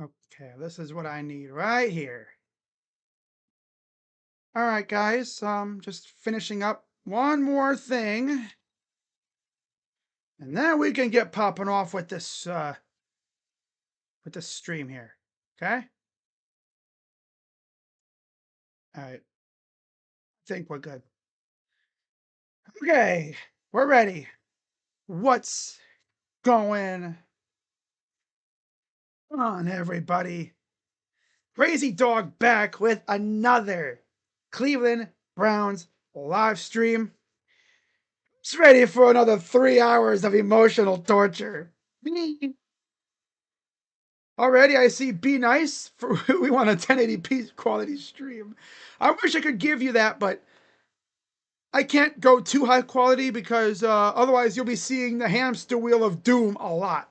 Okay, this is what I need right here. All right, guys, just finishing up one more thing, and then we can get popping off with this stream here. Okay? All right, I think we're good. Okay, we're ready. What's going on, everybody? Crazy Dog back with another Cleveland Browns live stream. It's ready for another 3 hours of emotional torture. Already, I see Be Nice. We want a 1080p quality stream. I wish I could give you that, but I can't go too high quality because otherwise you'll be seeing the hamster wheel of doom a lot.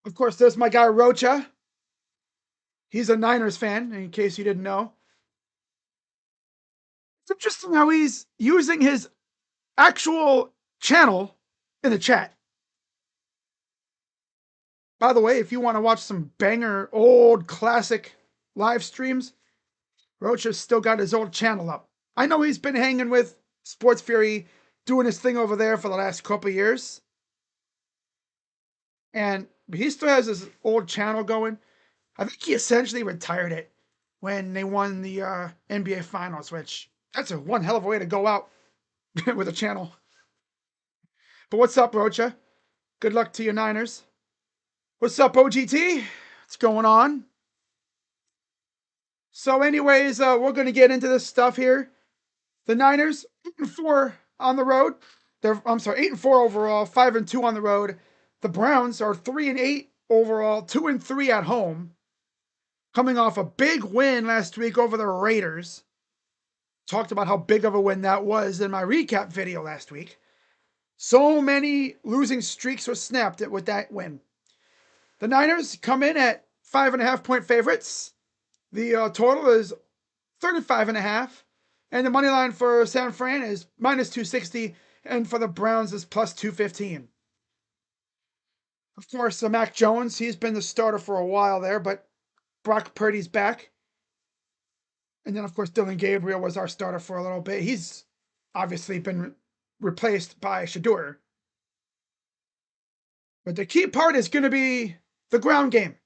Of course, there's my guy Rocha. He's a Niners fan, in case you didn't know. It's interesting how he's using his actual channel in the chat. By the way, if you want to watch some banger, old, classic live streams, Rocha's still got his old channel up. I know he's been hanging with Sports Fury, doing his thing over there for the last couple of years. And he still has his old channel going. I think he essentially retired it when they won the NBA Finals, which that's one hell of a way to go out with a channel. But what's up, Rocha? Good luck to your Niners. What's up, OGT? What's going on? So, anyways, we're going to get into this stuff here. The Niners 8-4 on the road. I'm sorry, 8-4 overall, 5-2 on the road. The Browns are 3-8 overall, 2-3 at home. Coming off a big win last week over the Raiders. Talked about how big of a win that was in my recap video last week. So many losing streaks were snapped with that win. The Niners come in at 5.5-point favorites. The total is 35.5. And the money line for San Fran is minus 260. And for the Browns is plus 215. Of course, Mac Jones, he's been the starter for a while there, but Brock Purdy's back. And then, of course, Dylan Gabriel was our starter for a little bit. He's obviously been replaced by Shedeur. But the key part is going to be the ground game.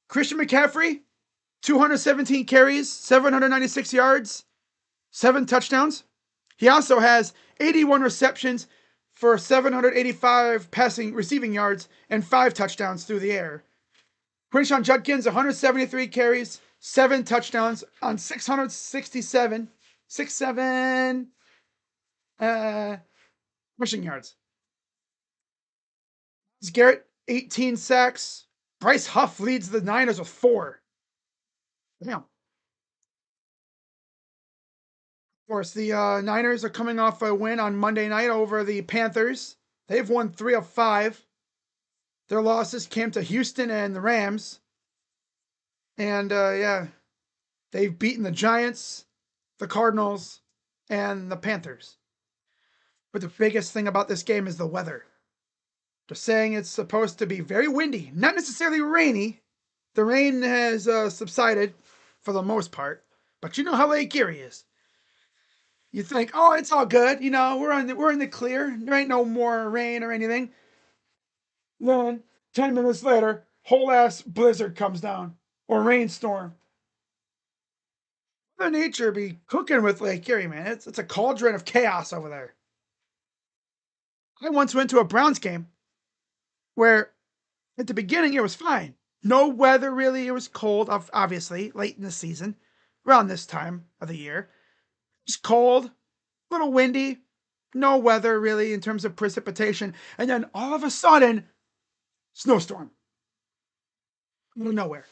Christian McCaffrey, 217 carries, 796 yards, 7 touchdowns. He also has 81 receptions for 785 receiving yards and 5 touchdowns through the air. Quinshon Judkins, 173 carries, 7 touchdowns on 667 rushing yards. Garrett, 18 sacks. Bryce Huff leads the Niners with 4. Damn. Of course, the Niners are coming off a win on Monday night over the Panthers. They've won 3 of 5. Their losses came to Houston and the Rams. And yeah, they've beaten the Giants, the Cardinals, and the Panthers. But the biggest thing about this game is the weather. They're saying it's supposed to be very windy, not necessarily rainy. The rain has subsided for the most part, but you know how Lake Erie is. You think, oh, it's all good. You know, we're in the clear. There ain't no more rain or anything. Then 10 minutes later, whole ass blizzard comes down or rainstorm. Mother Nature be cooking with Lake Erie, man. It's a cauldron of chaos over there. I once went to a Browns game where at the beginning it was fine. No weather really. It was cold, obviously, late in the season, around this time of the year. It's cold, a little windy, no weather really in terms of precipitation. And then all of a sudden, snowstorm out of nowhere.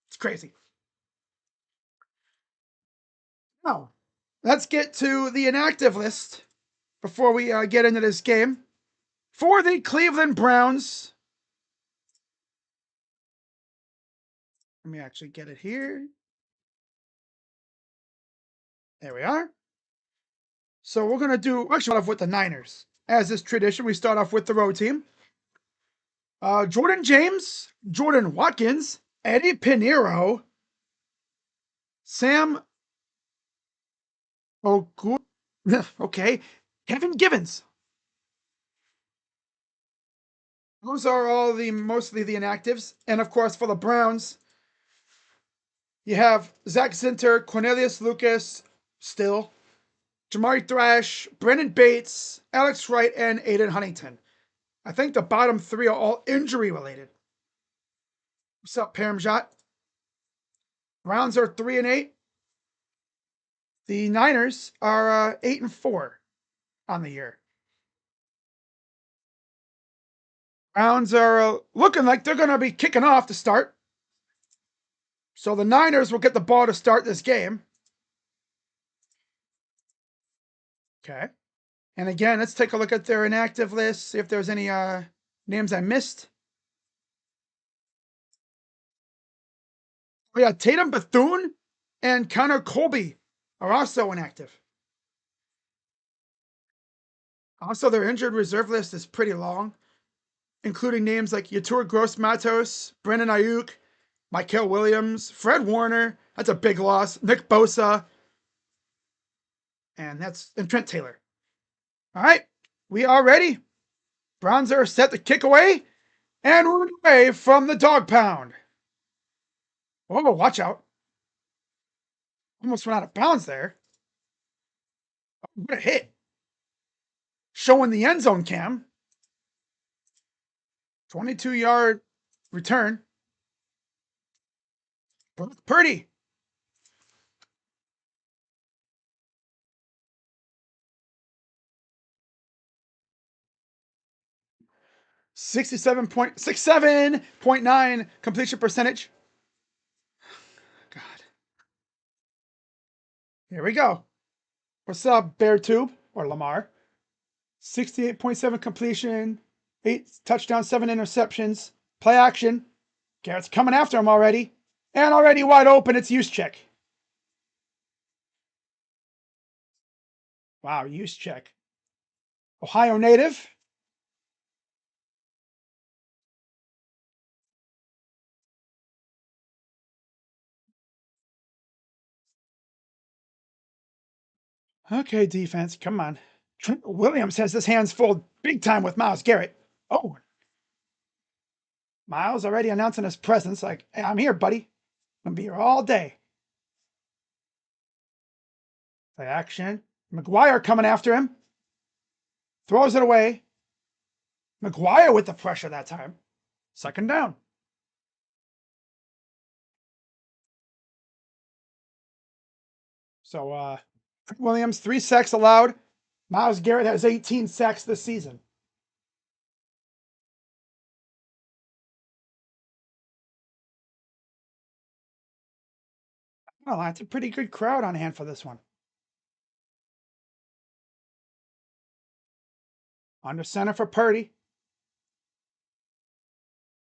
It's crazy. Now, let's get to the inactive list before we get into this game. For the Cleveland Browns, let me actually get it here. There we are. So we're going to actually start off with the Niners. As is tradition, we start off with the road team. Jordan James, Jordan Watkins, Eddie Pinheiro, Sam Oku, okay, Kevin Givens. Those are all mostly the inactives. And of course, for the Browns, you have Zach Zinter, Cornelius Lucas, still, Jamari Thrash, Brendan Bates, Alex Wright, and Aiden Huntington. I think the bottom three are all injury related. What's up, Paramjot? Browns are 3-8. The Niners are 8-4 on the year. Browns are looking like they're going to be kicking off to start. So the Niners will get the ball to start this game. Okay. And again, let's take a look at their inactive list, see if there's any names I missed. Oh, yeah, Tatum Bethune and Connor Colby are also inactive. Also, their injured reserve list is pretty long, including names like Yetur Gross-Matos, Brendan Ayuk, Michael Williams, Fred Warner. That's a big loss. Nick Bosa, and Trent Taylor. All right, we are ready. Browns are set to kick away, and we're away from the dog pound. Oh, watch out. Almost went out of bounds there. Oh, what a hit. Showing the end zone cam. 22-yard return. Purdy. .67.9 completion percentage. God. Here we go. What's up, Bear Tube or Lamar? 68.7 completion, 8 touchdowns, 7 interceptions. Play action. Garrett's coming after him already. And already wide open. It's Juszczyk. Wow, Juszczyk. Ohio native. Okay, defense, come on. Trent Williams has his hands full big time with Myles Garrett. Oh, Myles already announcing his presence like, hey, I'm here, buddy. I'm going to be here all day. Play action. McGuire coming after him. Throws it away. McGuire with the pressure that time. Second down. So, Williams, 3 sacks allowed. Myles Garrett has 18 sacks this season. Well, that's a pretty good crowd on hand for this one. Under center for Purdy.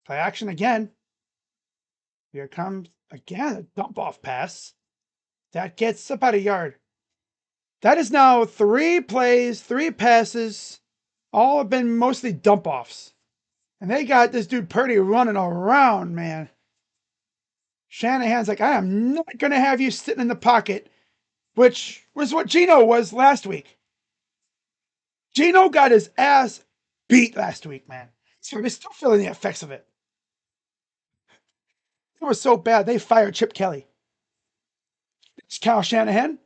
Play action again. Here comes again a dump off pass. That gets about a yard. That is now 3 plays, 3 passes. All have been mostly dump offs. And they got this dude Purdy running around, man. Shanahan's like, I am not going to have you sitting in the pocket, which was what Geno was last week. Geno got his ass beat last week, man. So he's still feeling the effects of it. It was so bad, they fired Chip Kelly. It's Kyle Shanahan.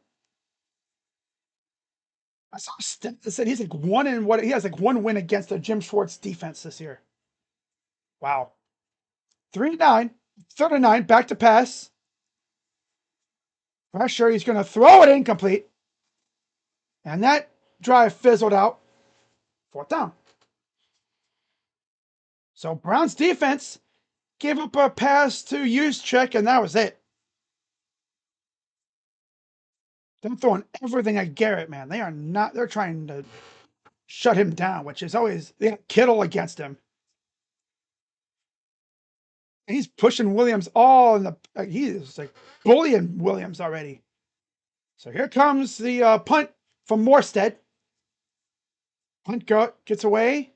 I saw a stat that said he's like he has like 1 win against the Jim Schwartz defense this year. Wow. 3-9. Third and 9. Back to pass. Pressure. He's going to throw it incomplete. And that drive fizzled out. Fourth down. So Browns defense gave up a pass to Juszczyk, and that was it. They're throwing everything at Garrett, man. They are not. They're trying to shut him down, which is always, they got Kittle against him. And he's pushing Williams all in the, he is like bullying Williams already. So here comes the punt from Morstead. Punt gets away.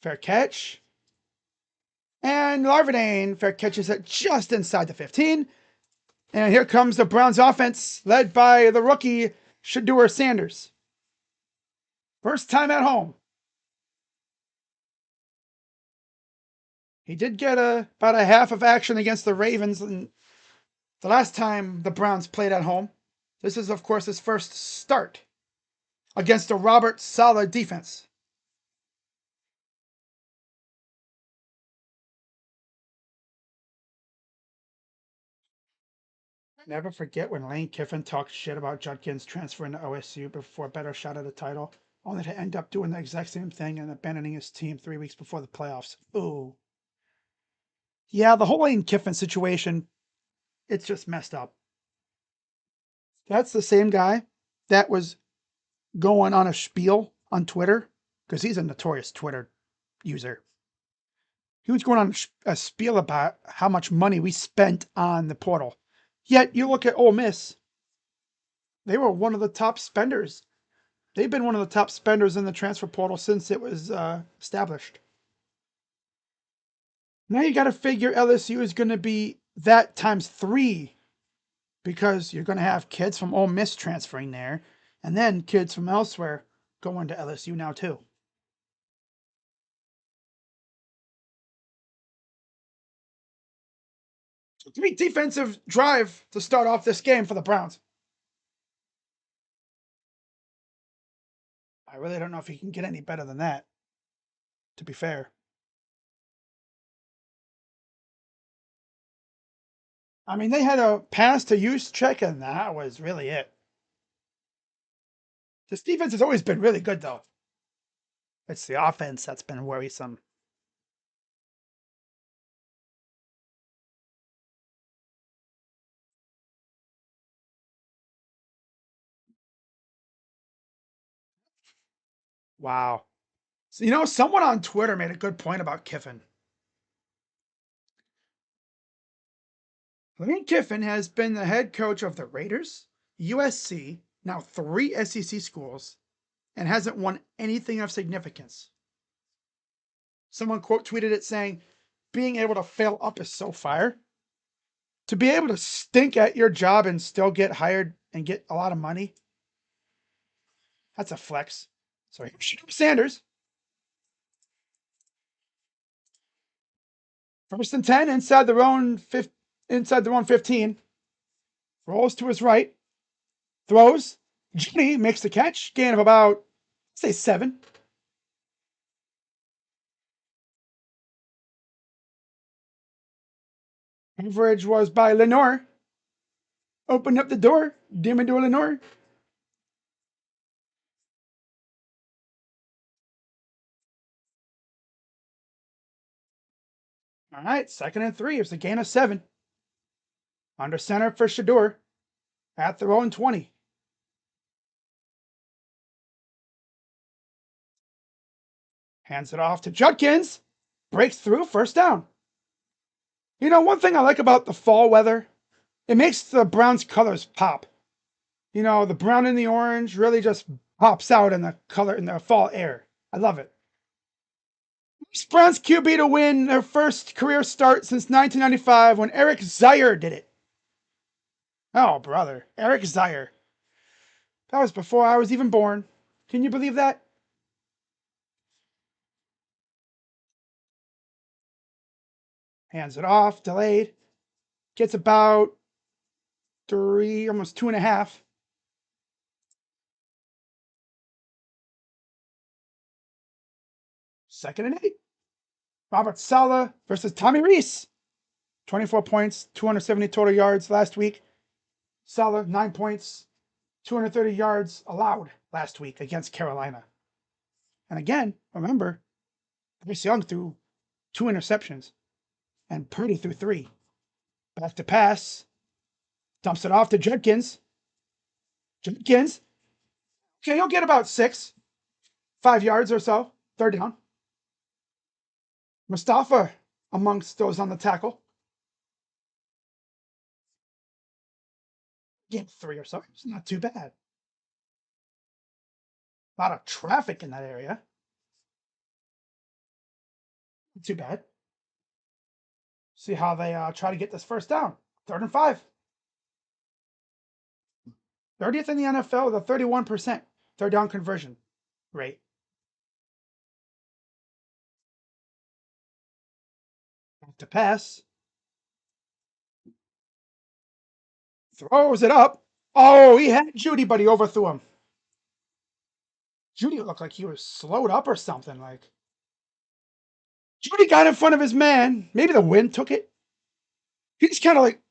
Fair catch. And Larvadane, fair catches it just inside the 15. And here comes the Browns offense, led by the rookie Shedeur Sanders. First time at home. He did get about a half of action against the Ravens the last time the Browns played at home. This is, of course, his first start against a Robert Saleh defense. Never forget when Lane Kiffin talked shit about Judkins transferring to OSU before a better shot at the title, only to end up doing the exact same thing and abandoning his team 3 weeks before the playoffs. Ooh. Yeah, the whole Lane Kiffin situation, it's just messed up. That's the same guy that was going on a spiel on Twitter, because he's a notorious Twitter user. He was going on a spiel about how much money we spent on the portal. Yet you look at Ole Miss, they were one of the top spenders. They've been one of the top spenders in the transfer portal since it was established. Now you got to figure LSU is going to be that times 3, because you're going to have kids from Ole Miss transferring there, and then kids from elsewhere going to LSU now too. So 3 defensive drive to start off this game for the Browns. I really don't know if he can get any better than that, to be fair. I mean, they had a pass to Juszczyk, and that was really it. This defense has always been really good, though. It's the offense that's been worrisome. Wow. So, someone on Twitter made a good point about Kiffin. Lane Kiffin has been the head coach of the Raiders, USC, now 3 SEC schools, and hasn't won anything of significance. Someone quote tweeted it saying, being able to fail up is so fire. To be able to stink at your job and still get hired and get a lot of money, that's a flex. So here's Shedeur Sanders. First and 10 inside their own 15. Rolls to his right. Throws. Jimmy makes the catch. Gain of about, say, 7. Coverage was by Lenore. Opened up the door. Dimmador Lenore. All right, 2nd and 3. It's a gain of 7. Under center for Shedeur at their own 20. Hands it off to Judkins. Breaks through. First down. One thing I like about the fall weather, it makes the Browns' colors pop. The brown and the orange really just pops out in the color in the fall air. I love it. Browns QB to win their first career start since 1995 when Eric Zeier did it. Oh, brother. Eric Zeier. That was before I was even born. Can you believe that? Hands it off, delayed. Gets about 3, almost 2.5. Second and 8. Robert Saleh versus Tommy Rees. 24 points, 270 total yards last week. Saleh, 9 points, 230 yards allowed last week against Carolina. And again, remember, Bryce Young threw 2 interceptions and Purdy threw 3. Back to pass, dumps it off to Judkins. Judkins, okay, he'll get about 6, 5 yards or so, third down. Mustafa amongst those on the tackle. Get 3 or so. It's not too bad. A lot of traffic in that area. Not too bad. See how they try to get this first down. 3rd and 5. 30th in the NFL with a 31% third down conversion rate. Back to pass. Throws it up. Oh, he had Judy, but he overthrew him. Judy looked like he was slowed up or something. Like Judy got in front of his man. Maybe the wind took it. He just kind of like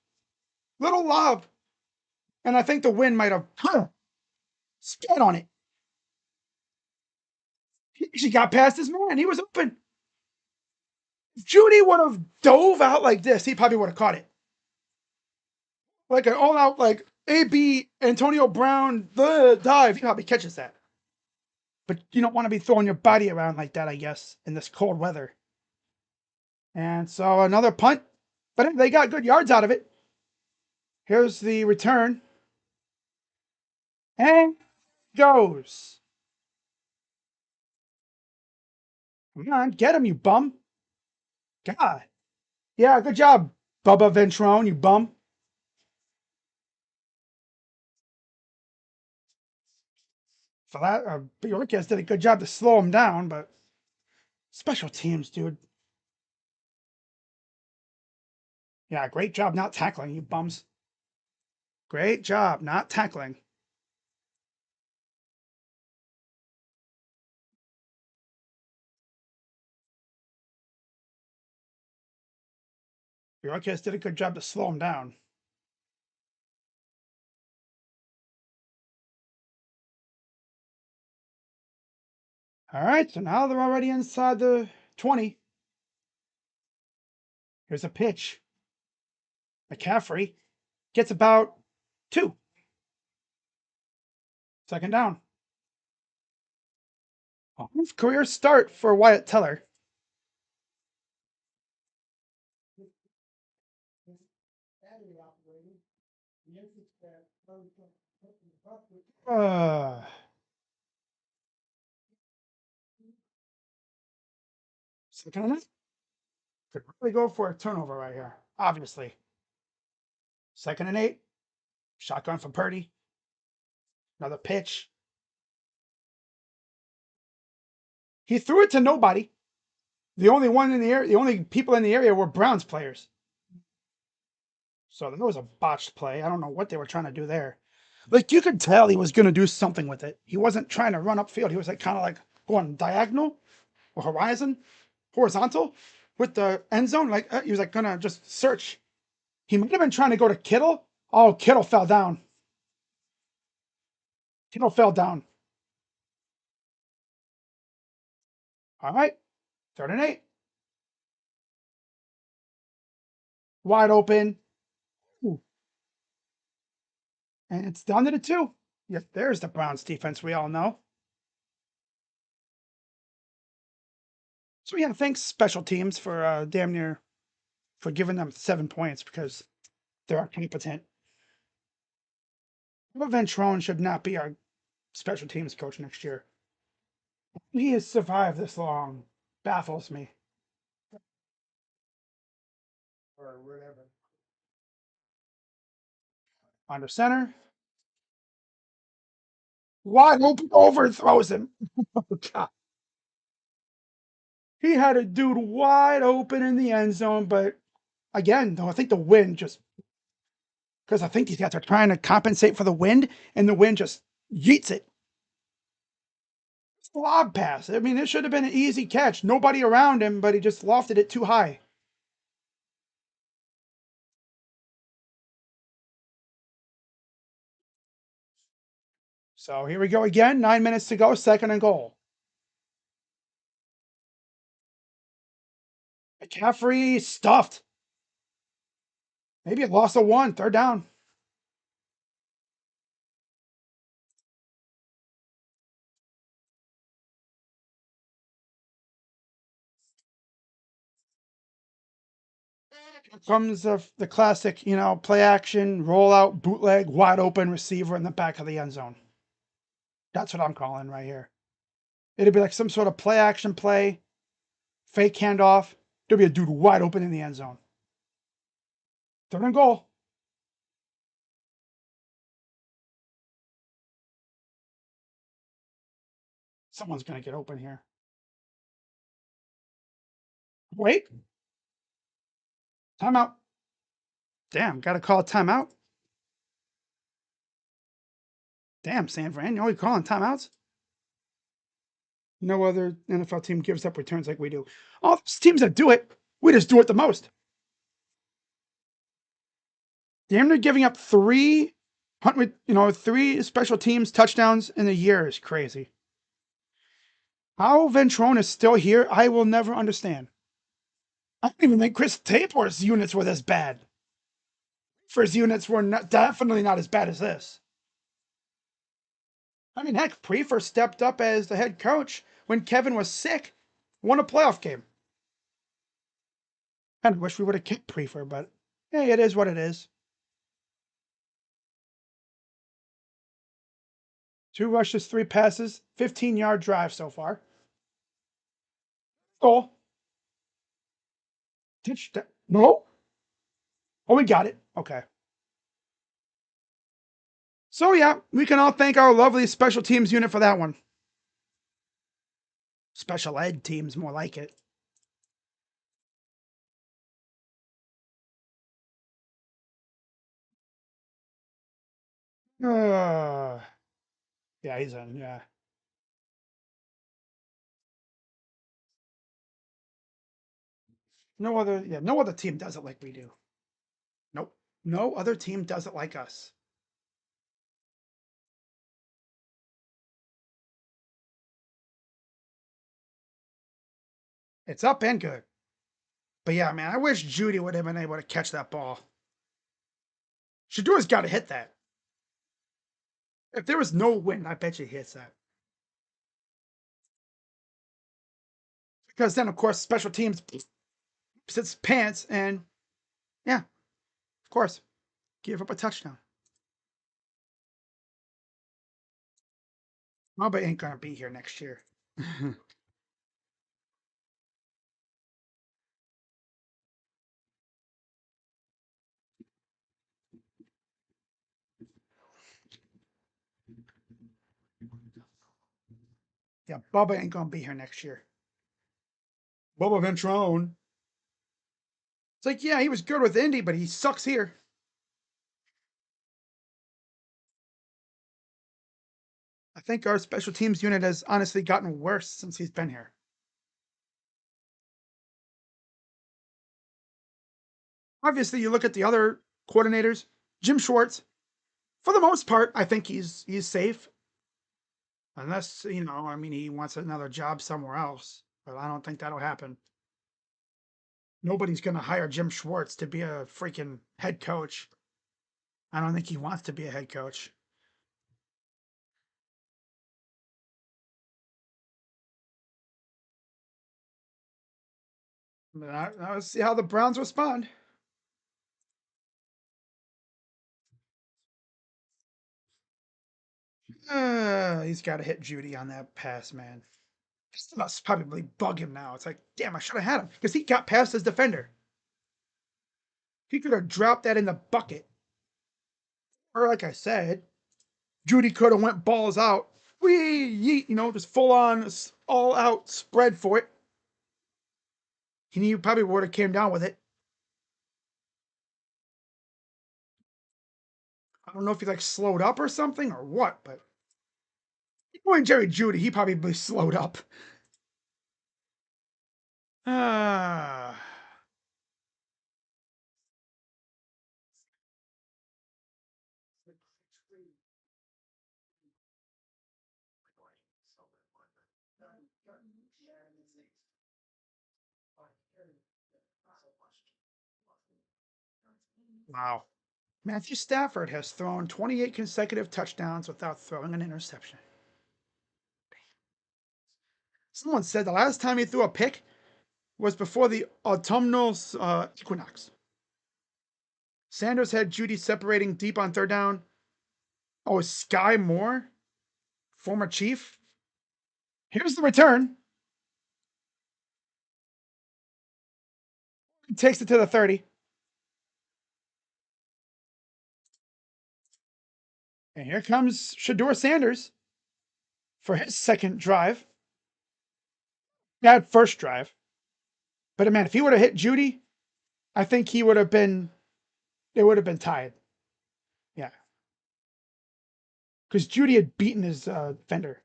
little lob. And I think the wind might have spat on it. He actually got past his man. He was open. If Judy would have dove out like this, he probably would have caught it. Like an all-out, like AB Antonio Brown the dive. He probably catches that. But you don't want to be throwing your body around like that, I guess, in this cold weather. And so another punt, but they got good yards out of it. Here's the return. And goes. Come on, get him, you bum. God. Yeah, good job, Bubba Ventrone, you bum. For that, Bjorkes did a good job to slow him down, but special teams, dude. Yeah, great job not tackling, you bums. Great job not tackling. Bjorkes did a good job to slow him down. All right, so now they're already inside the 20. Here's a pitch. McCaffrey gets about 2. 2nd down. Career start for Wyatt Teller. Second and 8. Could really go for a turnover right here, obviously. 2nd and 8. Shotgun from Purdy. Another pitch. He threw it to nobody. The only people in the area were Browns players. So that was a botched play. I don't know what they were trying to do there. Like you could tell he was going to do something with it. He wasn't trying to run upfield. He was like kind of like going diagonal or horizontal with the end zone. Like he was like going to just search. He might have been trying to go to Kittle. Oh, Kittle fell down. Kittle fell down. All right. 3rd and 8. Wide open. Ooh. And it's down to the 2. Yep, there's the Browns defense we all know. So yeah, thanks special teams for damn near for giving them 7 points because they're competent. Ventrone should not be our special teams coach next year. He has survived this long. Baffles me. Or whatever. Under center. Wide open, overthrows him. Oh, God. He had a dude wide open in the end zone, but again, though, I think the wind just because I think these guys are trying to compensate for the wind, and the wind just yeets it. Lob pass. I mean, it should have been an easy catch. Nobody around him, but he just lofted it too high. So here we go again. 9 minutes to go. Second and goal. McCaffrey stuffed. Maybe a loss of one. Third down. Here comes the classic, play action, roll out, bootleg, wide open receiver in the back of the end zone. That's what I'm calling right here. It'd be like some sort of play action play, fake handoff. There'd be a dude wide open in the end zone. Third and goal. Someone's going to get open here. Wait. Timeout. Damn, got to call a timeout. Damn, San Fran, you're calling timeouts? No other NFL team gives up returns like we do. All those teams that do it, we just do it the most. Damn near giving up three special teams touchdowns in a year is crazy. How Ventrone is still here, I will never understand. I don't even think Chris Tabor's units were this bad. His units were definitely not as bad as this. I mean, heck, Prefer stepped up as the head coach when Kevin was sick, won a playoff game. I wish we would have kept Prefer, but hey, it is what it is. 2 rushes, 3 passes, 15-yard drive so far. Goal. Touchdown. No? Oh, we got it. Okay. So, yeah, we can all thank our lovely special teams unit for that one. Special ed teams, more like it. Yeah, he's in, yeah. No other team does it like we do. Nope. No other team does it like us. It's up and good. But yeah, man, I wish Judy would have been able to catch that ball. Shedeur's got to hit that. If there was no wind, I bet you he hits that. Because then, of course, special teams sits pants and, yeah, of course, give up a touchdown. Mamba ain't going to be here next year. Yeah, Bubba ain't going to be here next year. Bubba Ventrone. It's like, yeah, he was good with Indy, but he sucks here. I think our special teams unit has honestly gotten worse since he's been here. Obviously, you look at the other coordinators, Jim Schwartz. For the most part, I think he's safe, unless I mean, he wants another job somewhere else. But I don't think that'll happen. Nobody's going to hire Jim Schwartz to be a freaking head coach. I don't think he wants to be a head coach. But I'll see how the Browns respond. He's got to hit Judy on that pass, man. This must probably bug him now. It's like, damn, I should have had him because he got past his defender. He could have dropped that in the bucket. Or like I said, Judy could have went balls out. Wee, yeet, just full on, all out spread for it. He probably would have came down with it. I don't know if he like slowed up or something or what, but When Jerry Judy, he probably slowed up. Ah. Wow. Matthew Stafford has thrown 28 consecutive touchdowns without throwing an interception. Someone said the last time he threw a pick was before the autumnal equinox. Sanders had Judy separating deep on third down. Oh, Sky Moore, former Chief. Here's the return. He takes it to the 30. And here comes Shedeur Sanders for his second drive. Bad first drive. But man, if he would have hit Judy, I think he would have been, it would have been tied. Yeah. Because Judy had beaten his defender.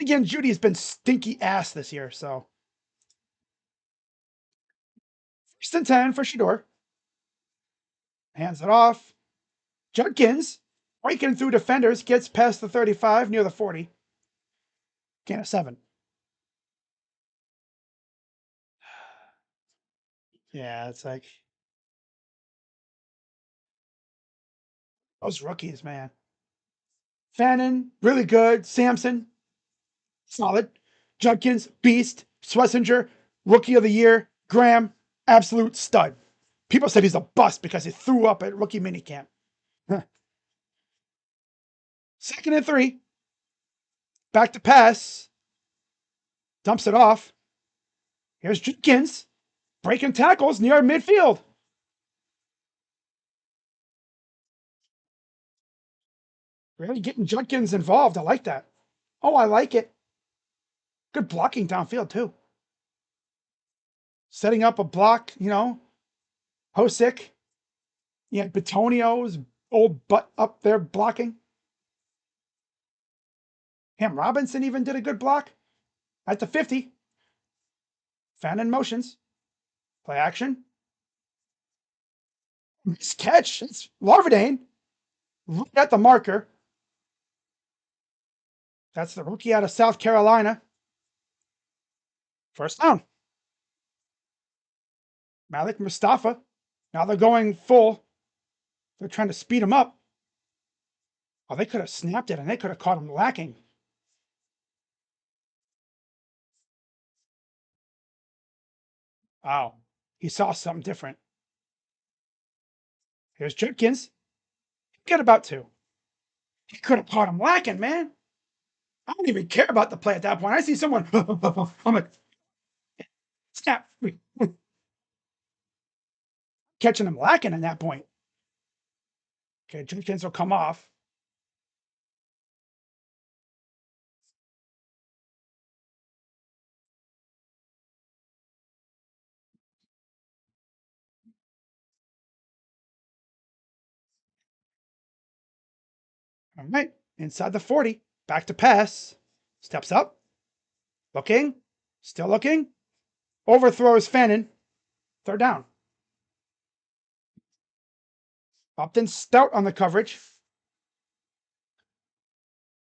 Again, Judy has been stinky ass this year, so. First and 10 for Shedeur. Hands it off. Judkins, breaking through defenders, gets past the 35 near the 40. Gain of 7. Yeah, it's like those rookies, man. Fannin, really good. Sampson, solid. Judkins, beast. Swessinger, rookie of the year. Graham, absolute stud. People said he's a bust because he threw up at rookie minicamp. Second and 3. Back to pass. Dumps it off. Here's Judkins, breaking tackles near midfield. Really getting Judkins involved. I like that. Oh, I like it. Good blocking downfield, too. Setting up a block, Hosick. You had Batonio's old butt up there blocking. Ham Robinson even did a good block at the 50. Fannin motions. Play action. Nice catch. It's Larvadane. Look at the marker. That's the rookie out of South Carolina. First down. Malik Mustafa. Now they're going full. They're trying to speed him up. Oh, they could have snapped it and they could have caught him lacking. Wow. He saw something different. Here's Judkins. Get about 2. He could have caught him lacking, man. I don't even care about the play at that point. I see someone. I'm like, snap. Catching him lacking at that point. Okay, Judkins will come off. All right, inside the 40. Back to pass. Steps up. Looking. Still looking. Overthrows Fannin. Third down. Upton stout on the coverage.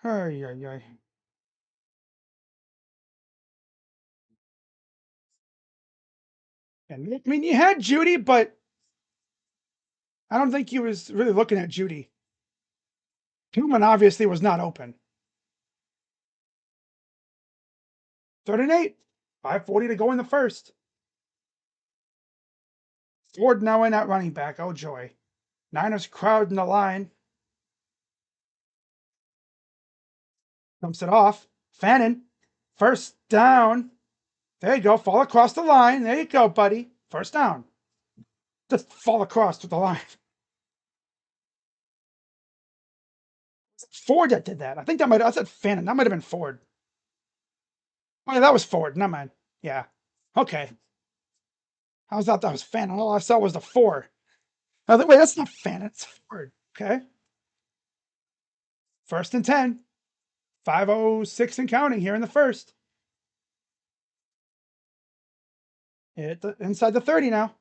Ay, ay, ay. And I mean, you had Judy, but I don't think he was really looking at Judy. Tillman obviously was not open. 3rd and 8. 5:40 to go in the first. Ford now in at running back. Oh, joy. Niners crowding the line. Dumps it off. Fannin. First down. There you go. Fall across the line. There you go, buddy. First down. Just fall across to the line. Ford that did that. I think I said Fannin. That might have been Ford. Oh, yeah, that was Ford. Never mind. Yeah. Okay. I thought that was Fannin. All I saw was the 4. I thought, wait, that's not Fannin. It's Ford. Okay. 1st and 10. 5:06 and counting here in the first. Inside the 30 now.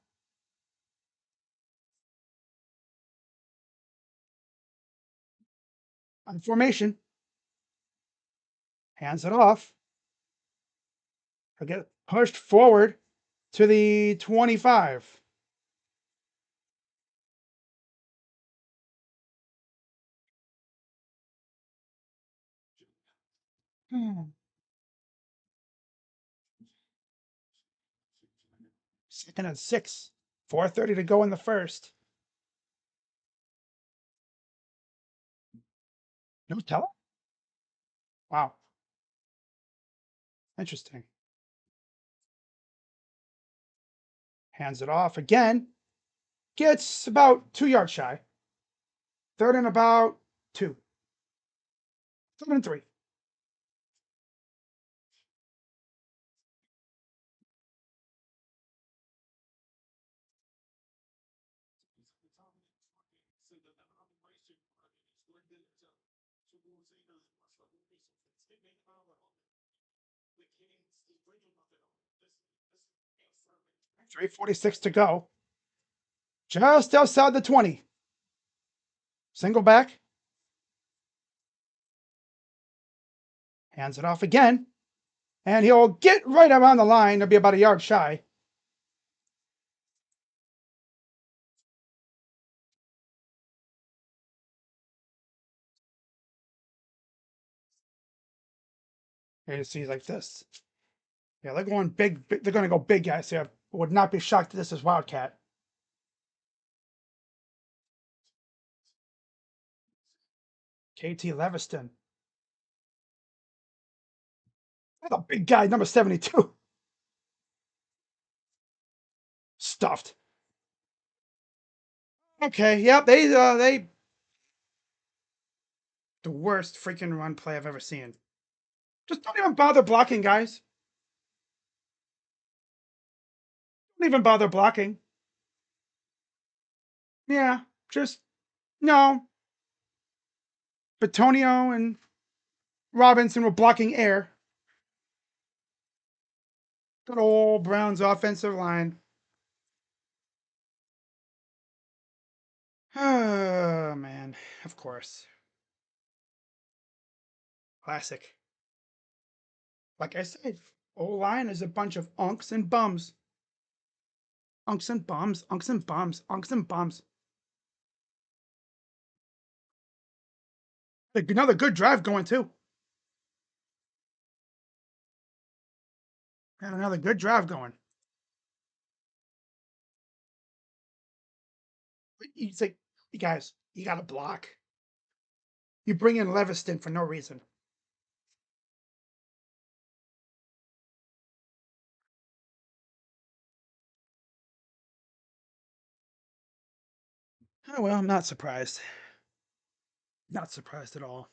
On formation. Hands it off. He'll get pushed forward to the 25. Second and 6. 4:30 to go in the first. No tell? Wow. Interesting. Hands it off again. Gets about 2 yards shy. Third and about 2. Third and 3. .346 to go. Just outside the 20. Single back. Hands it off again. And he'll get right around the line. He'll be about a yard shy. Here you see like this. Yeah, they're going big. They're going to go big, guys. Here. Would not be shocked if this is Wildcat. KT Leviston. That's a big guy, number 72. Stuffed. Okay, yep, they the worst freaking run play I've ever seen. Just don't even bother blocking, guys. Don't even bother blocking. Yeah, just no. Batonio and Robinson were blocking air. Good old Browns offensive line. Oh man, of course. Classic. Like I said, O-line is a bunch of unks and bums. Unks and bums, unks and bums, unks and bums. Another good drive going too. Had another good drive going. You say, you guys, you got to block. You bring in Leviston for no reason. Oh, well, I'm not surprised. Not surprised at all.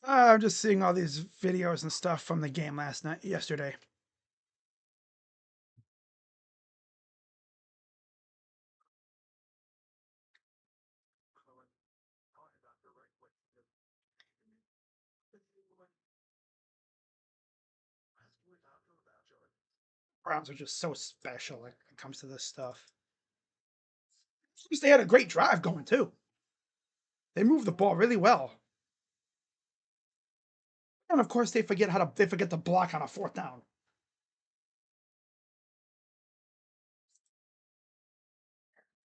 I'm just seeing all these videos and stuff from the game yesterday. Browns are just so special when it comes to this stuff. They had a great drive going too. They moved the ball really well. And of course they forget to block on a fourth down.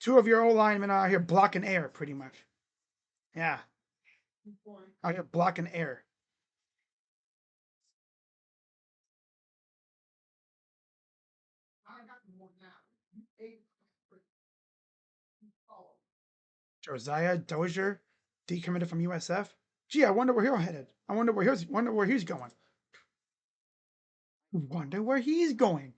Two of your O linemen are out here blocking air, pretty much. Yeah. Out here blocking air. Josiah Dozier, decommitted from USF. Gee, I wonder where he's headed. I wonder where he's going. Wonder where he's going.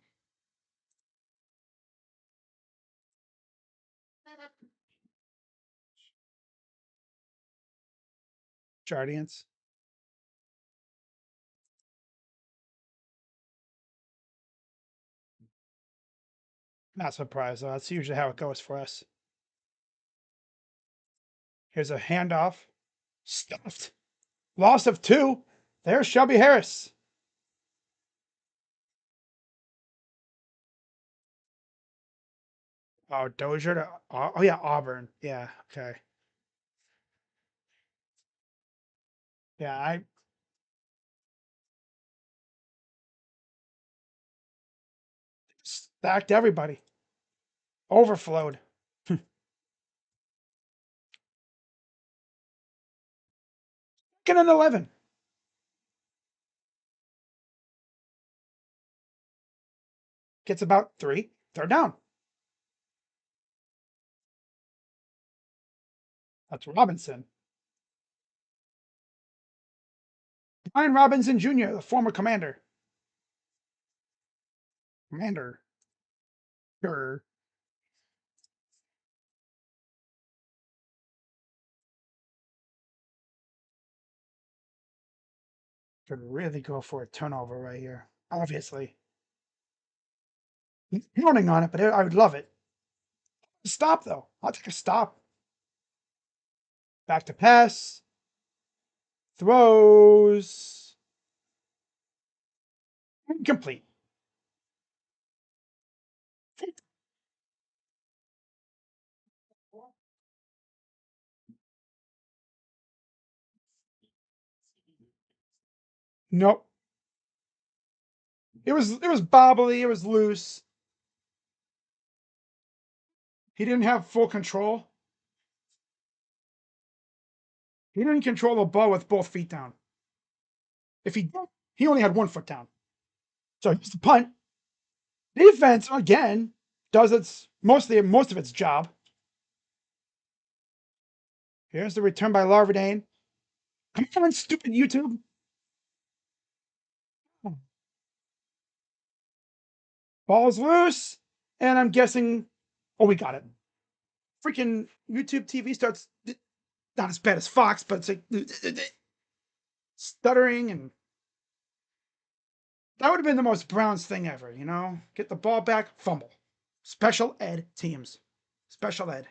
Jardiance. Not surprised, though. That's usually how it goes for us. Here's a handoff. Stuffed. Loss of 2. There's Shelby Harris. Oh, Dozier to, oh yeah, Auburn. Yeah, okay. Yeah, I stacked everybody. Overflowed. Get an 11. Gets about 3. Third down. That's Robinson. Brian Robinson Jr., the former commander. Commander. Sure. Could really go for a turnover right here. Obviously. Counting on it, but I would love it. Stop, though. I'll take a stop. Back to pass. Throws. Incomplete. Nope. It was bobbly. It was loose. He didn't have full control. He didn't control the ball with both feet down. If he only had 1 foot down. So it's the punt. Defense again does most of its job. Here's the return by Larvadane. Come on, stupid YouTube. Ball's loose, and I'm guessing. Oh, we got it. Freaking YouTube TV starts not as bad as Fox, but it's like stuttering, and that would have been the most Browns thing ever, you know? Get the ball back, fumble. Special ed teams. Special ed.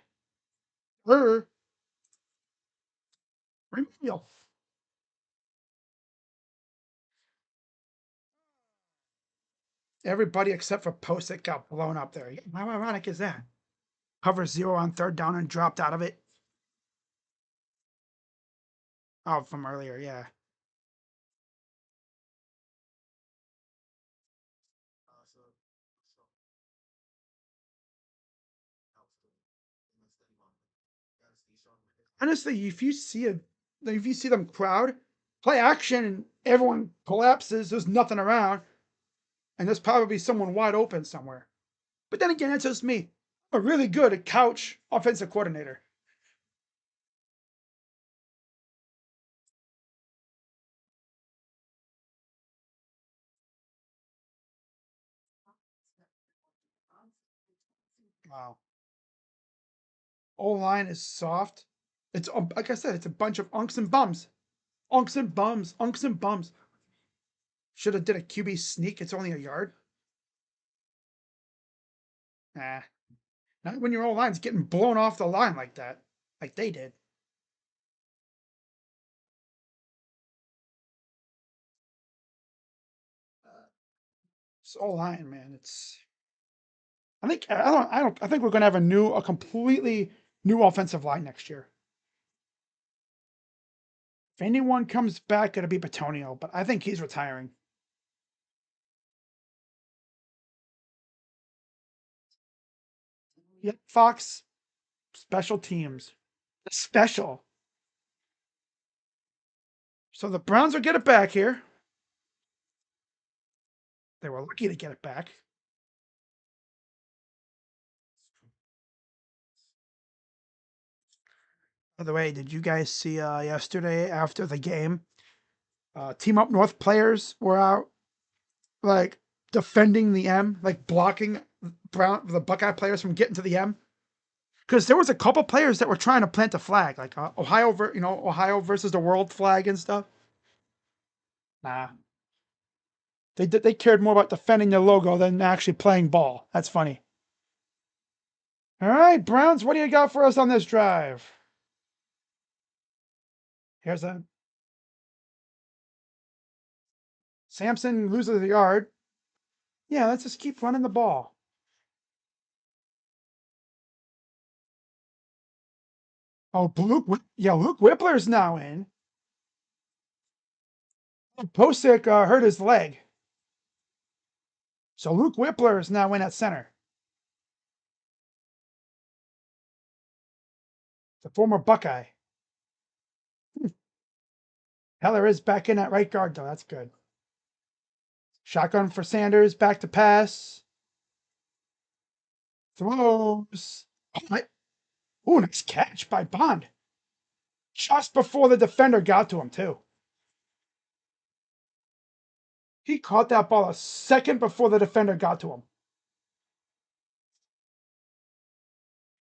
Remedial. Everybody except for Posick got blown up there. How ironic is that? Cover 0 on third down and dropped out of it. Oh, from earlier, yeah. Honestly, if you see them crowd, play action, and everyone collapses, there's nothing around, and there's probably someone wide open somewhere. But then again, that's just me. I'm a really good at couch offensive coordinator. Wow. O line is soft. It's like I said, it's a bunch of unks and bums. Unks and bums. Unks and bums. Should have did a QB sneak. It's only a yard. Nah. Not when your O line's getting blown off the line like that. Like they did. It's O line, man. It's I think we're gonna have a completely new offensive line next year. If anyone comes back, it'll be Batonio, but I think he's retiring. Yep, Fox, special teams. Special. So the Browns will get it back here. They were lucky to get it back. By the way, did you guys see yesterday after the game? Team Up North players were out like defending the M, like blocking the Buckeye players from getting to the M. Because there was a couple players that were trying to plant a flag, like Ohio versus the world flag and stuff. Nah, they cared more about defending their logo than actually playing ball. That's funny. All right, Browns, what do you got for us on this drive? Here's a Samson loses the yard. Yeah, let's just keep running the ball. Oh, Luke Whippler's now in. Posick hurt his leg. So Luke Whippler is now in at center. The former Buckeye. Heller is back in at right guard, though. That's good. Shotgun for Sanders. Back to pass. Throws. Oh, nice catch by Bond. Just before the defender got to him, too. He caught that ball a second before the defender got to him.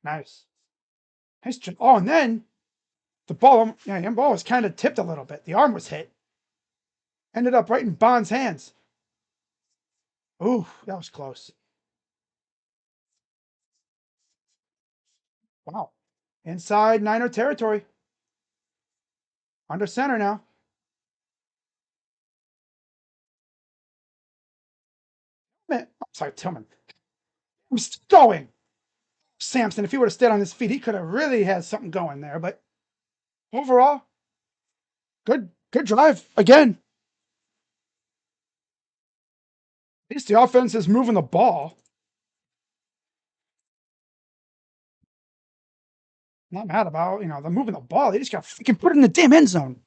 Nice. Nice. Oh, and then the ball was kind of tipped a little bit. The arm was hit. Ended up right in Bond's hands. Ooh, that was close. Wow. Inside Niner territory. Under center now. I'm sorry, Tillman. I'm still going. Samson, if he would have stayed on his feet, he could have really had something going there. But overall, good drive. Again, at least the offense is moving the ball. Not mad about, they're moving the ball. They just got to freaking put it in the damn end zone.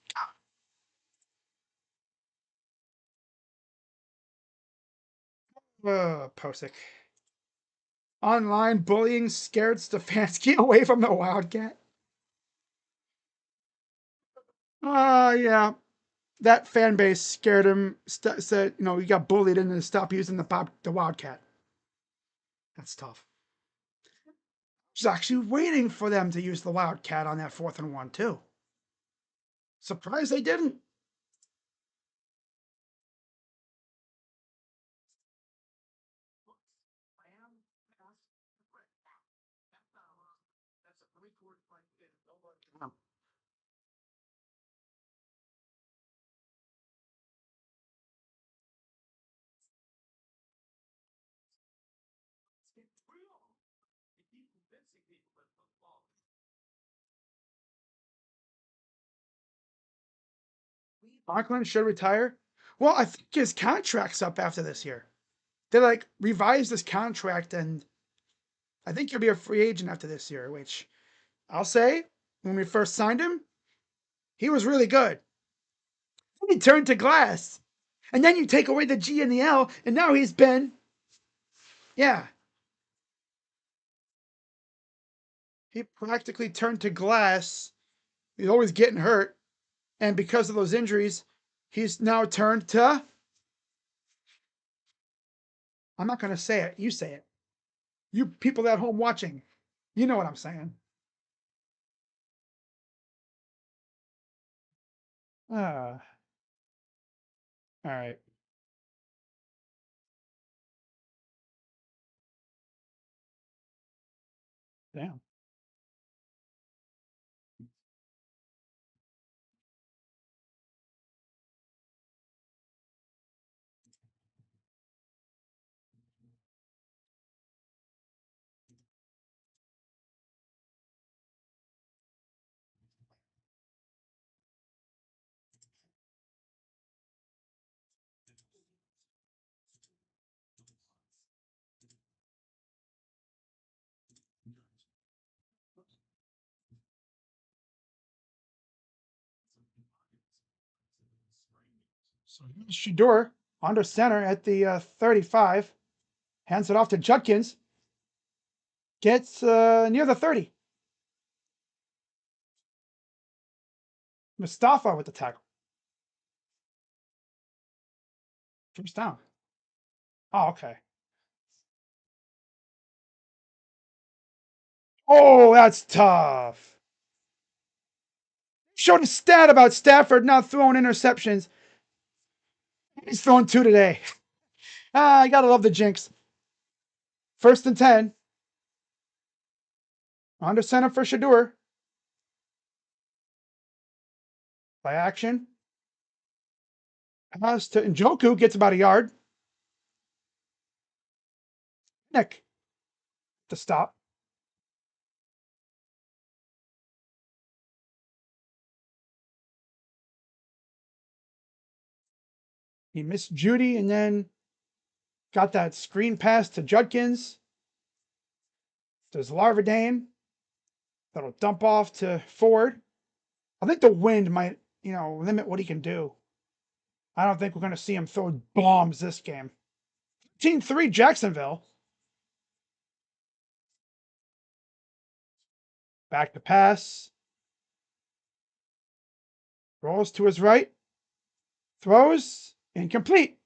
Posick. Online bullying scared Stefanski away from the Wildcat. Yeah. That fan base scared him, said, he got bullied into stop using the Wildcat. That's tough. She's actually waiting for them to use the Wildcat on that 4th and 1, too. Surprised they didn't. Conklin should retire. Well, I think his contract's up after this year. They revised his contract, and I think he'll be a free agent after this year, which I'll say, when we first signed him, he was really good. Then he turned to glass. And then you take away the G and the L, and now he's been, he practically turned to glass. He's always getting hurt. And because of those injuries, he's now turned to, I'm not going to say it. You say it. You people at home watching, you know what I'm saying. All right. Damn. So Shedeur under center at the 35. Hands it off to Judkins. Gets near the 30. Mustafa with the tackle. First down. Oh, okay. Oh, that's tough. Showed a stat about Stafford not throwing interceptions. He's thrown 2 today. I gotta love the jinx. 1st and 10. On to center for Shedeur. By action. Pass to Njoku, gets about a yard. Nick to stop. He missed Judy and then got that screen pass to Judkins. There's Larvadane. That'll dump off to Ford. I think the wind might, limit what he can do. I don't think we're going to see him throw bombs this game. Team 3, Jacksonville. Back to pass. Rolls to his right. Throws. Incomplete.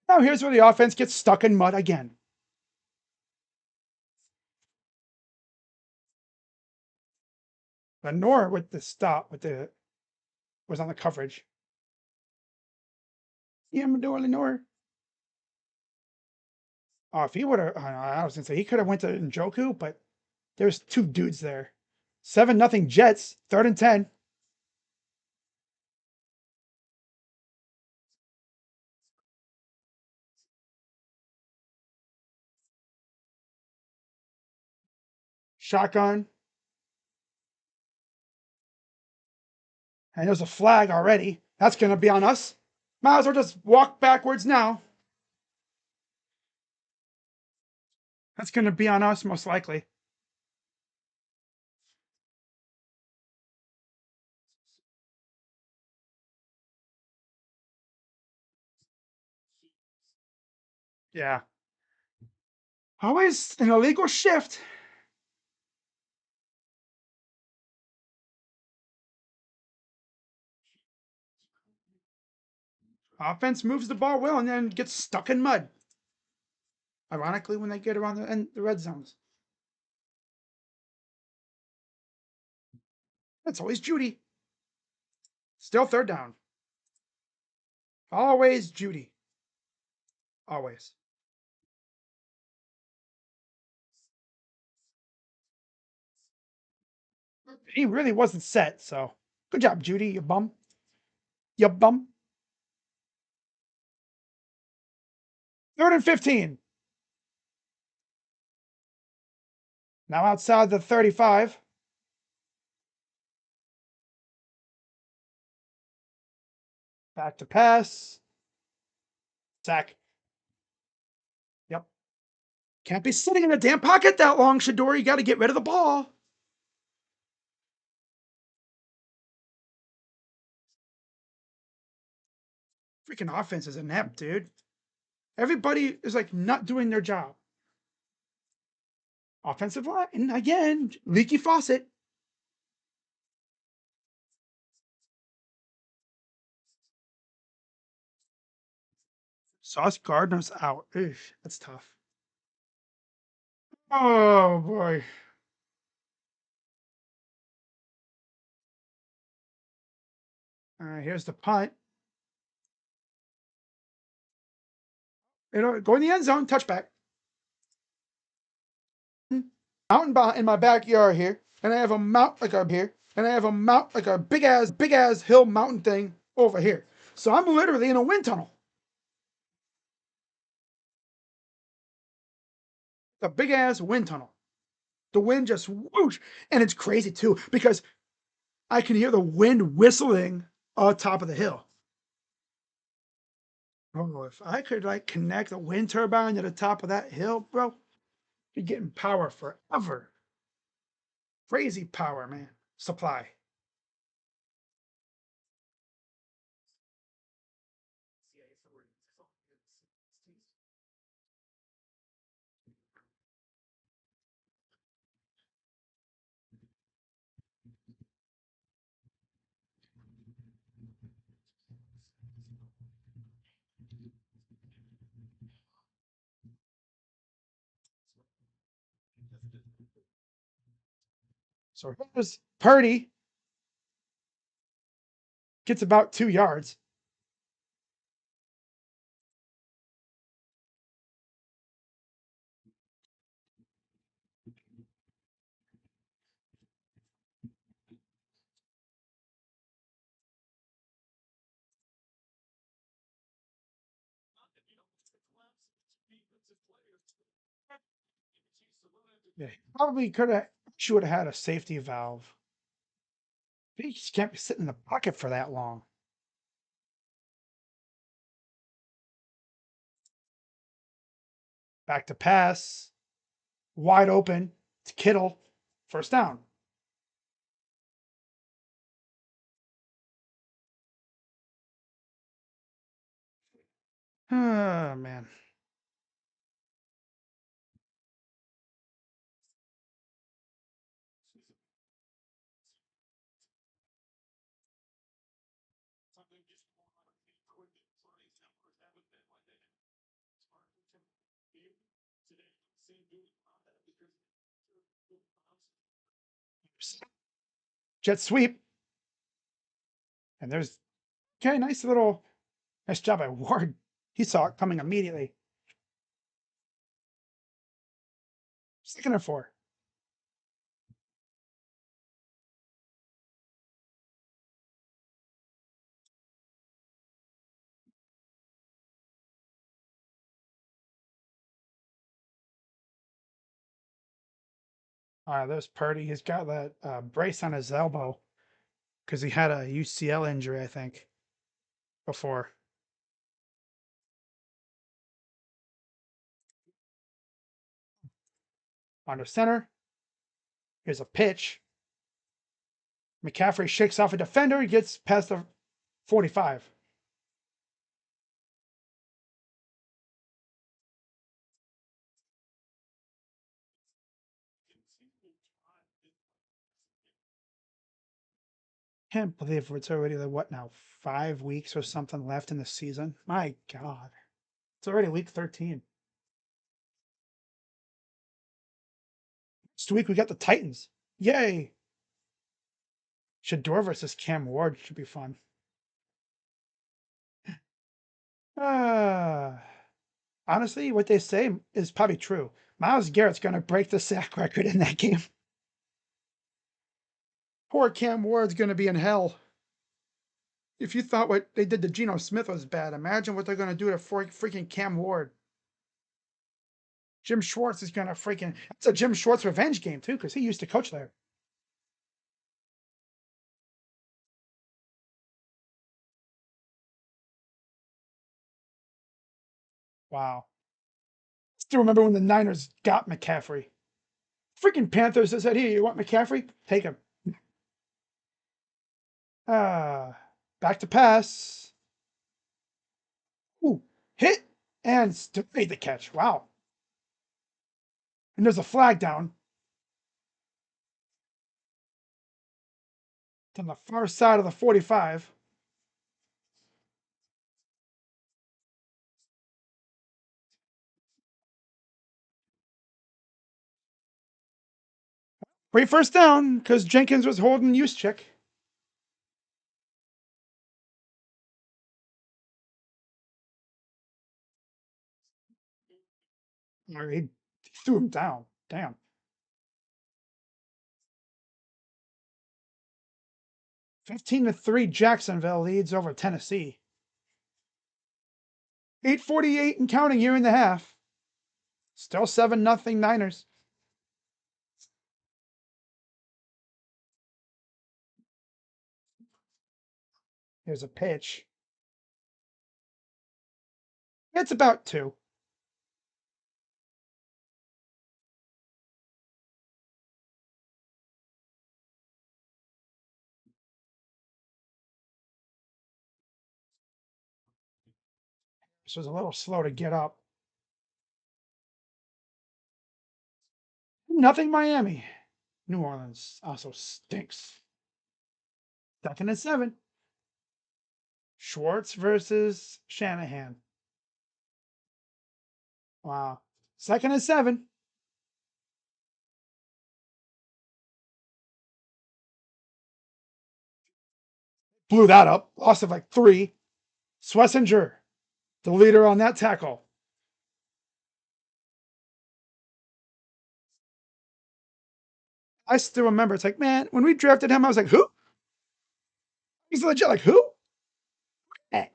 Now here's where the offense gets stuck in mud again. Lenore with the stop, was on the coverage. Yeah, Medora Lenore. Oh, if he would have, I was gonna say he could have went to Njoku, but there's two dudes there. 7-0 Jets, 3rd and 10. Shotgun. And there's a flag already. That's gonna be on us. Might as well just walk backwards now. That's gonna be on us, most likely. Yeah. Always an illegal shift. Offense moves the ball well and then gets stuck in mud. Ironically, when they get around the red zones. It's always Judy. Still 3rd down. Always Judy. Always. He really wasn't set, so good job, Judy, you bum. You bum. 3rd and 15. Now outside the 35. Back to pass. Sack. Yep. Can't be sitting in the damn pocket that long, Shedeur. You got to get rid of the ball. Freaking offense is inept, dude. Everybody is like not doing their job. Offensive line, and again, leaky faucet. Sauce Gardner's out. Ugh, that's tough. Oh boy. All right, here's the punt. Go in the end zone, touchback. Mountain in my backyard here, and I have a mount like a here, and I have a mount like a big ass hill mountain thing over here. So I'm literally in a wind tunnel. A big ass wind tunnel. The wind just whoosh, and it's crazy too because I can hear the wind whistling on top of the hill. Oh, if I could like connect a wind turbine to the top of that hill, bro, you're getting power forever. Crazy power, man. Supply. So here's Purdy. Gets about 2 yards. Yeah, probably could have. She would have had a safety valve. He just can't be sitting in the pocket for that long. Back to pass, wide open to Kittle, first down. Oh man. Jet sweep, and there's okay, nice job by Ward. He saw it coming immediately. Second and 4. There's Purdy. He's got that brace on his elbow because he had a UCL injury, I think, before. Under center. Here's a pitch. McCaffrey shakes off a defender. He gets past the 45. Can't believe it's already like what now, 5 weeks or something left in the season. My God, it's already week 13. Next week we got the Titans. Yay! Shedeur versus Cam Ward should be fun. Uh, honestly, what they say is probably true. Myles Garrett's going to break the sack record in that game. Poor Cam Ward's going to be in hell. If you thought what they did to Geno Smith was bad, imagine what they're going to do to freaking Cam Ward. Jim Schwartz is going to freaking. It's a Jim Schwartz revenge game, too, because he used to coach there. Wow. Still remember when the Niners got McCaffrey. Freaking Panthers said, "Here, you want McCaffrey? Take him." Ah, back to pass. Ooh, hit and still made the catch. Wow. And there's a flag down on the far side of the 45. Great first down because Jenkins was holding Juszczyk. He threw him down. Damn. 15-3, Jacksonville leads over Tennessee. 8:48 and counting here in the half. Still 7-0 Niners. Here's a pitch. It's about 2. This was a little slow to get up. Nothing Miami. New Orleans also stinks. 2nd and 7. Schwartz versus Shanahan. Wow. 2nd and 7. Blew that up. Loss of like 3. Swessinger, the leader on that tackle. I still remember. It's like, man, when we drafted him, I was like, who? He's legit like, who? Eh.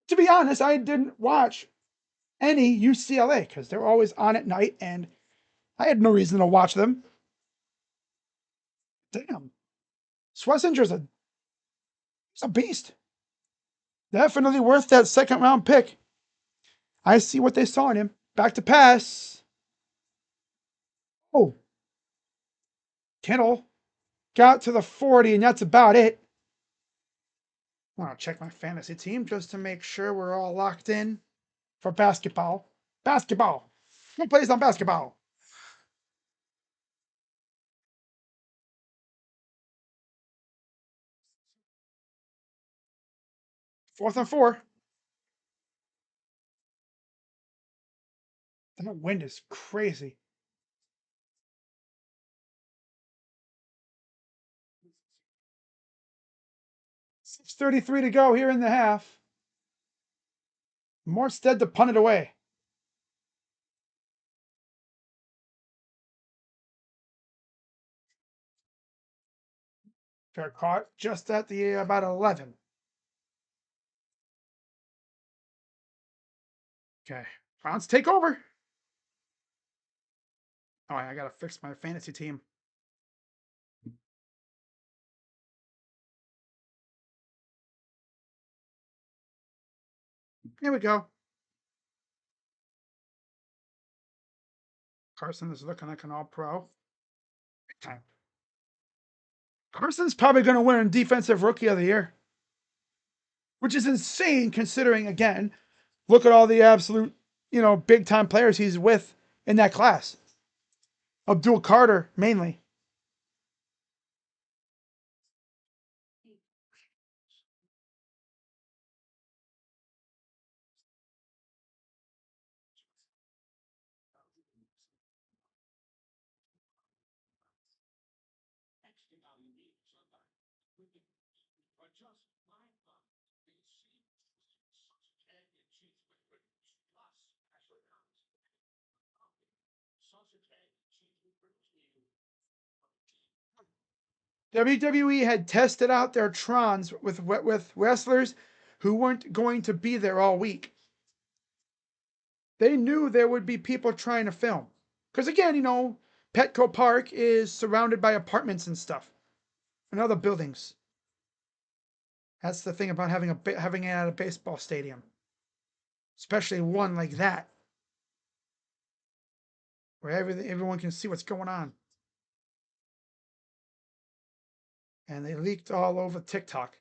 To be honest, I didn't watch any UCLA because they're always on at night, and I had no reason to watch them. Damn, Schwarzenegger's a beast. Definitely worth that second round pick. I see what they saw in him. Back to pass. Oh, Kittle got to the 40, and that's about it. I want to check my fantasy team just to make sure we're all locked in for basketball. Basketball. Who plays on basketball? Fourth and four. That wind is crazy. 6:33 to go here in the half. Morstead to punt it away. Fair caught just at the about 11. Okay. Browns take over. Oh, I got to fix my fantasy team. Here we go. Carson is looking like an all pro. Big time. Carson's probably going to win Defensive Rookie of the Year, which is insane considering, again, look at all the absolute, big time players he's with in that class. Abdul Carter, mainly. WWE had tested out their Trons with wrestlers who weren't going to be there all week. They knew there would be people trying to film. Because again, Petco Park is surrounded by apartments and stuff and other buildings. That's the thing about having it at a baseball stadium, especially one like that, where everyone can see what's going on. And they leaked all over TikTok.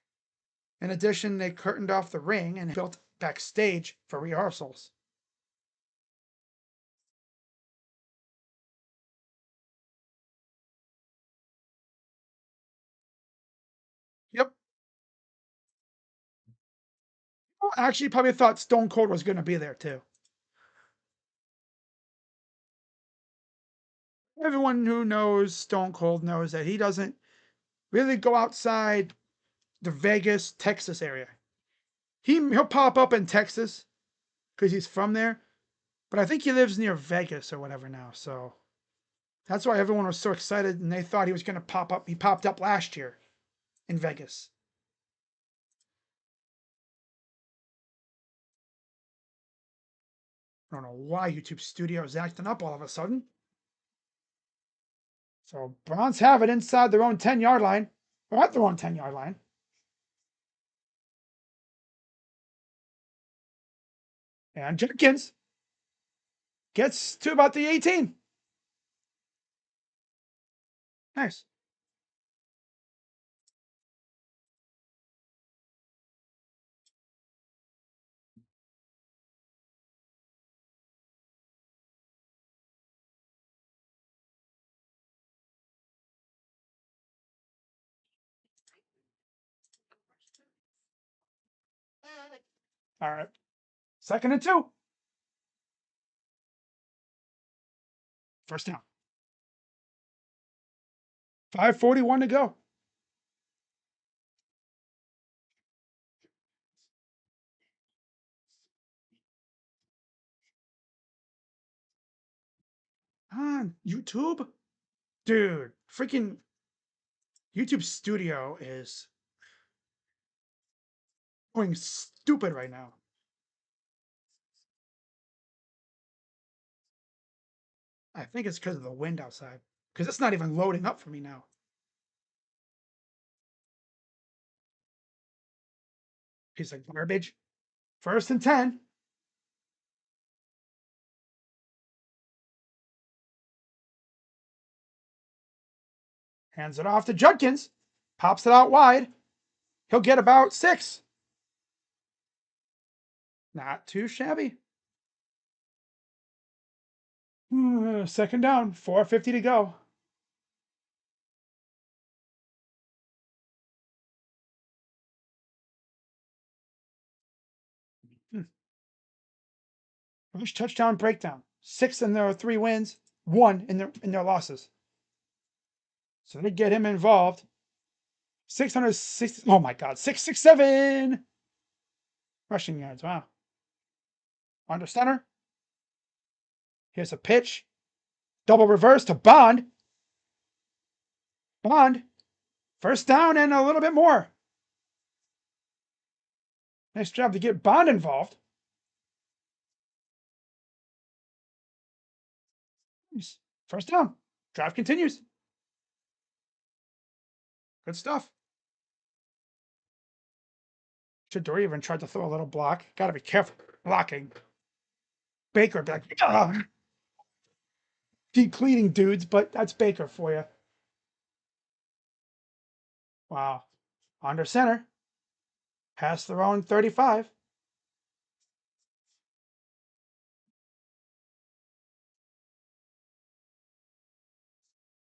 In addition, they curtained off the ring and built backstage for rehearsals. Yep. Well, actually, probably thought Stone Cold was going to be there too. Everyone who knows Stone Cold knows that he doesn't really go outside the Vegas, Texas area. He'll pop up in Texas because he's from there, but I think he lives near Vegas or whatever now. So that's why everyone was so excited and they thought he was going to pop up. He popped up last year in Vegas. I don't know why YouTube Studio is acting up all of a sudden. So Browns have it inside their own 10-yard line, or at their own 10-yard line. And Jenkins gets to about the 18. Nice. All right. 2nd and 2. First down. 5:41 to go. On YouTube? Dude, freaking YouTube Studio is going stupid right now. I think it's because of the wind outside. Because it's not even loading up for me now. Piece of garbage. 1st and 10. Hands it off to Judkins. Pops it out wide. He'll get about 6. Not too shabby. 2nd down. 4:50 to go. First touchdown breakdown. 6 in their 3 wins. 1 in their losses. So they get him involved. 660. Oh my God. 667 rushing yards. Wow. Under center. Here's a pitch. Double reverse to Bond. Bond. 1st down and a little bit more. Nice job to get Bond involved. Nice. 1st down. Drive continues. Good stuff. Shedeur even tried to throw a little block. Got to be careful blocking. Baker be like, depleting dudes, but that's Baker for you. Wow. Under center. Pass their own 35.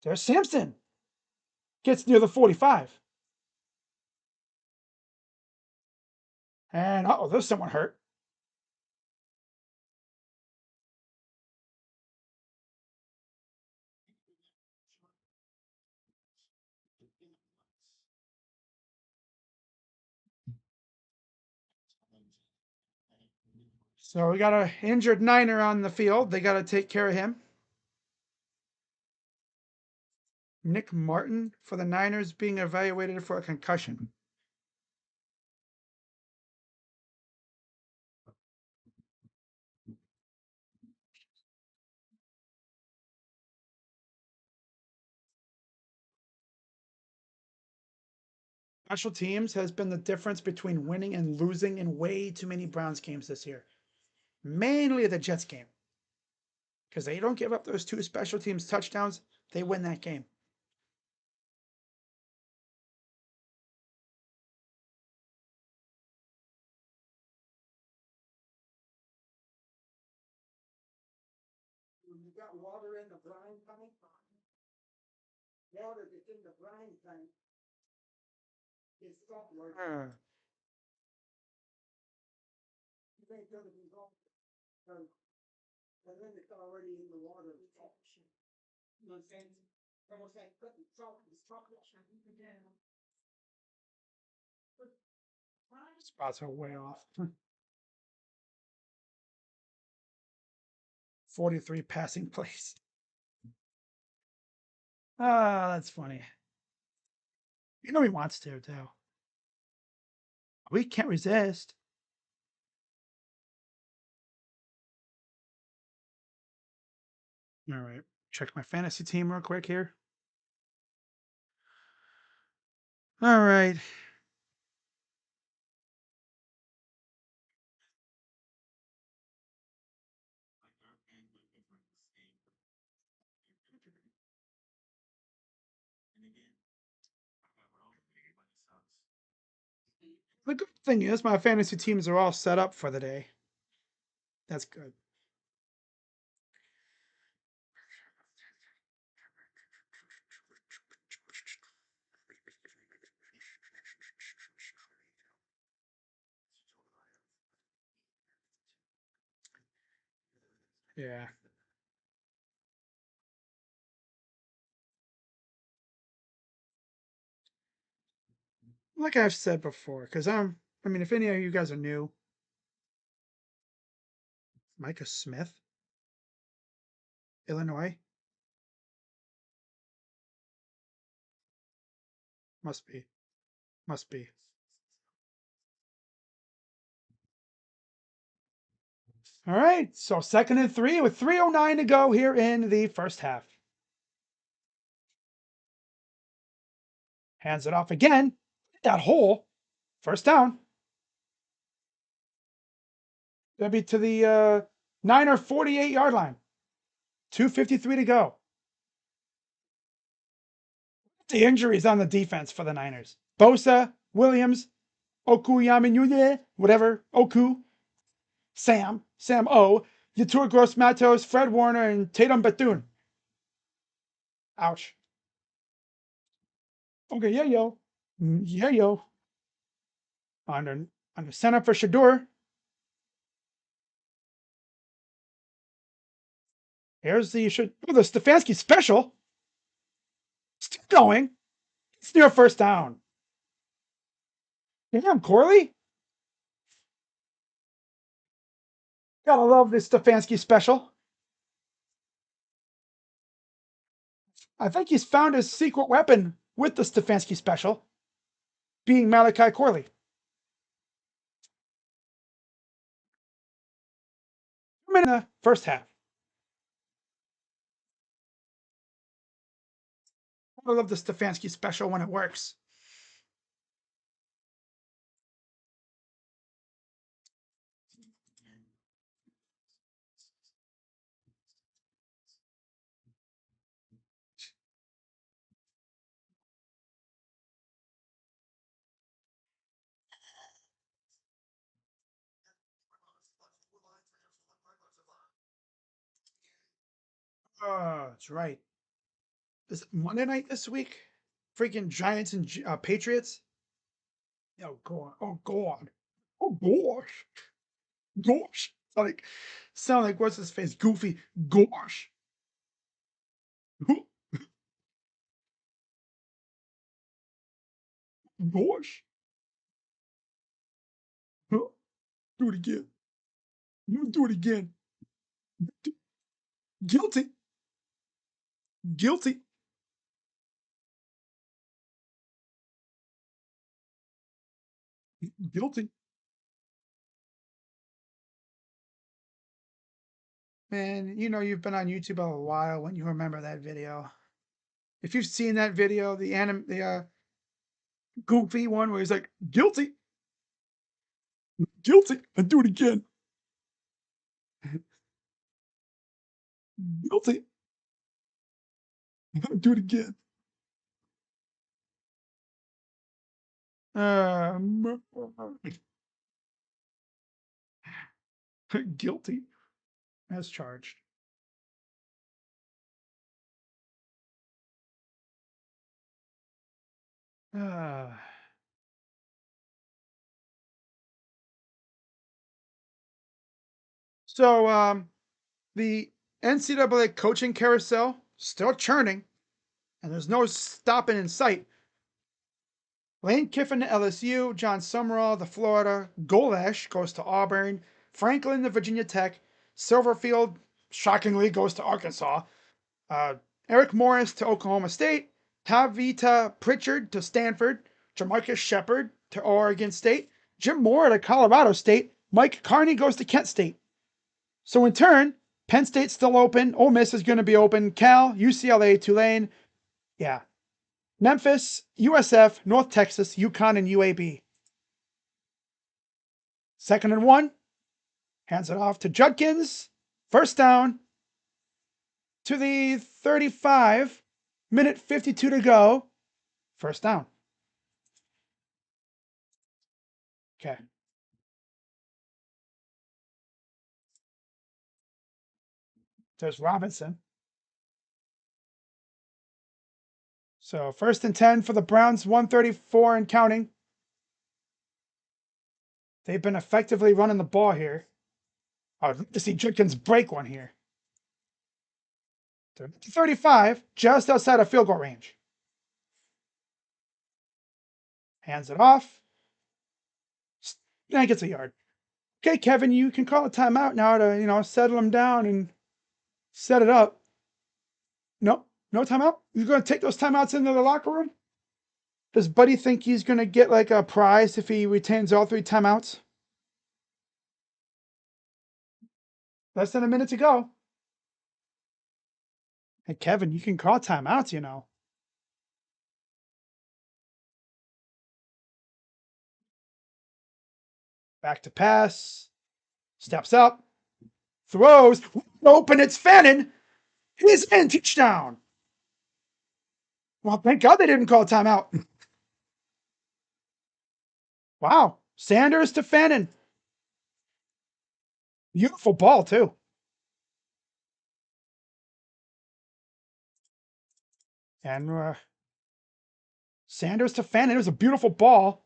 There's Sampson. Gets near the 45. And oh, there's someone hurt. So we got an injured Niner on the field. They got to take care of him. Nick Martin for the Niners being evaluated for a concussion. Special teams has been the difference between winning and losing in way too many Browns games this year. Mainly the Jets game. Because they don't give up those 2 special teams touchdowns, they win that game. You got water in the brine tank? Water that's in the brine tank is salt water. You think it's going to be salt? And then it's already in the water. You know what I'm saying? Almost like putting salt in chocolate. Spots are way off. 43 passing plays. Ah, that's funny. You know he wants to, too. We can't resist. All right. Check my fantasy team real quick here. All right. The good thing is my fantasy teams are all set up for the day. That's good. Yeah. Like I've said before, because I mean, if any of you guys are new, Micah Smith, Illinois, must be, must be. All right, so 2nd and 3 with 3:09 to go here in the first half. Hands it off again. That hole. First down. That'd be to the Niner 48-yard line. 2:53 to go. The injuries on the defense for the Niners. Bosa, Williams, Okuyamenyune, whatever, Oku, Sam O, Yatur Gross Matos, Fred Warner, and Tatum Bethune. Ouch. Okay, yeah, yo. Yeah, yo. Under center for Shedeur. Here's the Stefanski special. Still going. It's near first down. Damn, Corley. Gotta love this Stefanski special. I think he's found his secret weapon with the Stefanski special, being Malachi Corley. In the first half. I love the Stefanski special when it works. Oh, that's right. Is it Monday night this week? Freaking Giants and Patriots? Oh, God. Oh, God. Oh, gosh. Gosh. Sound like what's his face? Goofy. Gosh. Gosh. Do it again. Do it again. Guilty. Guilty. Guilty. Man, you know you've been on YouTube a while when you remember that video. If you've seen that video, the goofy one where he's like, guilty, guilty, and do it again. Guilty, do it again. Guilty as charged. So the NCAA coaching carousel still churning, and there's no stopping in sight. Lane Kiffin to LSU, John Summerall to Florida, Golash goes to Auburn, Franklin to Virginia Tech, Silverfield, shockingly, goes to Arkansas, Eric Morris to Oklahoma State, Tavita Pritchard to Stanford, Jamarcus Shepard to Oregon State, Jim Moore to Colorado State, Mike Carney goes to Kent State. So in turn, Penn State's still open, Ole Miss is going to be open, Cal, UCLA, Tulane, yeah. Memphis, USF, North Texas, UConn, and UAB. 2nd and 1. Hands it off to Judkins. First down to the 35. Minute 52 to go. First down. Okay. There's Robinson. So 1st and 10 for the Browns, 134 and counting. They've been effectively running the ball here. I'd love to see Judkins break one here. 35, just outside of field goal range. Hands it off. Then gets a yard. Okay, Kevin, you can call a timeout now to, settle him down and set it up. No timeout? He's going to take those timeouts into the locker room? Does Buddy think he's going to get like a prize if he retains all 3 timeouts? Less than a minute to go. Hey, Kevin, you can call timeouts, Back to pass. Steps up. Throws. Open. It's Fannin. He's in. Touchdown. Well, thank God they didn't call timeout. Wow. Sanders to Fannin. Beautiful ball, too. And Sanders to Fannin. It was a beautiful ball.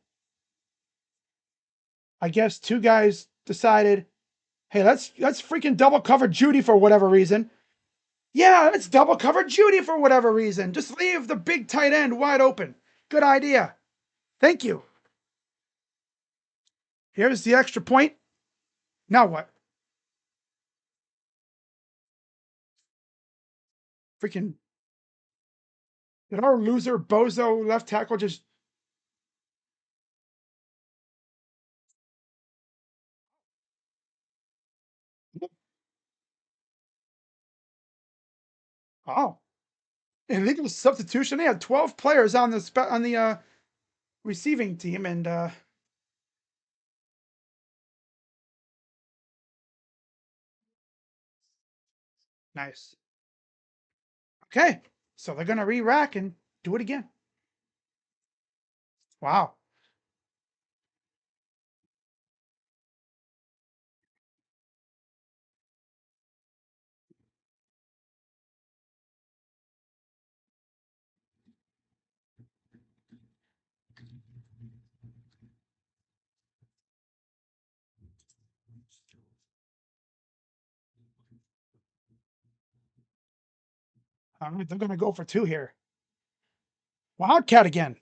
I guess two guys decided, hey, let's freaking double cover Judy for whatever reason. Yeah, let's double cover Judy for whatever reason. Just leave the big tight end wide open. Good idea. Thank you. Here's the extra point. Now what? Freaking did our loser bozo left tackle just oh illegal substitution? They had 12 players on the receiving team, and nice. Okay, so they're gonna re-rack and do it again. Wow. All right, they're gonna go for two here. Wildcat again.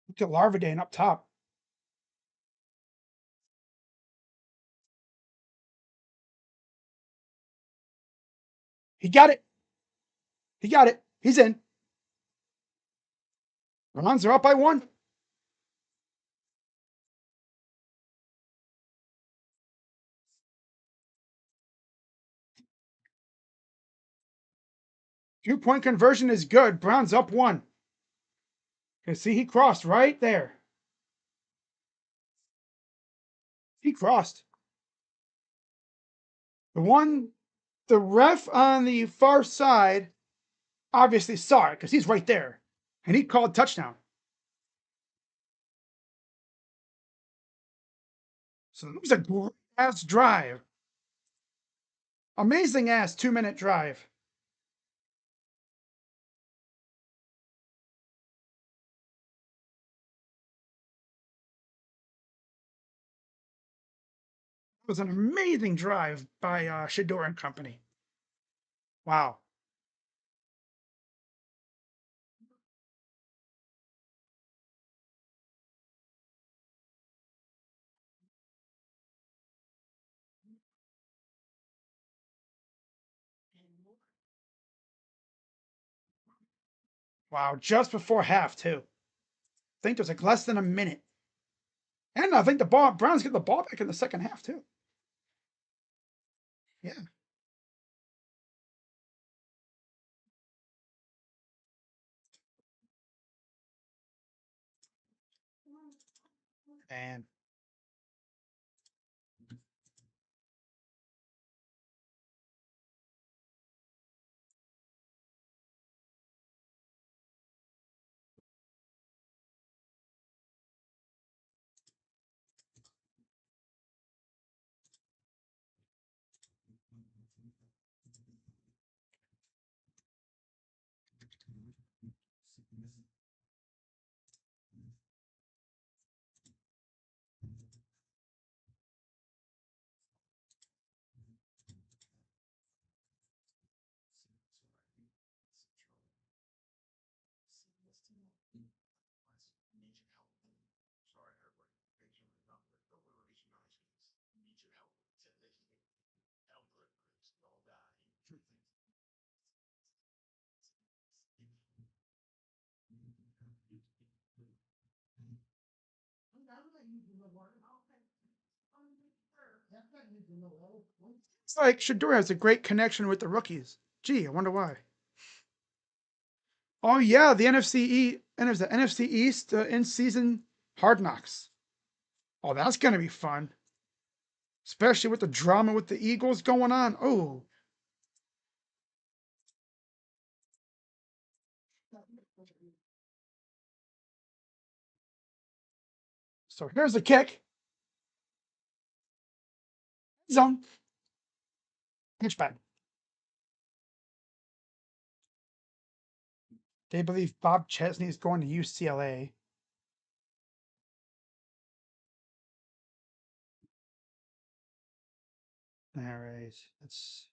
Look at Larvadane up top. He got it. He got it. He's in. Browns are up by one. Two-point conversion is good. Browns up one. You see, he crossed right there. He crossed. The ref on the far side obviously saw it because he's right there, and he called touchdown. So it was a great ass drive. Amazing ass 2-minute drive. It was an amazing drive by Shedeur and company. Wow. Wow. Just before half, too. I think there's like less than a minute. And I think the Browns get the ball back in the second half, too. Yeah. And It's like Shedeur has a great connection with the rookies. Gee, I wonder why. Oh yeah, the NFC East in-season Hard Knocks. Oh, that's gonna be fun, especially with the drama with the Eagles going on. Oh, so here's the kick. Zone. Pitchback. They believe Bob Chesney is going to UCLA. All right, let's.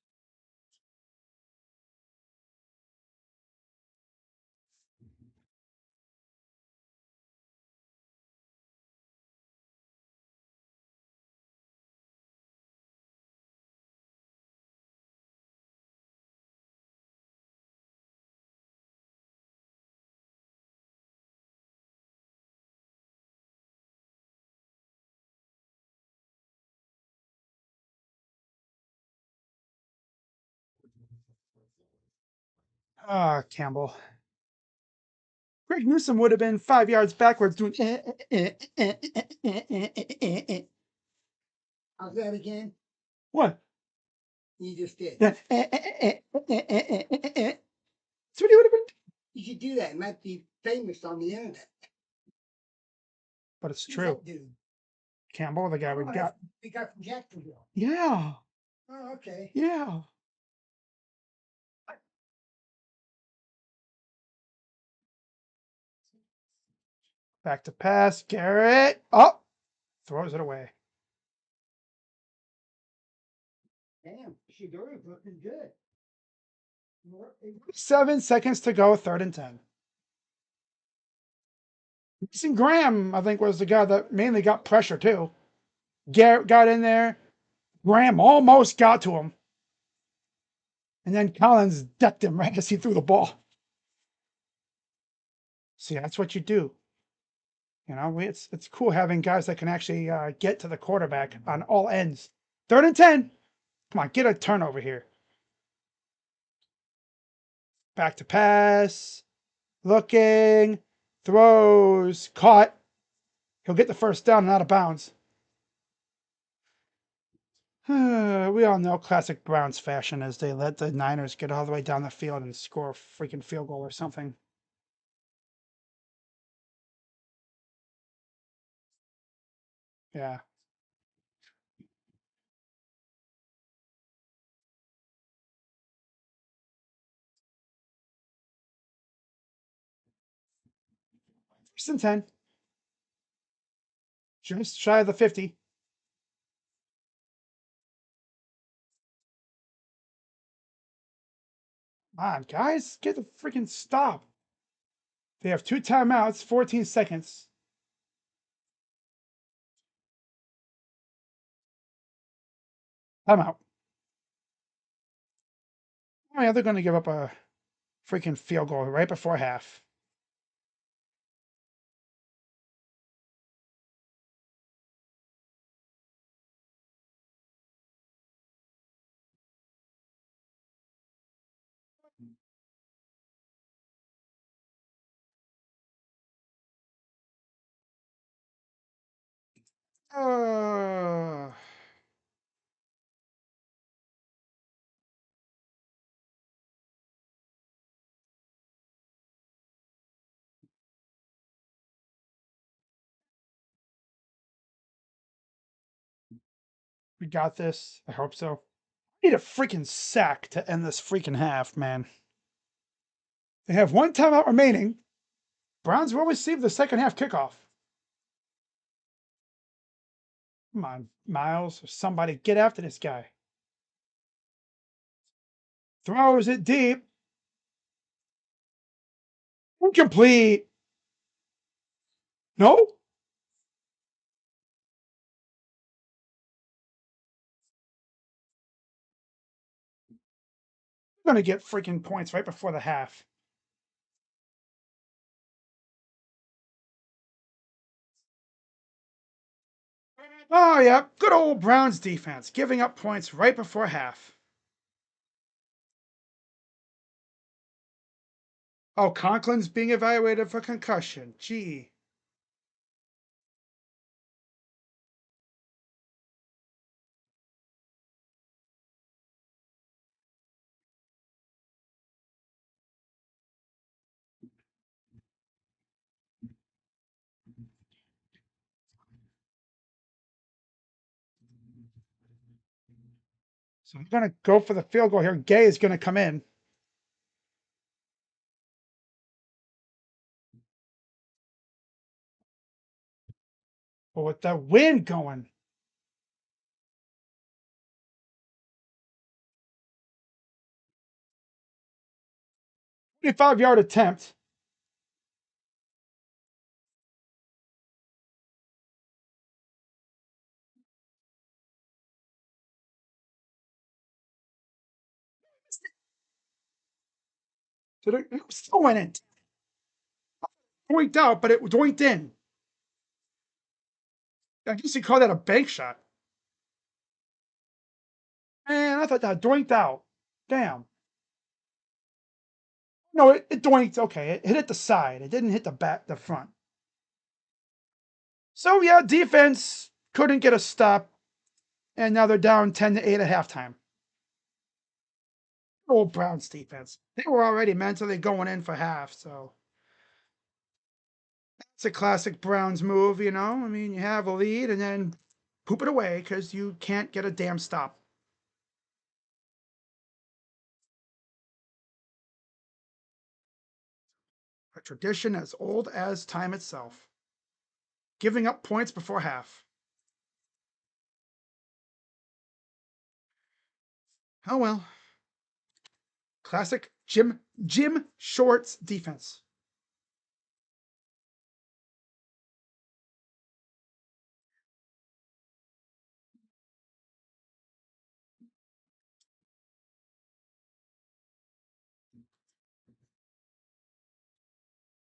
Ah, Campbell. Greg Newsom would have been 5 yards backwards doing. How's that again? What? You just did. That's what he would have been. You should do that. It might be famous on the internet. But it's Who's true. that dude? Campbell, the guy we Oh, got. the guy from Jacksonville. Yeah, Oh, okay. yeah. Back to pass. Garrett. Oh, throws it away. Damn, Shedeur is looking good. 7 seconds to go. 3rd and 10. Mason Graham, I think, was the guy that mainly got pressure too. Garrett got in there. Graham almost got to him. And then Collins decked him right as he threw the ball. See, that's what you do. You know, it's cool having guys that can actually get to the quarterback on all ends. 3rd and 10. Come on, get a turnover here. Back to pass. Looking. Throws. Caught. He'll get the first down and out of bounds. We all know classic Browns fashion as they let the Niners get all the way down the field and score a freaking field goal or something. Yeah. First and 10. Just shy of the 50. Come on, guys. Get the freaking stop. They have 2 timeouts, 14 seconds. Timeout. Oh, yeah, they're going to give up a freaking field goal right before half. Uh, we got this. I hope so. Need a freaking sack to end this freaking half, man. They have 1 timeout remaining. Browns will receive the second half kickoff. Come on, Miles, or somebody get after this guy. Throws it deep. Incomplete. No? We're going to get freaking points right before the half. Oh, yeah. Good old Browns defense, giving up points right before half. Oh, Conklin's being evaluated for concussion. Gee. So I'm going to go for the field goal here. Gay is going to come in. But with the wind going, 25-yard attempt. So it still went in. Doinked out, but it doinked in. I guess you call that a bank shot. Man, I thought that doinked out. Damn. No, it doinked. Okay, it hit the side. It didn't hit the back, the front. So yeah, defense couldn't get a stop, and now they're down 10-8 at halftime. Old Browns defense. They were already mentally going in for half, so it's a classic Browns move, you know. I mean, you have a lead and then poop it away because you can't get a damn stop. A tradition as old as time itself. Giving up points before half. Oh well. Classic Jim Shorts defense.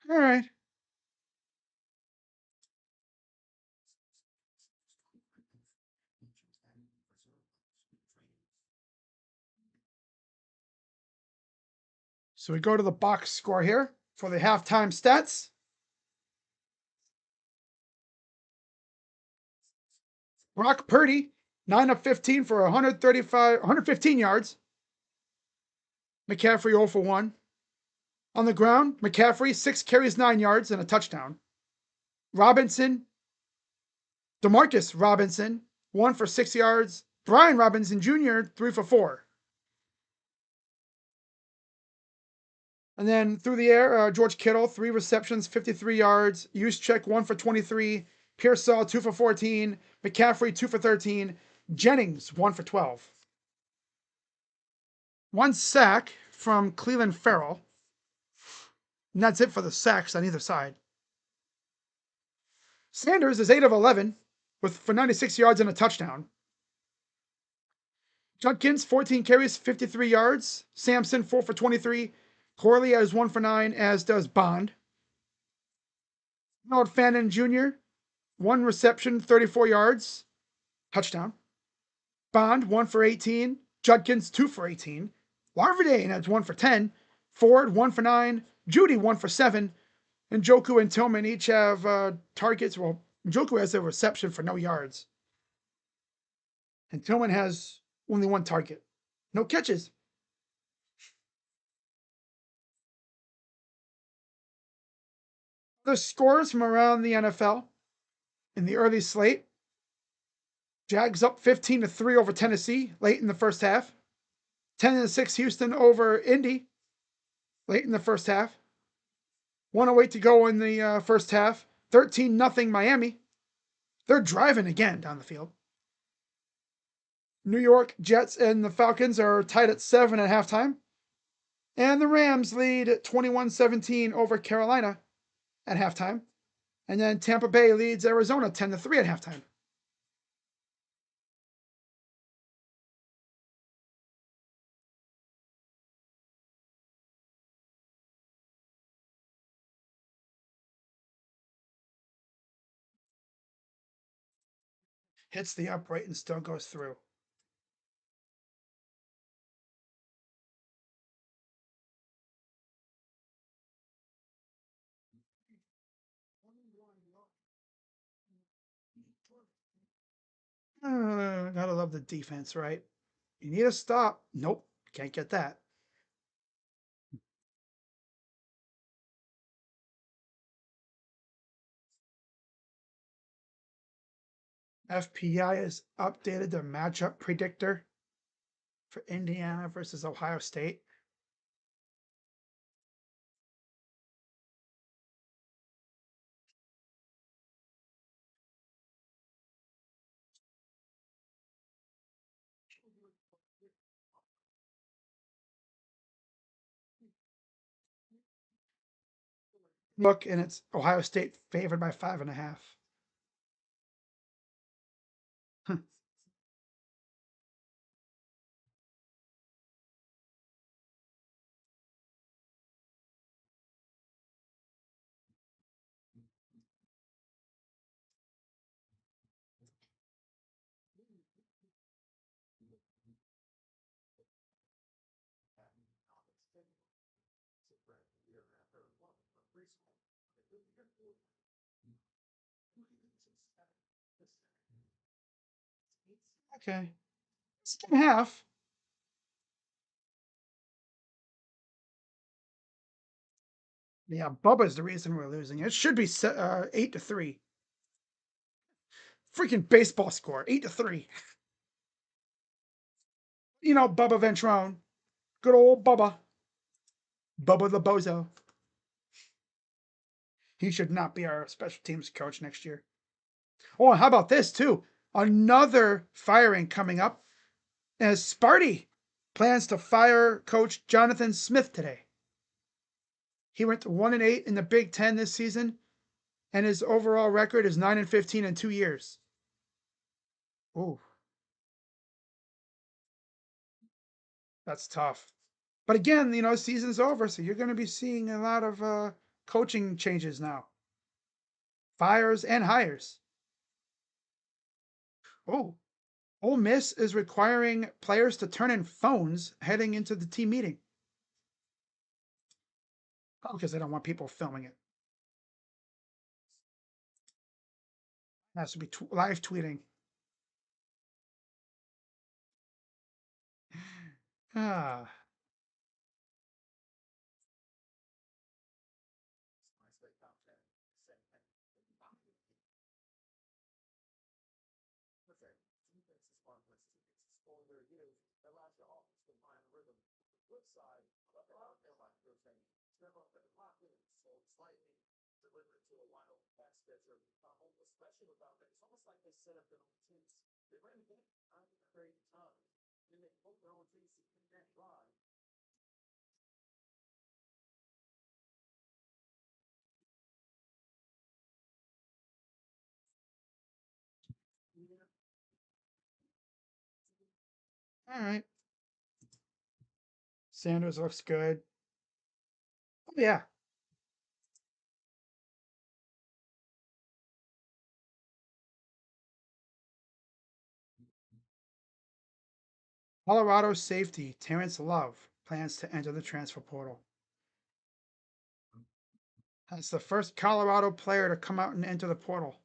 All right. So we go to the box score here for the halftime stats. Brock Purdy, 9 of 15 for 115 yards. McCaffrey 0 for 1. On the ground, McCaffrey, 6 carries, 9 yards, and a touchdown. Robinson, Demarcus Robinson, 1 for 6 yards. Brian Robinson Jr., 3 for 4. And then through the air, George Kittle, 3 receptions, 53 yards. Juszczyk, 1 for 23. Pearsall, 2 for 14. McCaffrey, 2 for 13. Jennings, 1 for 12. 1 sack from Cleveland Farrell. And that's it for the sacks on either side. Sanders is 8 of 11 for 96 yards and a touchdown. Judkins, 14 carries, 53 yards. Sampson, 4 for 23. Corley has 1 for 9, as does Bond. Donald Fannin Jr., 1 reception, 34 yards. Touchdown. Bond, 1 for 18. Judkins, 2 for 18. Larvadane has 1 for 10. Ford, 1 for 9. Judy, 1 for 7. And Njoku and Tillman each have targets. Well, Njoku has a reception for no yards. And Tillman has only 1 target. No catches. The scores from around the NFL in the early slate. Jags up 15-3 over Tennessee late in the first half. 10-6 Houston over Indy late in the first half. 1:08 to go in the first half. 13-0 Miami. They're driving again down the field. New York Jets and the Falcons are tied at 7 at halftime. And the Rams lead 21-17 over Carolina at halftime. And then Tampa Bay leads Arizona 10-3 at halftime. Hits the upright and still goes through. Gotta love the defense, right? You need a stop. Nope, can't get that. FPI has updated their matchup predictor for Indiana versus Ohio State. Look, and it's Ohio State favored by 5.5. Okay, second half. Yeah, Bubba's the reason we're losing. It should be 8-3. Freaking baseball score, 8-3. You know, Bubba Ventrone. Good old Bubba. Bubba the Bozo. He should not be our special teams coach next year. Oh, how about this, too? Another firing coming up as Sparty plans to fire coach Jonathan Smith today. He went to 1-8 in the Big Ten this season, and his overall record is 9-15 in 2 years. Ooh, that's tough. But again, you know, season's over, so you're going to be seeing a lot of coaching changes now, fires and hires. Oh, Ole Miss is requiring players to turn in phones heading into the team meeting. Oh, because they don't want people filming it. It has to be live tweeting. Ah. All right. Sanders looks good. Oh, yeah. Colorado safety Terrence Love plans to enter the transfer portal. That's the first Colorado player to come out and enter the portal.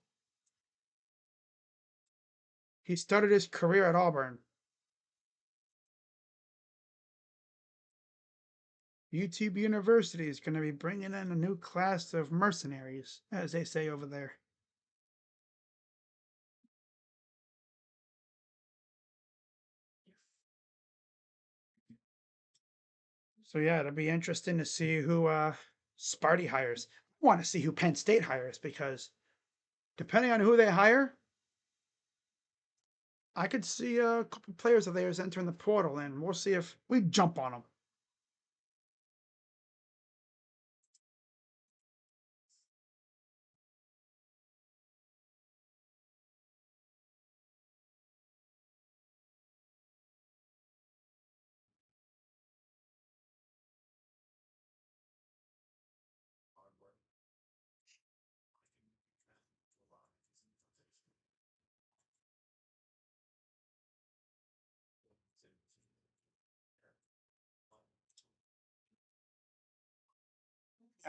He started his career at Auburn. YouTube University is going to be bringing in a new class of mercenaries, as they say over there. So yeah, it'll be interesting to see who Sparty hires. I want to see who Penn State hires because depending on who they hire, I could see a couple players of theirs entering the portal, and we'll see if we jump on them.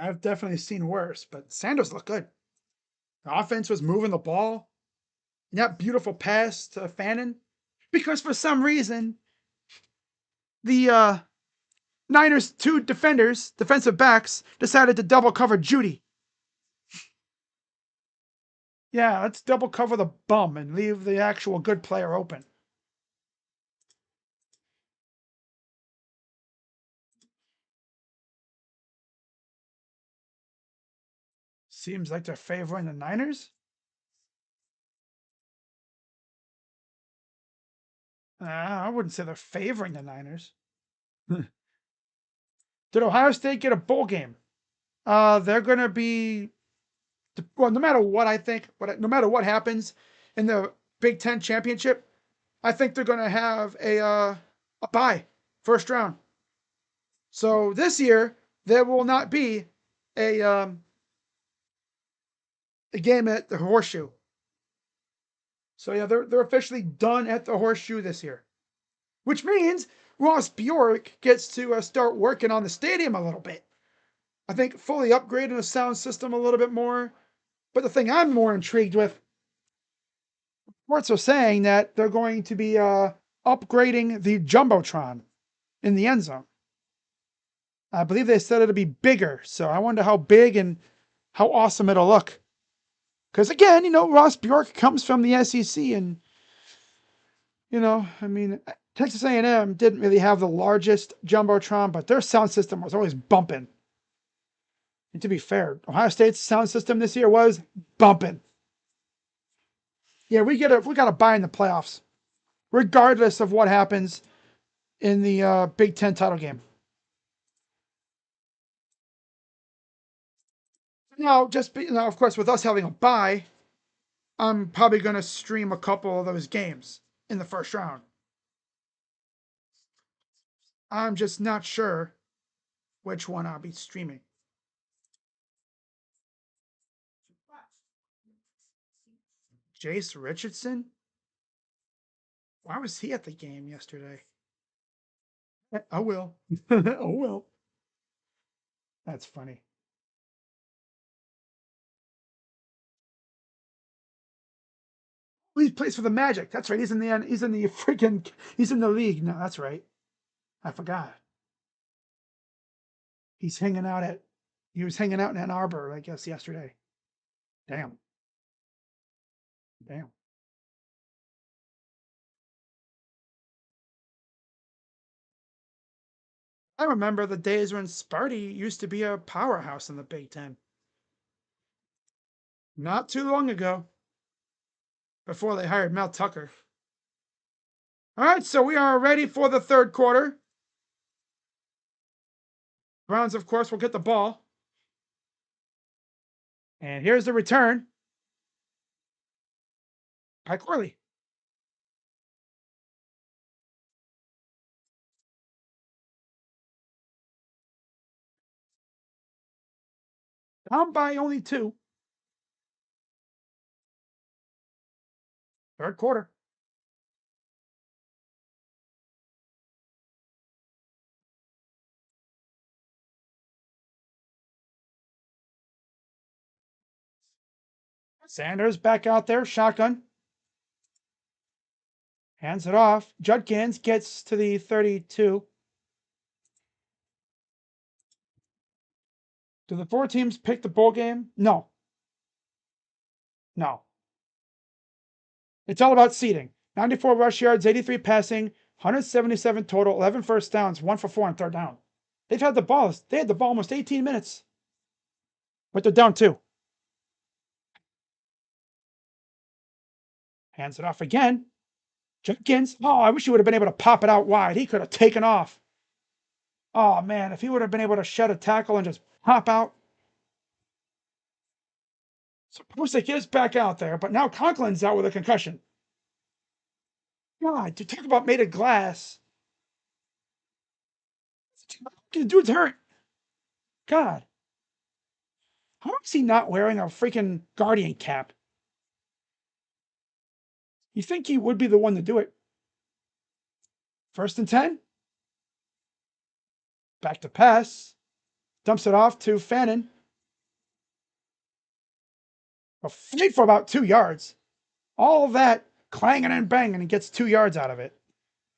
I've definitely seen worse, but Sanders looked good. The offense was moving the ball. And that beautiful pass to Fannin. Because for some reason, the Niners' two defenders, defensive backs, decided to double cover Judy. Yeah, let's double cover the bum and leave the actual good player open. Seems like they're favoring the Niners. I wouldn't say they're favoring the Niners. Did Ohio State get a bowl game? They're going to be, well, no matter what I think, no matter what happens in the Big Ten championship, I think they're going to have a bye, first round. So this year there will not be a a game at the Horseshoe. So yeah, they're officially done at the Horseshoe this year, which means Ross Bjork gets to start working on the stadium a little bit. I think fully upgrading the sound system a little bit more. But the thing I'm more intrigued with, reports are saying that they're going to be upgrading the jumbotron in the end zone. I believe they said it'll be bigger, so I wonder how big and how awesome it'll look. Because again, Ross Bjork comes from the SEC, and I mean, Texas A&M didn't really have the largest jumbotron, but their sound system was always bumping. And to be fair, Ohio State's sound system this year was bumping. Yeah, we got to buy in the playoffs, regardless of what happens in the Big Ten title game. Now, of course, with us having a bye, I'm probably going to stream a couple of those games in the first round. I'm just not sure which one I'll be streaming. Jace Richardson? Why was he at the game yesterday? I will. Oh, well. That's funny. He plays for the Magic. That's right. He's in the league. No, that's right. I forgot. He was hanging out in Ann Arbor, I guess, yesterday. Damn. Damn. I remember the days when Sparty used to be a powerhouse in the Big Ten. Not too long ago, before they hired Mel Tucker. All right, so we are ready for the third quarter. Browns, of course, will get the ball. And here's the return by Corley. Down by only 2. Third quarter. Sanders back out there, shotgun. Hands it off. Judkins gets to the 32. Do the 4 teams pick the bowl game? No. No. It's all about seeding. 94 rush yards, 83 passing, 177 total, 11 first downs, 1 for 4 on third down. They had the ball almost 18 minutes. But they're down 2. Hands it off again. Jenkins. Oh, I wish he would have been able to pop it out wide. He could have taken off. Oh, man, if he would have been able to shed a tackle and just pop out. So Pusick is back out there, but now Conklin's out with a concussion. God, to talk about made of glass. The dude's hurt. God. How is he not wearing a freaking Guardian cap? You think he would be the one to do it? 1st and 10. Back to pass. Dumps it off to Fannin. A fight for about 2 yards. All that clanging and banging and gets 2 yards out of it.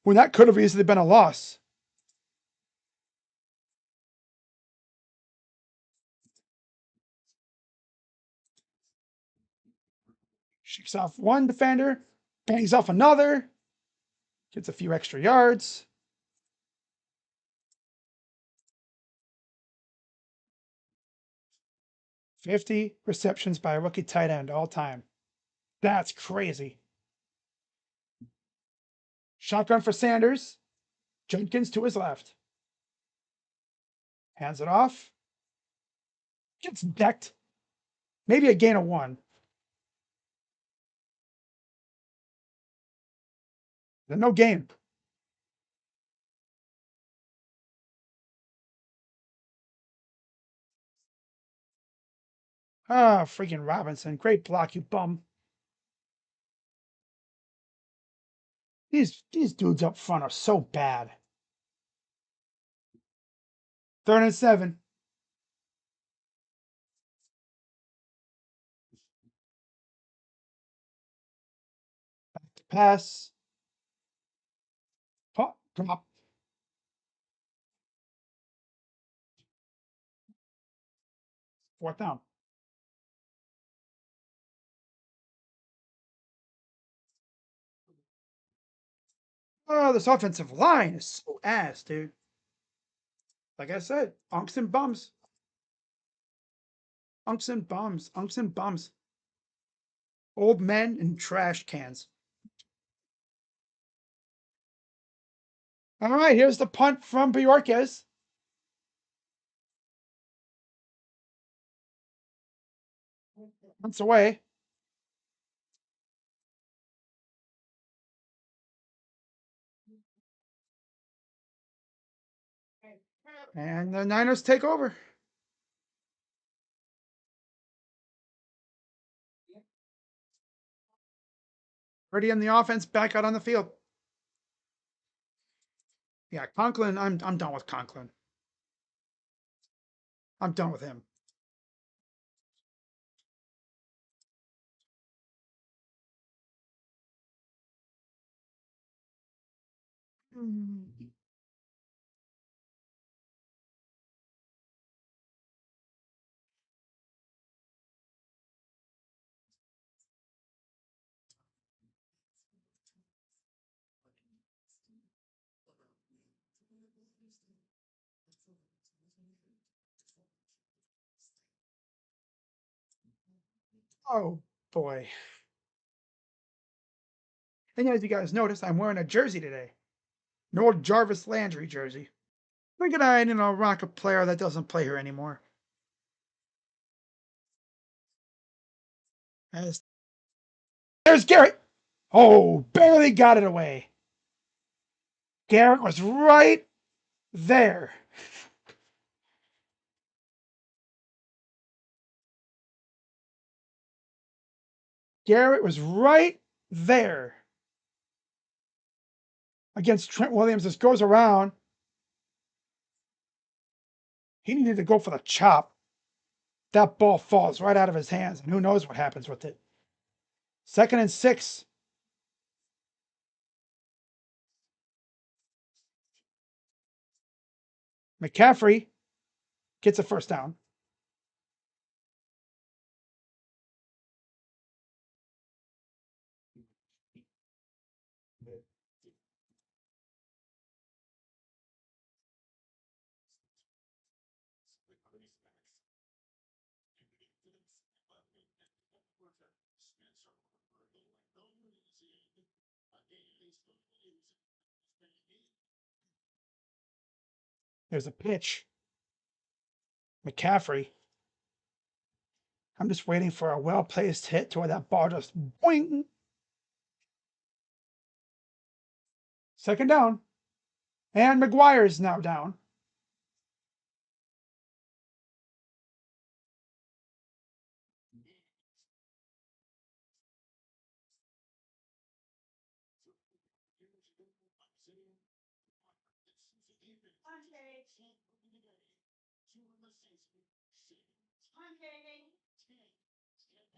When that could have easily been a loss. Shakes off one defender, bangs off another, gets a few extra yards. "50 receptions by a rookie tight end all time. That's crazy." Shotgun for Sanders. Jenkins to his left. Hands it off. Gets decked. Maybe a gain of 1. Then no gain. Ah, freaking Robinson. Great block, you bum. These dudes up front are so bad. 3rd and 7. Back to pass. Pop, drop. 4th down. Oh, this offensive line is so ass, dude. Like I said, unks and bums. Unks and bums. Unks and bums. Old men and trash cans. All right, here's the punt from Bjorkes. Punts away. And the Niners take over. Already in the offense, back out on the field. Yeah, Conklin, I'm done with Conklin. I'm done with him. Oh boy. And as you guys noticed, I'm wearing a jersey today. An old Jarvis Landry jersey. Figured I, rock a player that doesn't play here anymore. As there's Garrett. Oh, barely got it away. Garrett was right there. Garrett was right there. Against Trent Williams, this goes around. He needed to go for the chop. That ball falls right out of his hands, and who knows what happens with it. 2nd and 6. McCaffrey gets a 1st down. There's a pitch. McCaffrey. I'm just waiting for a well-placed hit to where that ball just boing. 2nd down. And McGuire is now down.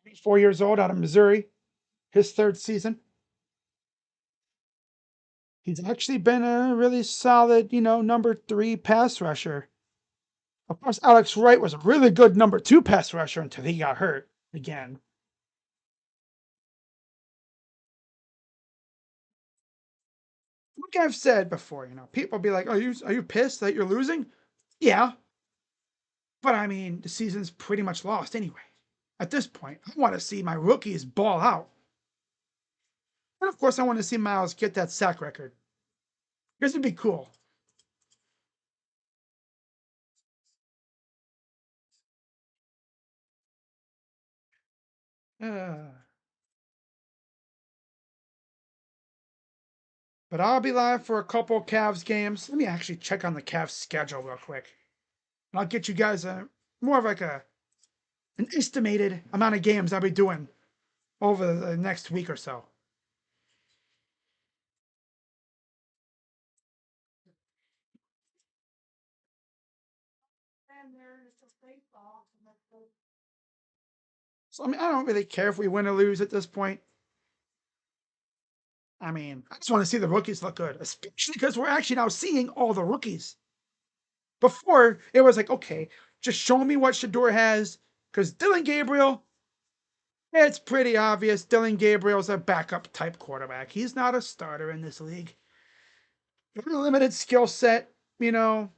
He's 4 years old out of Missouri, his third season. He's actually been a really solid, number 3 pass rusher. Of course, Alex Wright was a really good number 2 pass rusher until he got hurt again. Like I've said before, people be like, are you pissed that you're losing? Yeah, but I mean, the season's pretty much lost anyway. At this point, I want to see my rookies ball out. And of course, I want to see Miles get that sack record. This would be cool. But I'll be live for a couple Cavs games. Let me actually check on the Cavs schedule real quick. And I'll get you guys more of like an estimated amount of games I'll be doing over the next week or so. So I mean, I don't really care if we win or lose at this point. I mean, I just want to see the rookies look good, especially because we're actually now seeing all the rookies. Before, it was like, okay, just show me what Shedeur has, because Dylan Gabriel, it's pretty obvious Dylan Gabriel's a backup type quarterback. He's not a starter in this league. Very limited skill set, I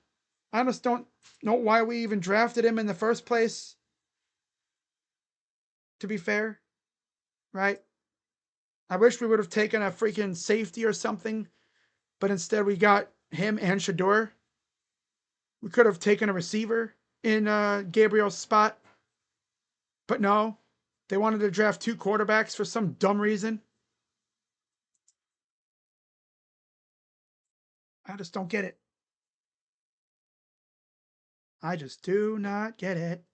just don't know why we even drafted him in the first place, to be fair, right? I wish we would have taken a freaking safety or something, but instead we got him and Shedeur. We could have taken a receiver in Gabriel's spot, but no. They wanted to draft 2 quarterbacks for some dumb reason. I just don't get it. I just do not get it.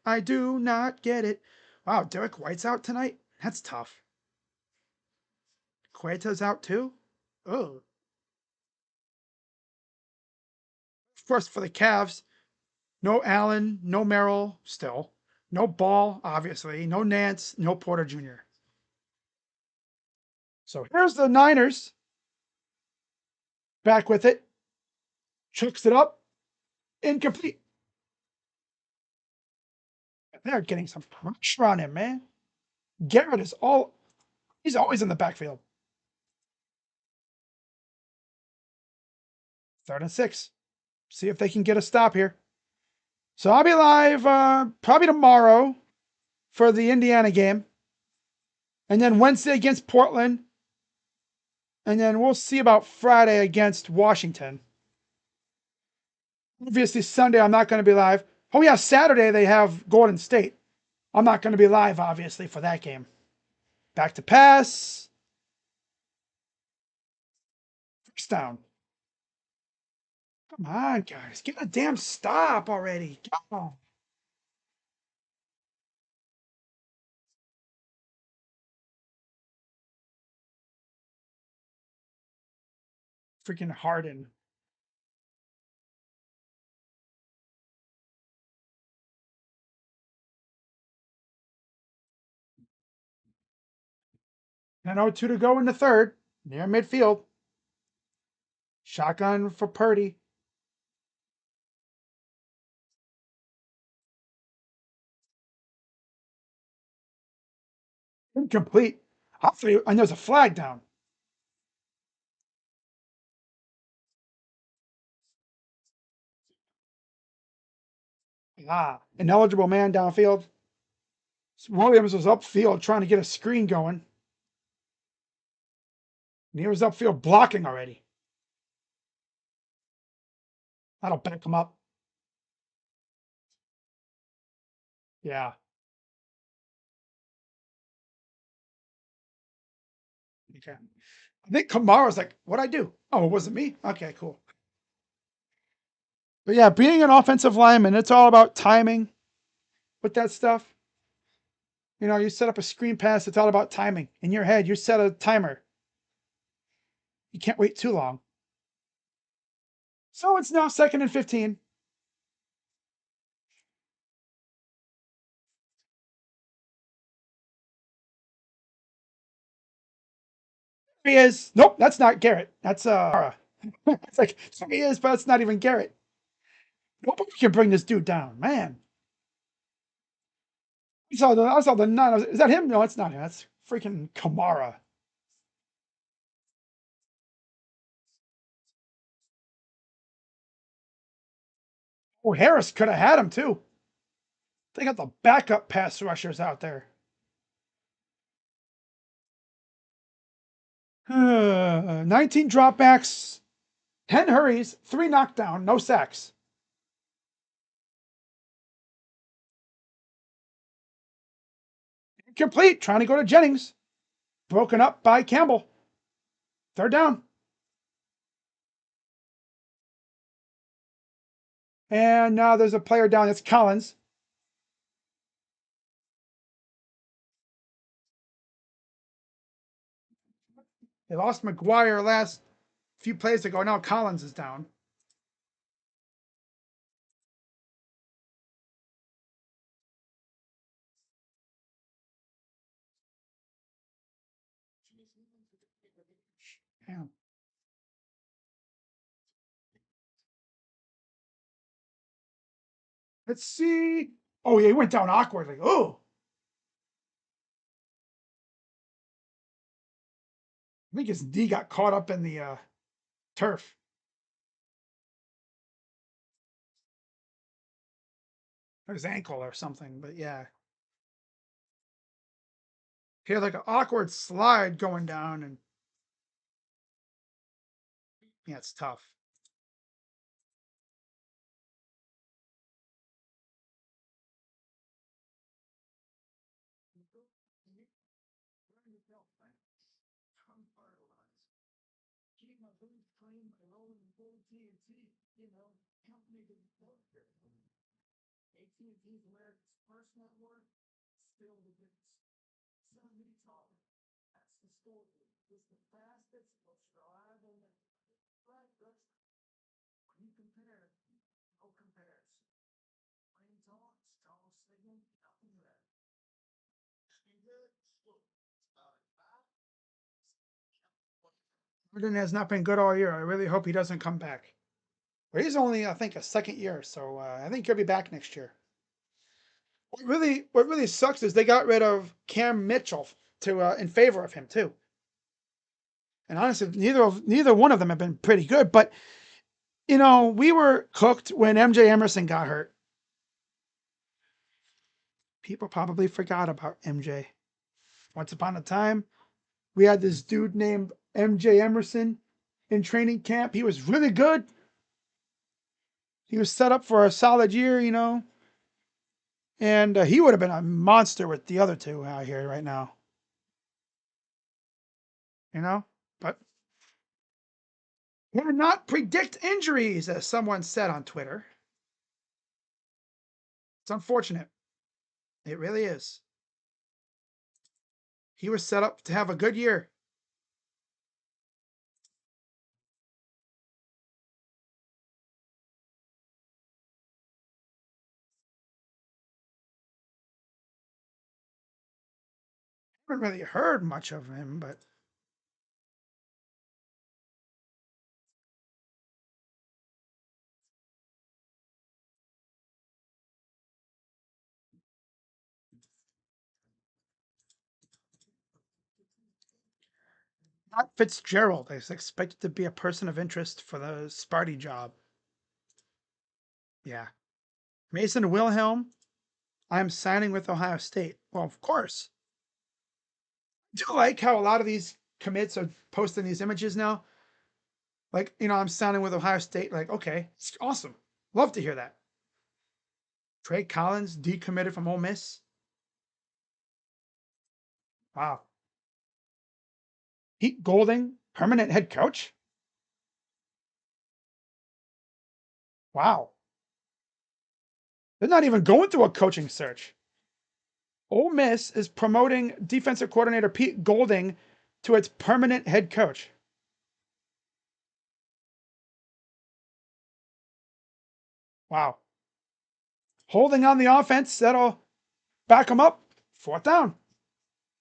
I do not get it. Wow, Derek White's out tonight? That's tough. Cueta's out too? Oh. Of course, for the Cavs, no Allen, no Merrill, still. No Ball, obviously. No Nance, no Porter Jr. So here's the Niners. Back with it. Chucks it up. Incomplete. They're getting some pressure on him, man. Garrett he's always in the backfield. 3rd and 6. See if they can get a stop here. So I'll be live probably tomorrow for the Indiana game. And then Wednesday against Portland. And then we'll see about Friday against Washington. Obviously, Sunday I'm not going to be live. Oh, yeah, Saturday they have Golden State. I'm not going to be live, obviously, for that game. Back to pass. First down. Come on, guys. Get a damn stop already. Come on. Freaking Harden. And 0-2 to go in the third. Near midfield. Shotgun for Purdy. Incomplete. And there's a flag down. An eligible man downfield. Williams was upfield trying to get a screen going. And he was upfield blocking already. That'll back him up. Yeah. Okay. I think Kamara's like, what'd I do? Oh, it wasn't me? Okay, cool. But yeah, being an offensive lineman, it's all about timing with that stuff. You set up a screen pass, it's all about timing. In your head, you set a timer. You can't wait too long. So it's now 2nd and 15. He is. Nope, that's not Garrett. That's it's like there he is, but it's not even Garrett. Nobody can bring this dude down, man. I saw the nine. Is that him? No, it's not him. That's freaking Kamara. Oh, Harris could have had him too. They got the backup pass rushers out there. 19 dropbacks, 10 hurries, 3 knockdown, no sacks. Complete, trying to go to Jennings. Broken up by Campbell. Third down. And now there's a player down. It's Collins. They lost McGuire last few plays ago. Now Collins is down. Damn. Let's see. Oh, yeah, he went down awkwardly. Oh, I think his knee got caught up in the turf. Or his ankle or something, but yeah. He had like an awkward slide going down, and yeah, it's tough. Jordan has not been good all year. I really hope he doesn't come back. But he's only, I think, a second year, so I think he'll be back next year. What really sucks is they got rid of Cam Mitchell to in favor of him too. And honestly, neither one of them have been pretty good. But we were cooked when MJ Emerson got hurt. People probably forgot about MJ. Once upon a time, we had this dude named MJ Emerson in training camp. He was really good. He was set up for a solid year, and he would have been a monster with the other two out here right now. But cannot predict injuries, as someone said on Twitter. It's unfortunate. It really is. He was set up to have a good year. I haven't really heard much of him, but not Fitzgerald. I expected to be a person of interest for the Sparty job. Yeah. Mason Wilhelm, I'm signing with Ohio State. Well, of course. Do you like how a lot of these commits are posting these images now? Like, I'm signing with Ohio State. Like, okay, it's awesome. Love to hear that. Trey Collins decommitted from Ole Miss. Wow. Pete Golding, permanent head coach. Wow. They're not even going through a coaching search. Ole Miss is promoting defensive coordinator Pete Golding to its permanent head coach. Wow. Holding on the offense, that'll back them up. Fourth down.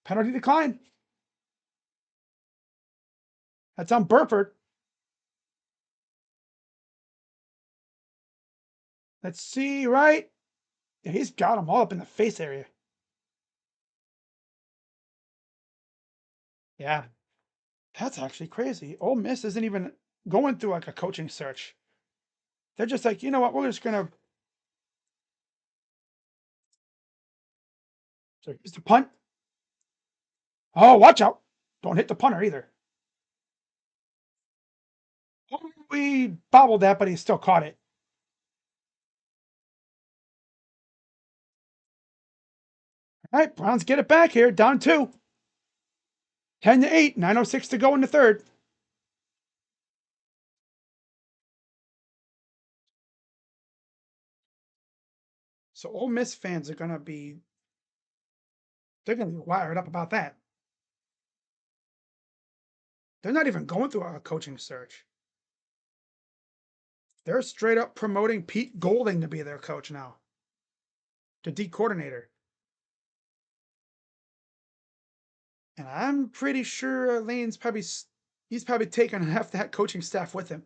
Penalty decline. That's on Burford. Let's see, right? Yeah, he's got him all up in the face area. Yeah, that's actually crazy. Ole Miss isn't even going through like a coaching search. They're just like, you know what? We're just gonna. So here's the punt. Oh, watch out! Don't hit the punter either. Oh, we bobbled that, but he still caught it. All right, Browns get it back here, down 2. 10-8, 9:06 to go in the third. So Ole Miss fans are gonna be they're gonna be wired up about that. They're not even going through a coaching search. They're straight up promoting Pete Golding to be their coach now, the D coordinator. And I'm pretty sure Lane's probably he's probably taken half that coaching staff with him.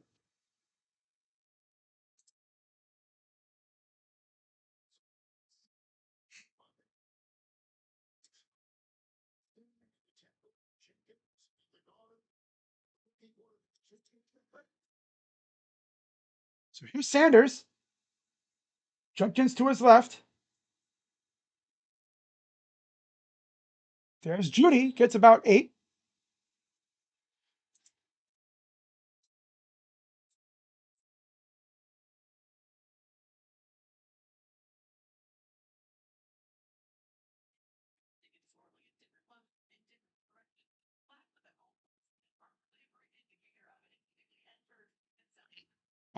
So here's Sanders. Jumpkins to his left. There's Judy, gets about 8.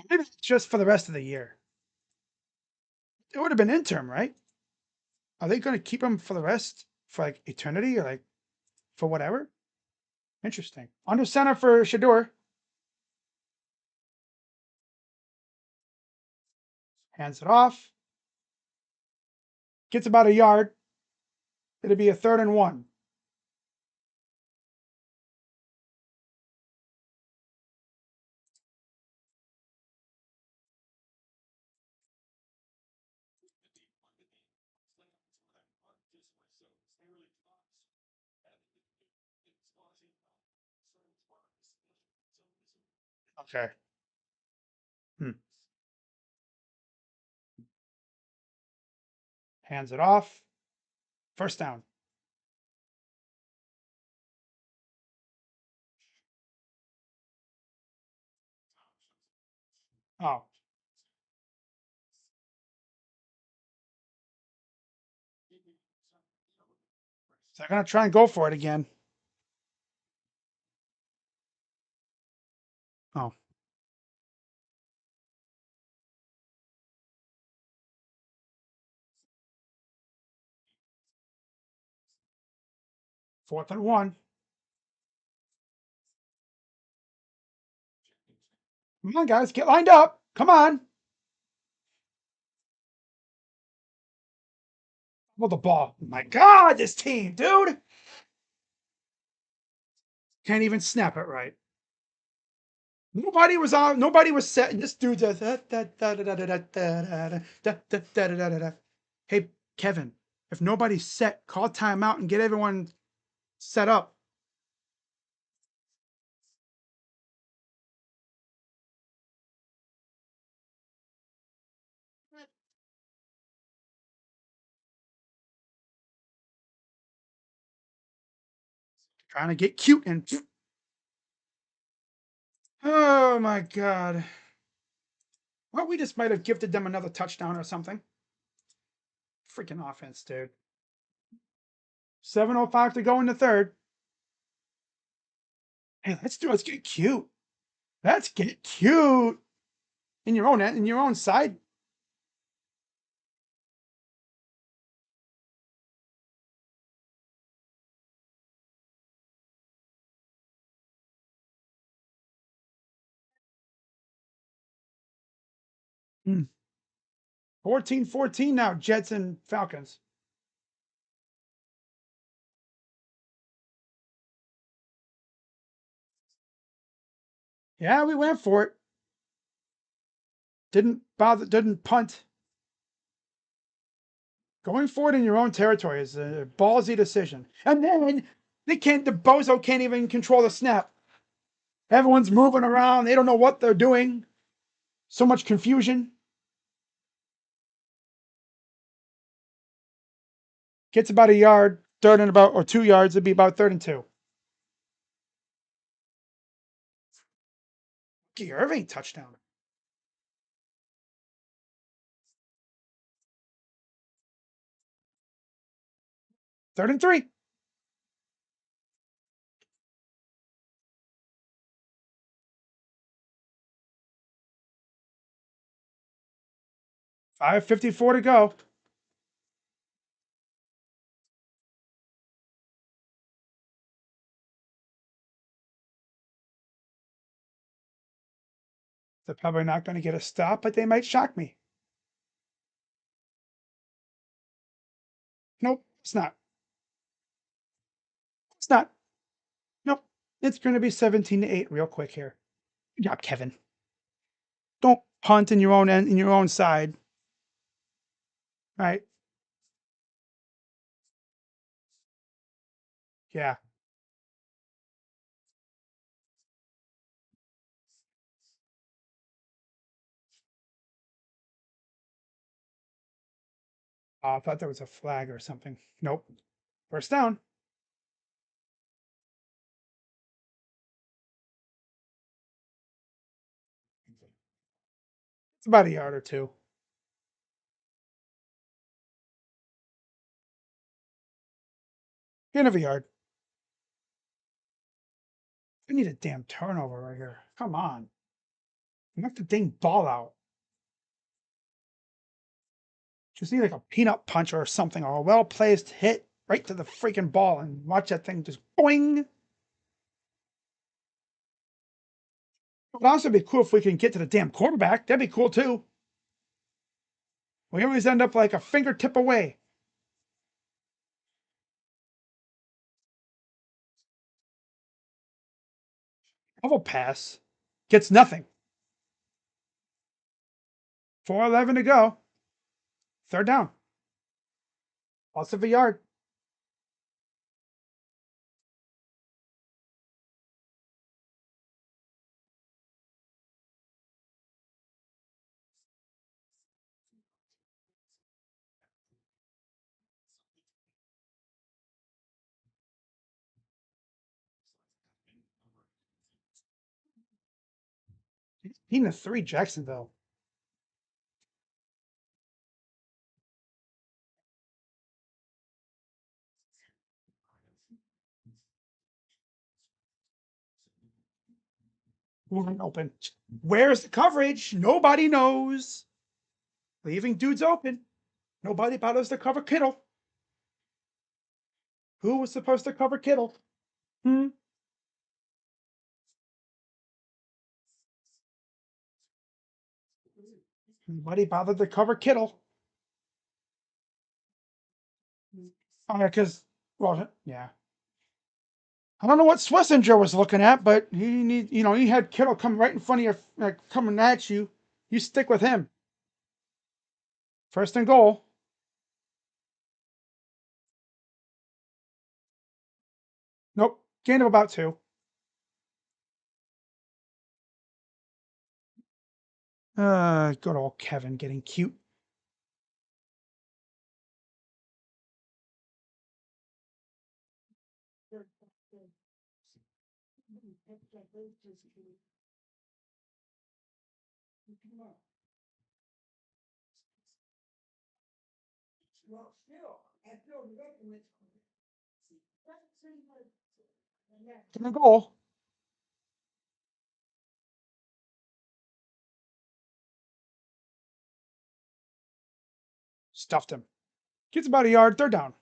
Maybe it's just for the rest of the year. It would have been interim, right? Are they going to keep him for the rest, for like eternity, or like for whatever? Interesting. Under center for Shedeur. Hands it off. Gets about a yard. It'll be a 3rd and 1. Okay. Hmm. Hands it off. First down. Oh, so they're going to try and go for it again. Oh, 4th and 1. Come on, guys, get lined up. Come on. Well, the ball. My God, this team, dude. Can't even snap it right. Nobody was on. Nobody was set. And this dude's Hey, Kevin, if nobody's set, call timeout and get everyone set up. Trying to get cute and. Oh my God. Well, we just might have gifted them another touchdown or something. Freaking offense, dude. 7:05 to go in the third. Hey, let's get cute. Let's get cute in your own side. Hmm. 14-14 now, Jets and Falcons. Yeah, we went for it. Didn't bother, didn't punt. Going for it in your own territory is a ballsy decision. And then the bozo can't even control the snap. Everyone's moving around. They don't know what they're doing. So much confusion. Gets about a yard, third and about, or 2 yards. It'd be about 3rd and 2. Irving touchdown. 3rd and 3. 5:54 to go. They're probably not going to get a stop, but they might shock me. Nope, it's not. It's not. Nope. It's going to be 17-8 real quick here. Good job, Kevin. Don't punt in your own end, in your own side. All right. Yeah. I thought there was a flag or something. Nope. First down. It's about a yard or two. End of a yard. I need a damn turnover right here. Come on. Knock the dang ball out. Just need like a peanut punch or something, or a well placed hit right to the freaking ball and watch that thing just boing. It would also be cool if we can get to the damn quarterback. That'd be cool too. We always end up like a fingertip away. Double pass. Gets nothing. 4:11 to go. 3rd down. Loss of a yard. He's a 3 Jacksonville. Wide open. Where's the coverage? Nobody knows. Leaving dudes open. Nobody bothers to cover Kittle. Who was supposed to cover Kittle? Hmm. Nobody bothered to cover Kittle. Oh, yeah, because, well, yeah. I don't know what Schlesinger was looking at, but he had Kittle come right in front of you, like, coming at you. You stick with him. 1st and goal. Nope. Gain of about 2. Good old Kevin getting cute. Second and goal. Stuffed him. Gets about a yard. 3rd down.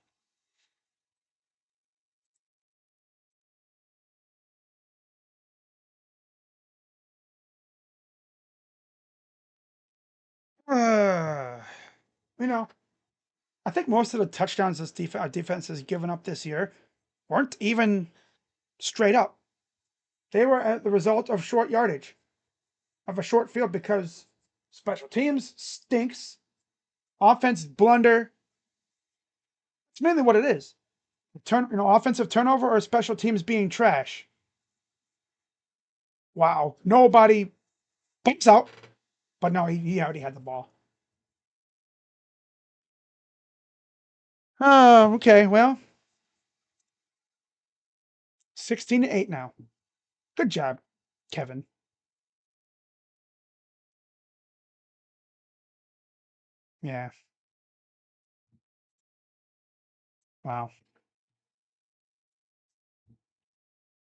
Uh, you know, I think most of the touchdowns our defense has given up this year weren't even straight up. They were the result of short yardage, of a short field because special teams stinks, offense blunder. It's mainly what it is. Offensive turnover or special teams being trash. Wow, nobody bumps out, but no, he already had the ball. Oh, okay. Well, 16-8 now. Good job, Kevin. Yeah. Wow.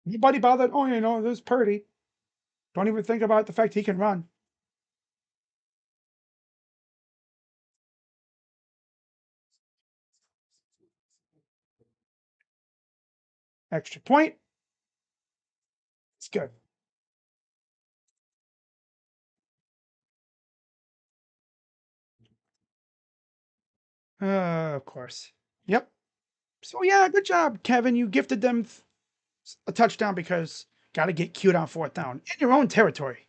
Nobody bothered. Oh, there's Purdy. Don't even think about the fact he can run. Extra point. It's good. Of course. Yep. So yeah, good job, Kevin. You gifted them a touchdown because got to get cute on fourth down in your own territory.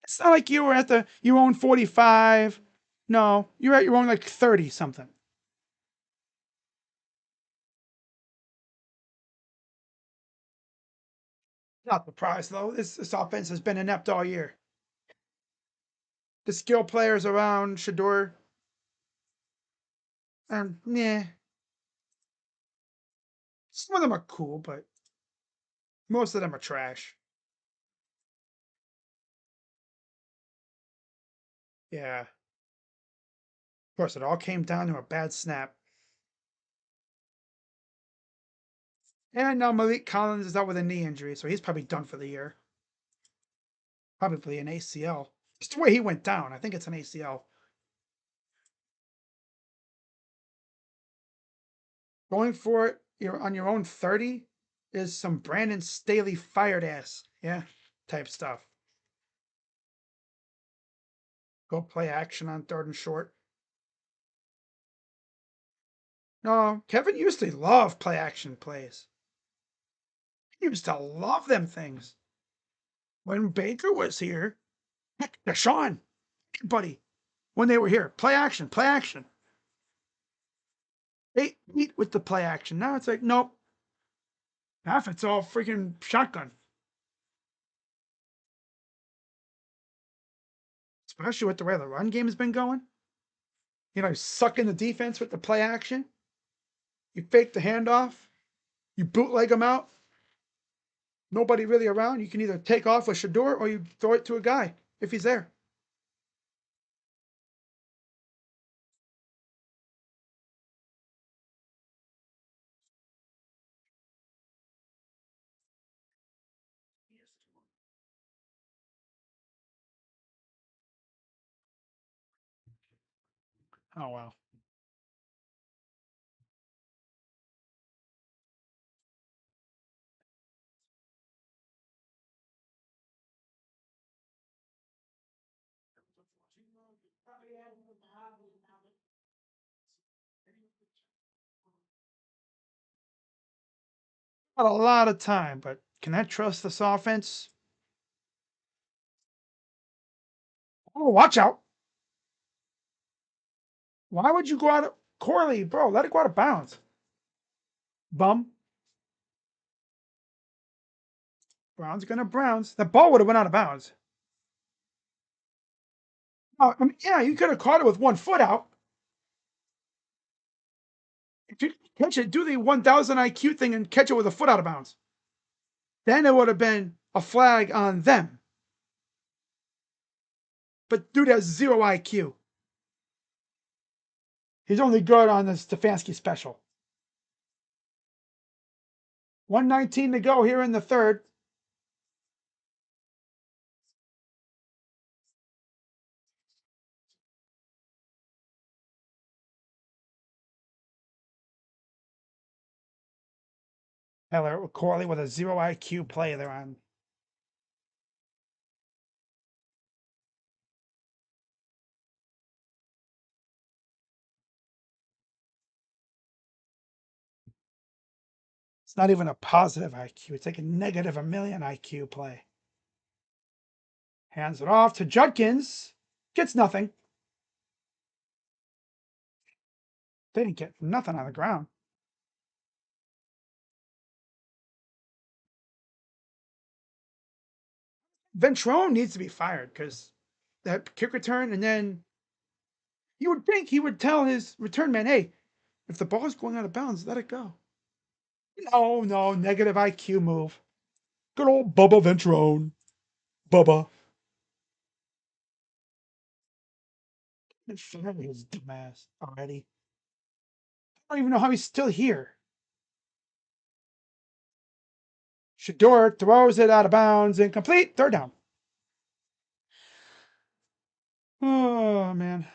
It's not like you were at your own 45. No, you're at your own like 30 something. Not surprised though. This offense has been inept all year. The skill players around Shedeur, yeah, some of them are cool, but most of them are trash. Yeah. Of course, it all came down to a bad snap. And now Malik Collins is out with a knee injury, so he's probably done for the year. Probably an ACL. Just the way he went down, I think it's an ACL. Going for it you're on your own 30 is some Brandon Staley fired ass, yeah, type stuff. Go play action on third and short. No, Kevin used to love play action plays. He used to love them things. When Baker was here, heck, Deshaun, buddy, when they were here, play action, play action. They eat with the play action. Now it's like, nope, half it's all freaking shotgun. Especially with the way the run game has been going. Sucking the defense with the play action. You fake the handoff. You bootleg them out. Nobody really around. You can either take off with Shedeur or you throw it to a guy if he's there. Oh, wow. Not a lot of time, but can I trust this offense? Oh, watch out. Why would you go out of Corley, bro? Let it go out of bounds. Bum. Browns are gonna Browns. The ball would have went out of bounds. Oh, yeah, you could have caught it with 1 foot out. If you catch it, do the 1,000 IQ thing and catch it with a foot out of bounds. Then it would have been a flag on them. But dude has 0 IQ. He's only good on the Stefanski special. 119 to go here in the third. Heller Corley with a 0 IQ play there on. It's not even a positive IQ. It's like a negative a million IQ play. Hands it off to Judkins. Gets nothing. They didn't get nothing on the ground. Ventrone needs to be fired because that kick return, and then you would think he would tell his return man, hey, if the ball is going out of bounds, let it go. No, no, negative IQ move. Good old Bubba Ventrone. Bubba. Fire his dumbass already. I don't even know how he's still here. Shedeur throws it out of bounds, incomplete. Third down. Oh, man.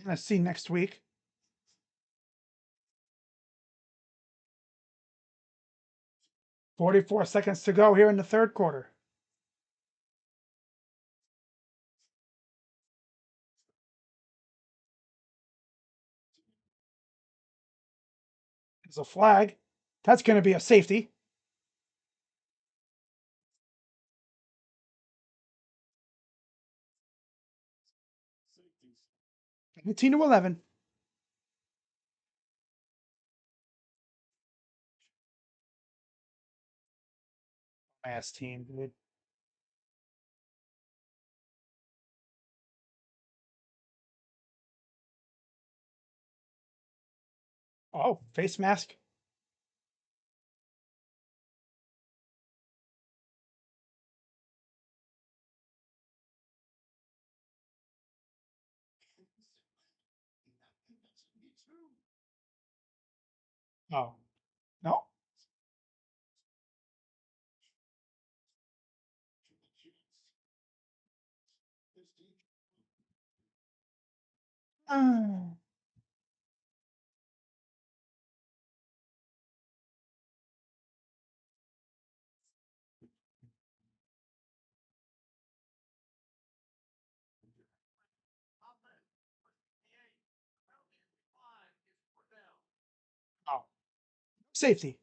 Gonna see next week. 44 seconds to go here in the third quarter. There's a flag. That's going to be a safety. 18-11. Ass team, dude. Oh, face mask. Oh, no. Oh, safety.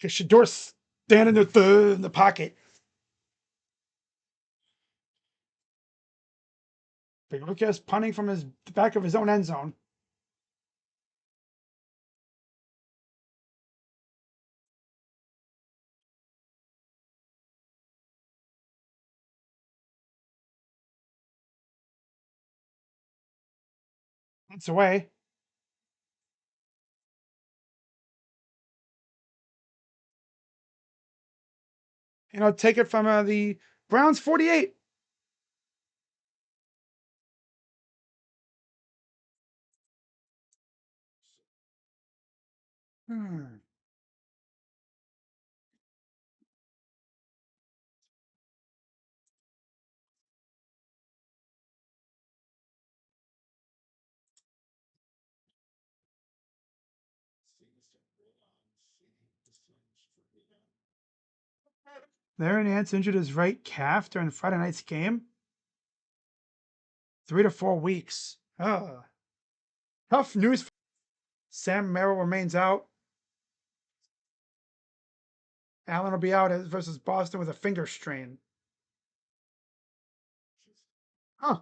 Shedeur standing in the pocket. Big Lucas punting from the back of his own end zone. It's away. Take it from the Browns 48. Hmm. Larry Nance injured his right calf during Friday night's game. 3 to 4 weeks. Tough news. Sam Merrill remains out. Allen will be out versus Boston with a finger strain. Huh.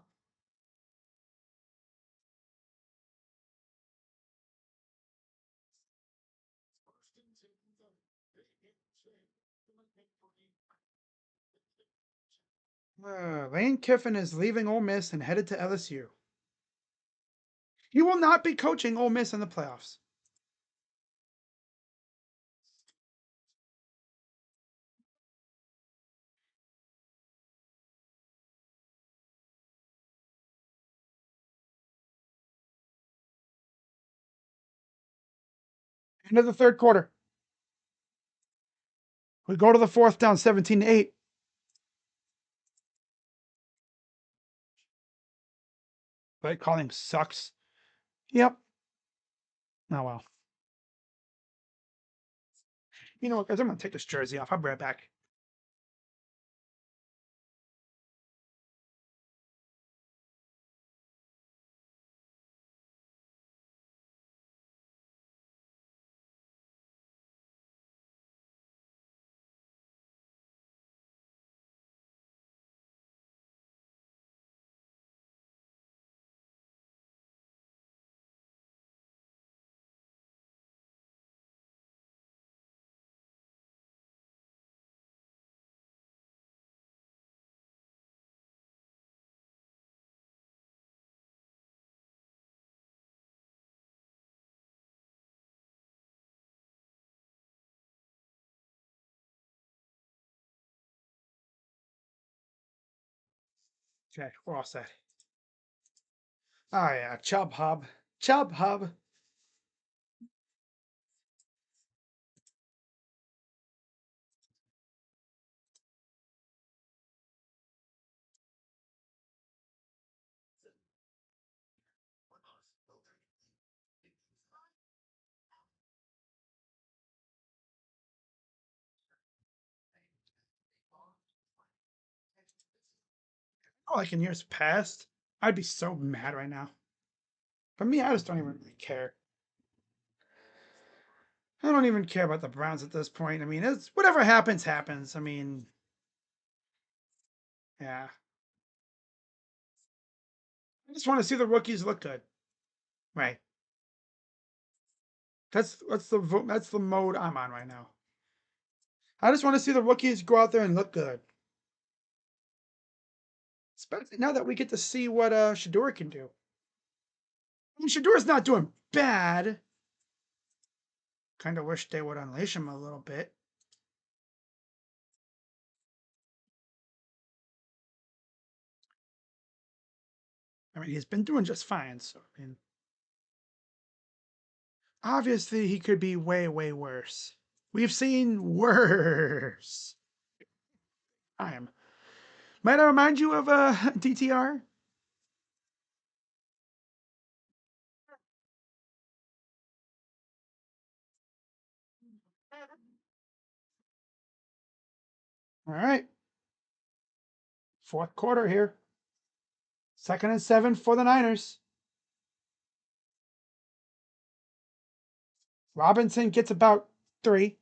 Lane Kiffin is leaving Ole Miss and headed to LSU. He will not be coaching Ole Miss in the playoffs. End of the third quarter. We go to the fourth down, 17-8. Play calling sucks. Yep. Oh well. You know what, guys? I'm gonna take this jersey off. I'll be right back. Okay, we're all set. Oh yeah, Chub Hub. Chub Hub. Oh, like in years past, I'd be so mad right now. For me, I just don't even really care. I don't even care about the Browns at this point. I mean, it's whatever happens, happens. I mean, yeah. I just want to see the rookies look good. Right. That's the mode I'm on right now. I just want to see the rookies go out there and look good. Especially now that we get to see what Shedeur can do. I mean, Shedeur's not doing bad. Kind of wish they would unleash him a little bit. I mean, he's been doing just fine. So, I mean, obviously, he could be way, way worse. We've seen worse. I'm. Might I remind you of DTR? All right. Fourth quarter here. 2nd and 7 for the Niners. Robinson gets about 3.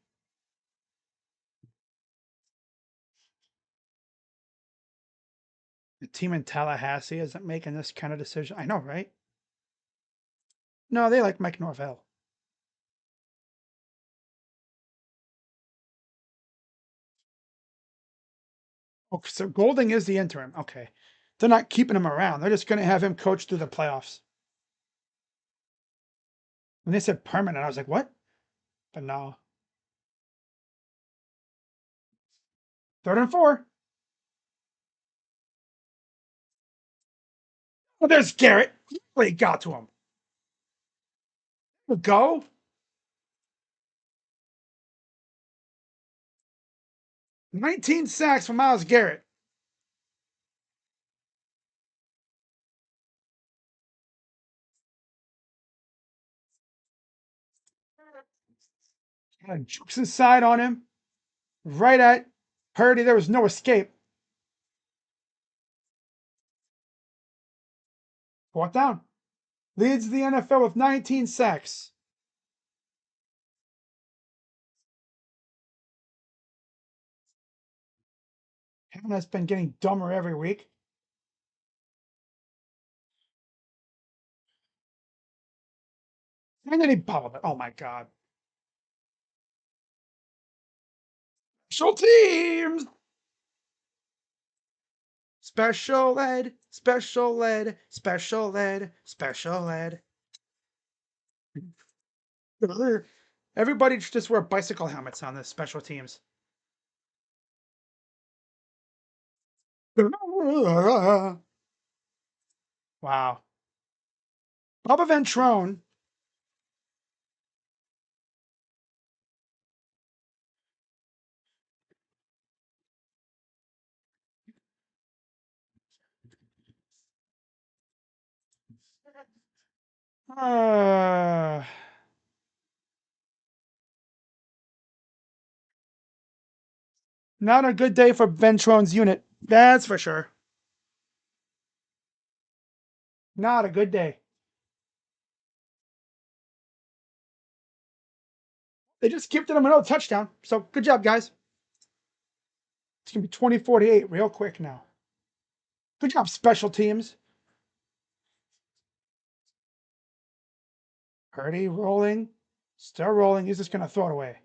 The team in Tallahassee isn't making this kind of decision. I know, right? No, they like Mike Norvell. Oh, so Golding is the interim. Okay. They're not keeping him around. They're just going to have him coach through the playoffs. When they said permanent, I was like, what? But no. 3rd and 4. Well, there's Garrett. He got to him. We'll go. 19 sacks for Myles Garrett. Jukes inside on him. Right at Purdy. There was no escape. 4th down. Leads the NFL with 19 sacks. Hannah's been getting dumber every week. And then he bobbled it. Oh my God. Special teams. Special ed. Special ed. Special ed. Special ed. Everybody should just wear bicycle helmets on the special teams. Wow. Bubba Ventrone. Uh, Not a good day for Ventrone's unit. That's for sure. Not a good day. They just gifted him another touchdown. So good job, guys. It's gonna be 24-8 real quick now. Good job, special teams. Purdy rolling. Still rolling. He's just gonna throw it away.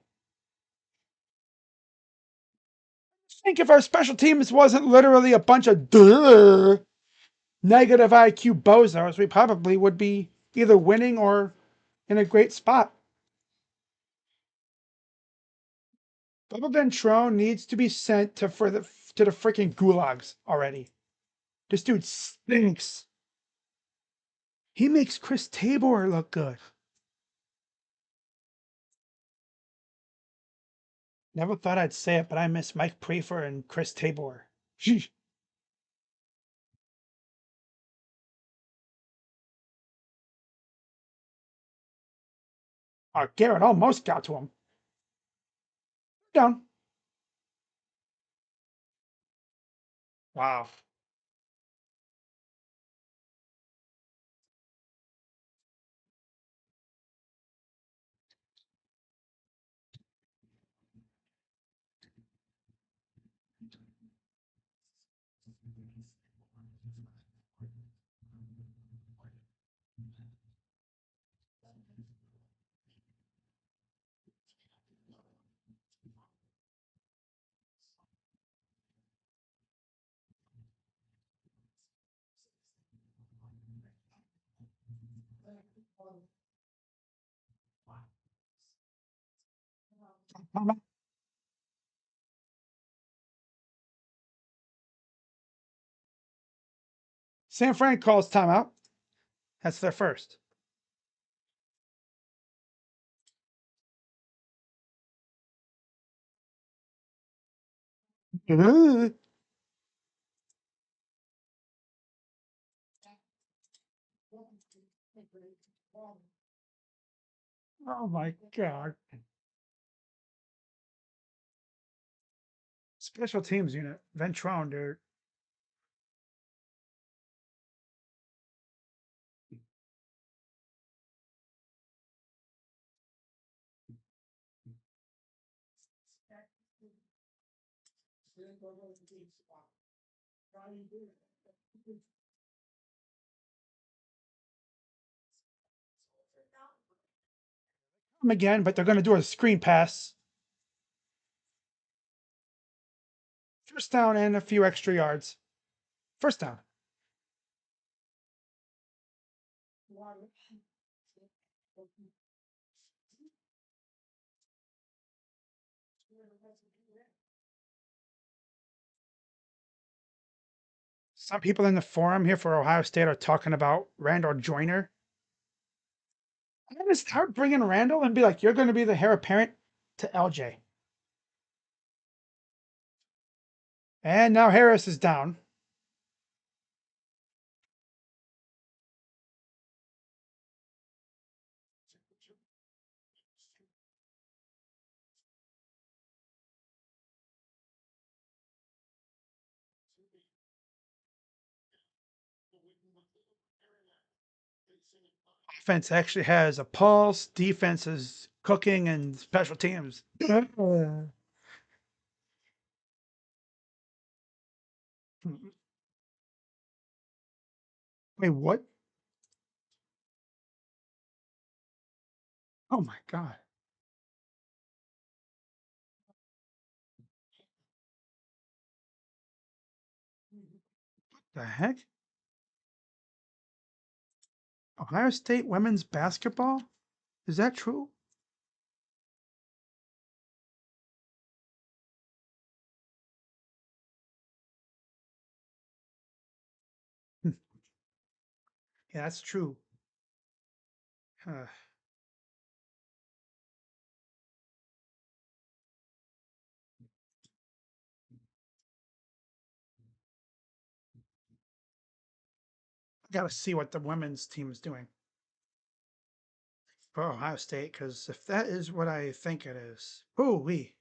I think if our special teams wasn't literally a bunch of negative IQ bozos, we probably would be either winning or in a great spot. Bubba Ventrone needs to be sent to the freaking gulags already. This dude stinks. He makes Chris Tabor look good. Never thought I'd say it, but I miss Mike Prefer and Chris Tabor. Sheesh. Garrett almost got to him. Down. Wow. San Fran calls timeout. That's their first. Oh my god. Special teams unit. Ventrone, dude. Come again, but they're going to do a screen pass. First down and a few extra yards. First down. Some people in the forum here for Ohio State are talking about Randall Joyner. I'm going to start bringing Randall and be like, you're going to be the heir apparent to LJ. And now Harris is down. Offense actually has a pulse. Defense is cooking and special teams. Wait, what? Oh my God. The heck? Ohio State women's basketball? Is that true? Hmm. Yeah, that's true. Got to see what the women's team is doing for Ohio State, because if that is what I think it is, ooh wee,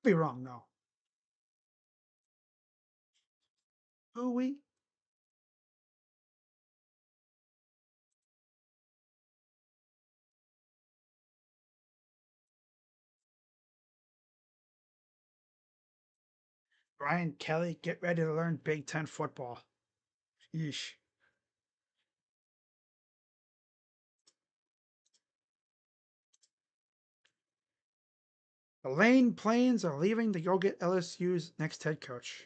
be wrong though. Ooh wee. Brian Kelly, get ready to learn Big Ten football. Yeesh. The Lane Plains are leaving to go get LSU's next head coach.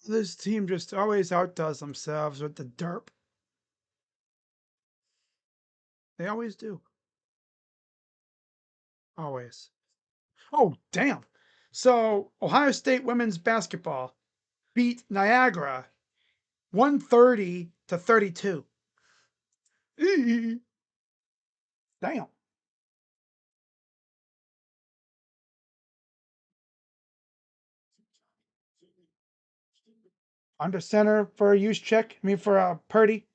This team just always outdoes themselves with the derp. They always do. Always. Oh, damn. So, Ohio State women's basketball beat Niagara 130 to 32. Damn. Under center for a use check. I mean, for Purdy.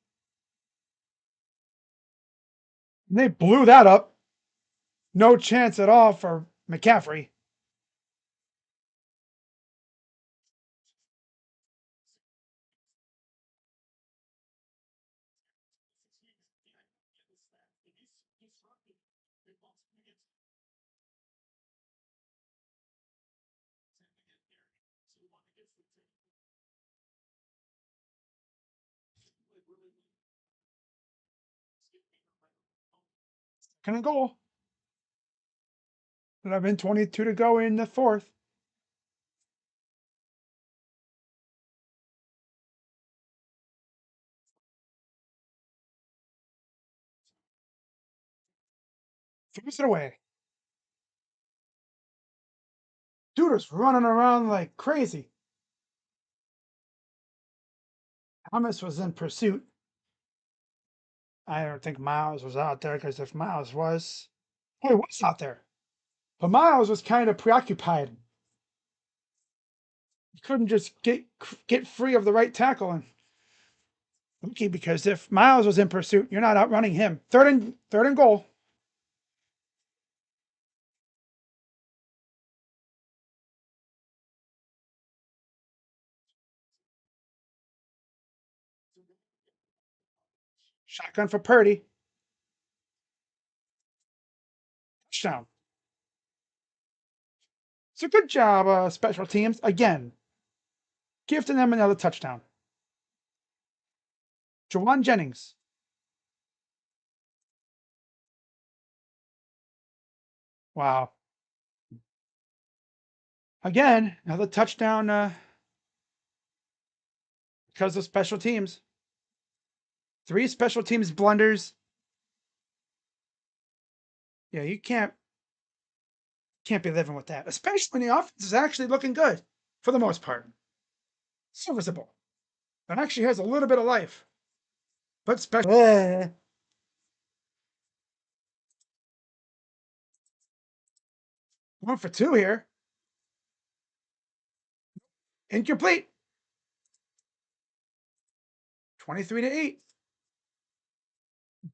And they blew that up. No chance at all for McCaffrey. Gonna goal. 11:22 to go in the fourth. Throws it away. Dude was running around like crazy. Thomas was in pursuit. I don't think Miles was out there, because if Miles was, he was out there. But Miles was kind of preoccupied. He couldn't just get free of the right tackle. And lucky, because if Miles was in pursuit, you're not outrunning him. Third and goal. Shotgun for Purdy. Touchdown. So good job, special teams. Again, gifting them another touchdown. Jawan Jennings. Wow. Again, another touchdown because of special teams. 3 special teams blunders. Yeah, you can't be living with that, especially when the offense is actually looking good for the most part. Serviceable. It actually has a little bit of life. But special. 1 for 2 here. Incomplete. 23-8.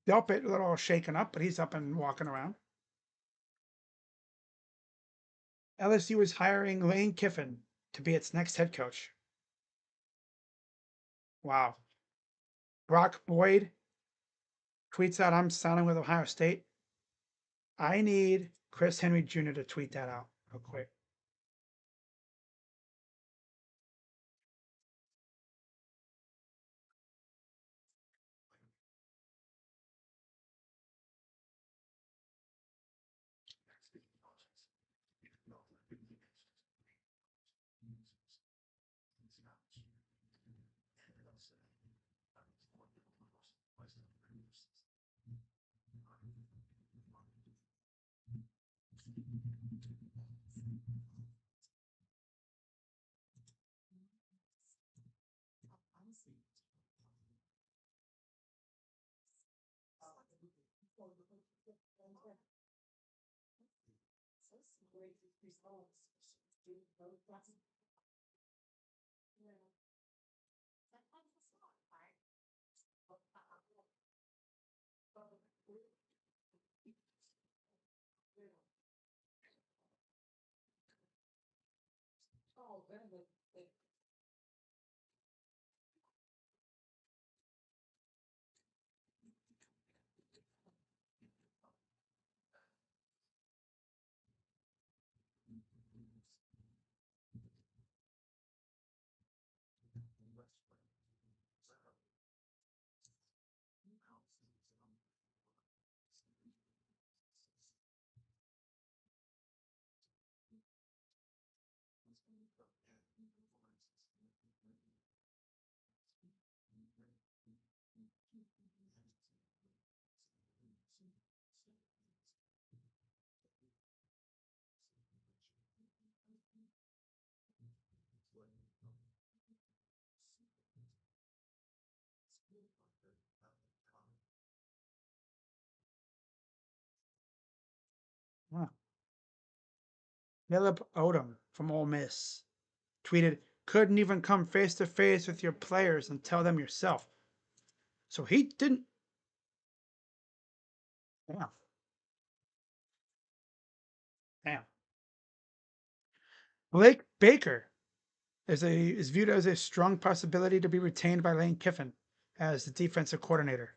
Delpit a little shaken up, but he's up and walking around. LSU is hiring Lane Kiffin to be its next head coach. Wow. Brock Boyd tweets out, I'm signing with Ohio State. I need Chris Henry Jr. to tweet that out real quick. Huh. Caleb Odom from Ole Miss tweeted, "Couldn't even come face to face with your players and tell them yourself." So he didn't. Damn. Damn. Blake Baker is viewed as a strong possibility to be retained by Lane Kiffin as the defensive coordinator.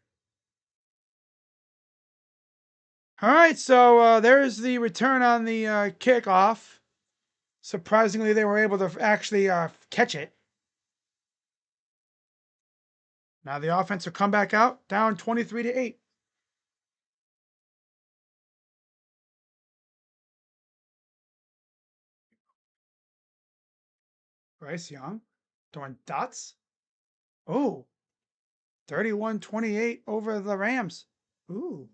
All right, so there's the return on the kickoff. Surprisingly, they were able to actually catch it. Now the offense will come back out, down 23-8. Bryce Young throwing dots. Oh, 31-28 over the Rams. Ooh.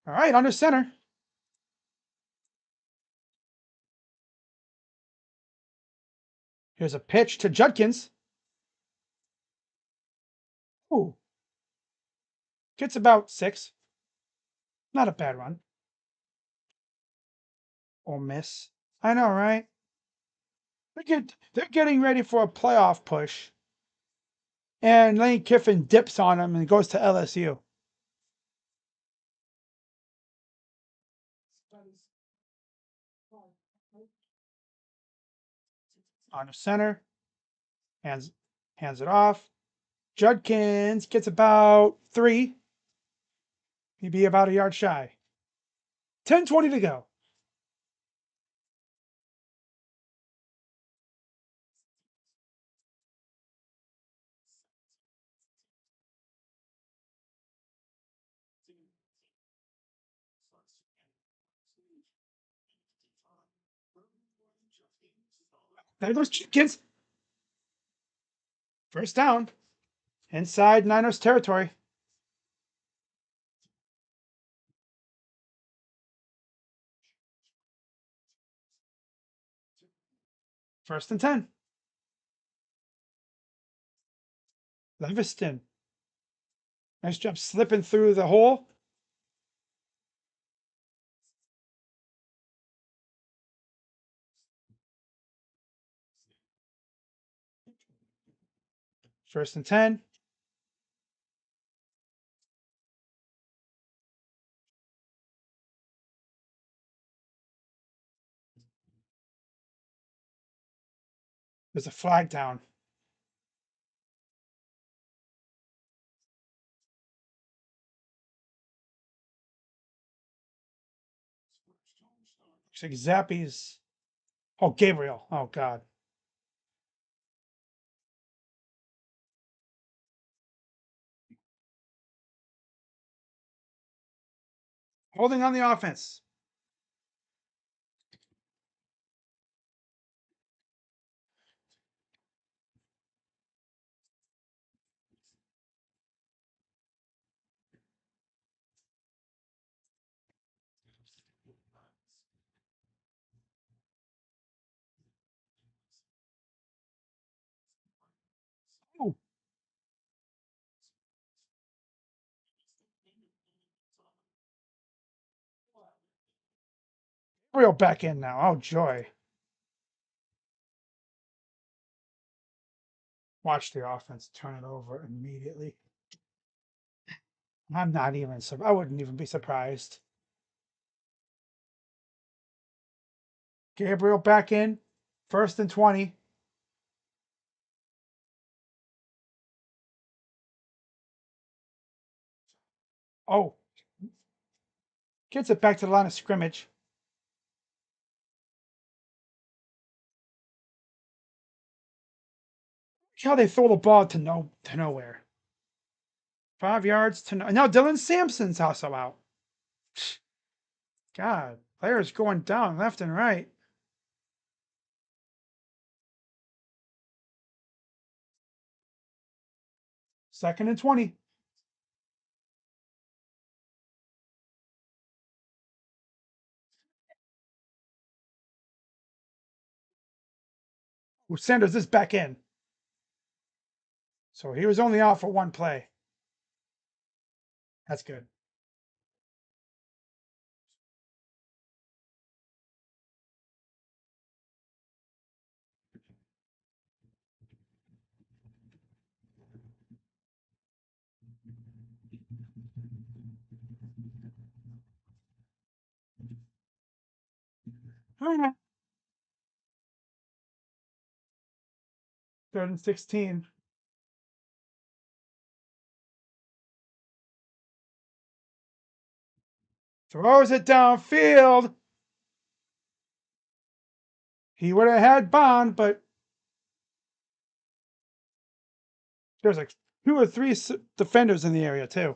All right, under center. Here's a pitch to Judkins. Ooh. Gets about 6. Not a bad run. Or miss. I know, right? They're getting ready for a playoff push. And Lane Kiffin dips on him and goes to LSU. On the center. Hands it off. Judkins gets about 3. He'd be about a yard shy. 10:20 to go. There goes Judkins. First down. Inside Niners territory. First and 10. Leviston. Nice job slipping through the hole. First and 10. There's a flag down. Looks like Zappy's. Oh, Gabriel. Oh, God. Holding on the offense. Oh, real back in now. Oh, joy. Watch the offense turn it over immediately. I'm not even, I wouldn't even be surprised. Gabriel back in. 1st and 20. Oh, gets it back to the line of scrimmage. How they throw the ball to nowhere. 5 yards to no. Now Dylan Sampson's also out. God, players going down left and right. 2nd and 20. Ooh, Sanders is back in. So he was only out for one play. That's good. All right. 3rd and 16. Throws it downfield. He would have had Bond, but there's like 2 or 3 defenders in the area too.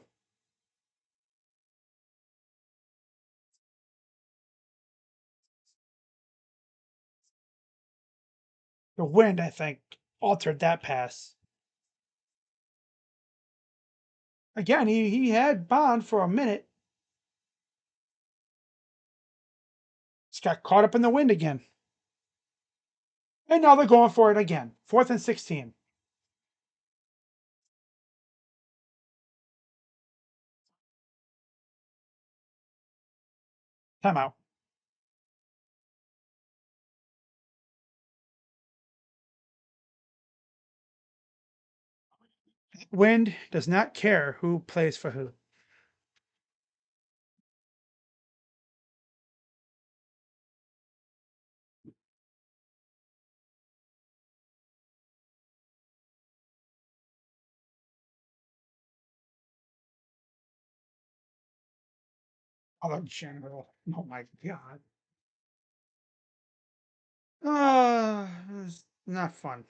The wind, I think, altered that pass. Again, he had Bond for a minute. Just got caught up in the wind again. And now they're going for it again. 4th and 16. Timeout. Wind does not care who plays for who. Other general. Oh my god. It's not fun.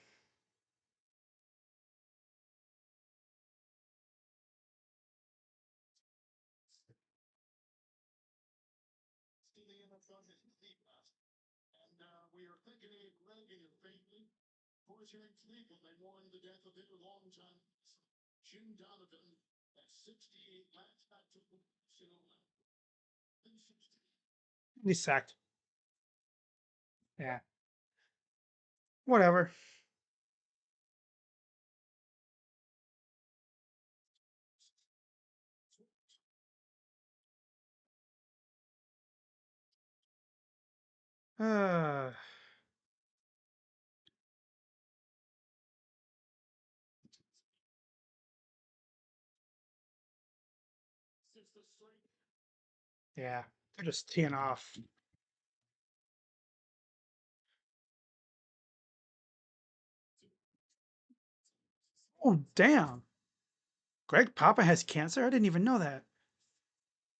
He's sacked. Yeah. Whatever. Uh, yeah. They're just teeing off. Oh, damn. Greg Papa has cancer? I didn't even know that.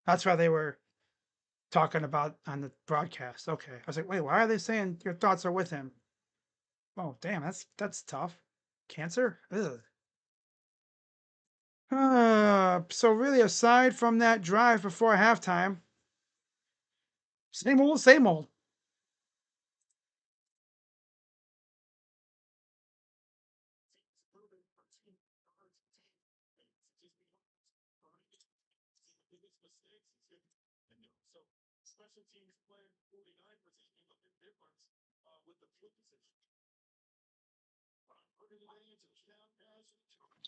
That's why they were talking about on the broadcast. Okay. I was like, wait, why are they saying your thoughts are with him? Oh, damn, that's tough. Cancer? Ugh. So really, aside from that drive before halftime, same old, same old.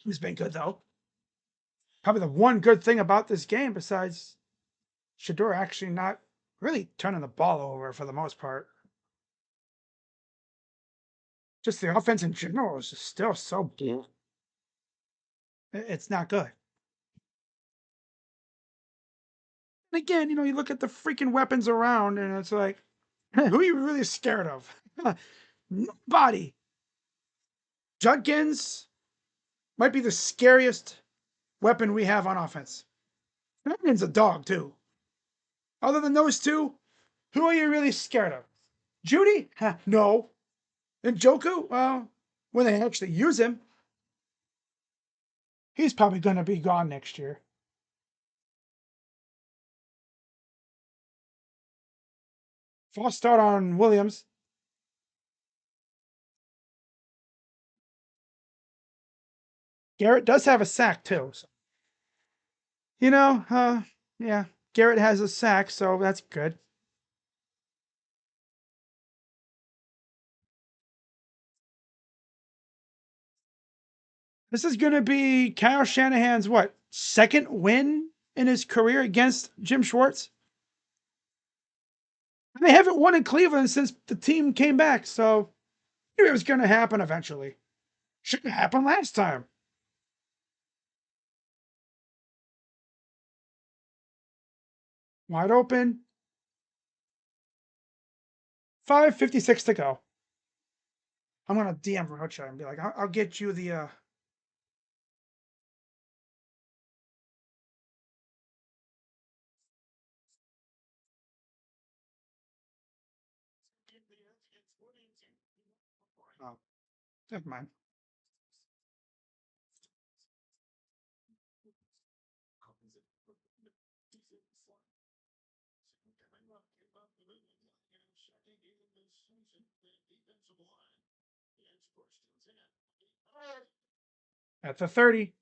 He's been good though. Probably the one good thing about this game, besides Shedeur actually not really turning the ball over for the most part. Just the offense in general is just still so. It's not good. And again, you look at the freaking weapons around, and it's like, who are you really scared of? Nobody. Judkins might be the scariest weapon we have on offense. Judkins a dog too. Other than those two, who are you really scared of? Judy? No. And Joku? Well, when they actually use him, he's probably going to be gone next year. False start on Williams. Garrett does have a sack too. So. Yeah, Garrett has a sack, so that's good. This is going to be Kyle Shanahan's what, second win in his career against Jim Schwartz? They haven't won in Cleveland since the team came back, so it was going to happen eventually. Shouldn't have happened last time. Wide open. 5:56 to go. I'm gonna DM Rocha and be like, I'll get you the. Oh, never mind. At the 30,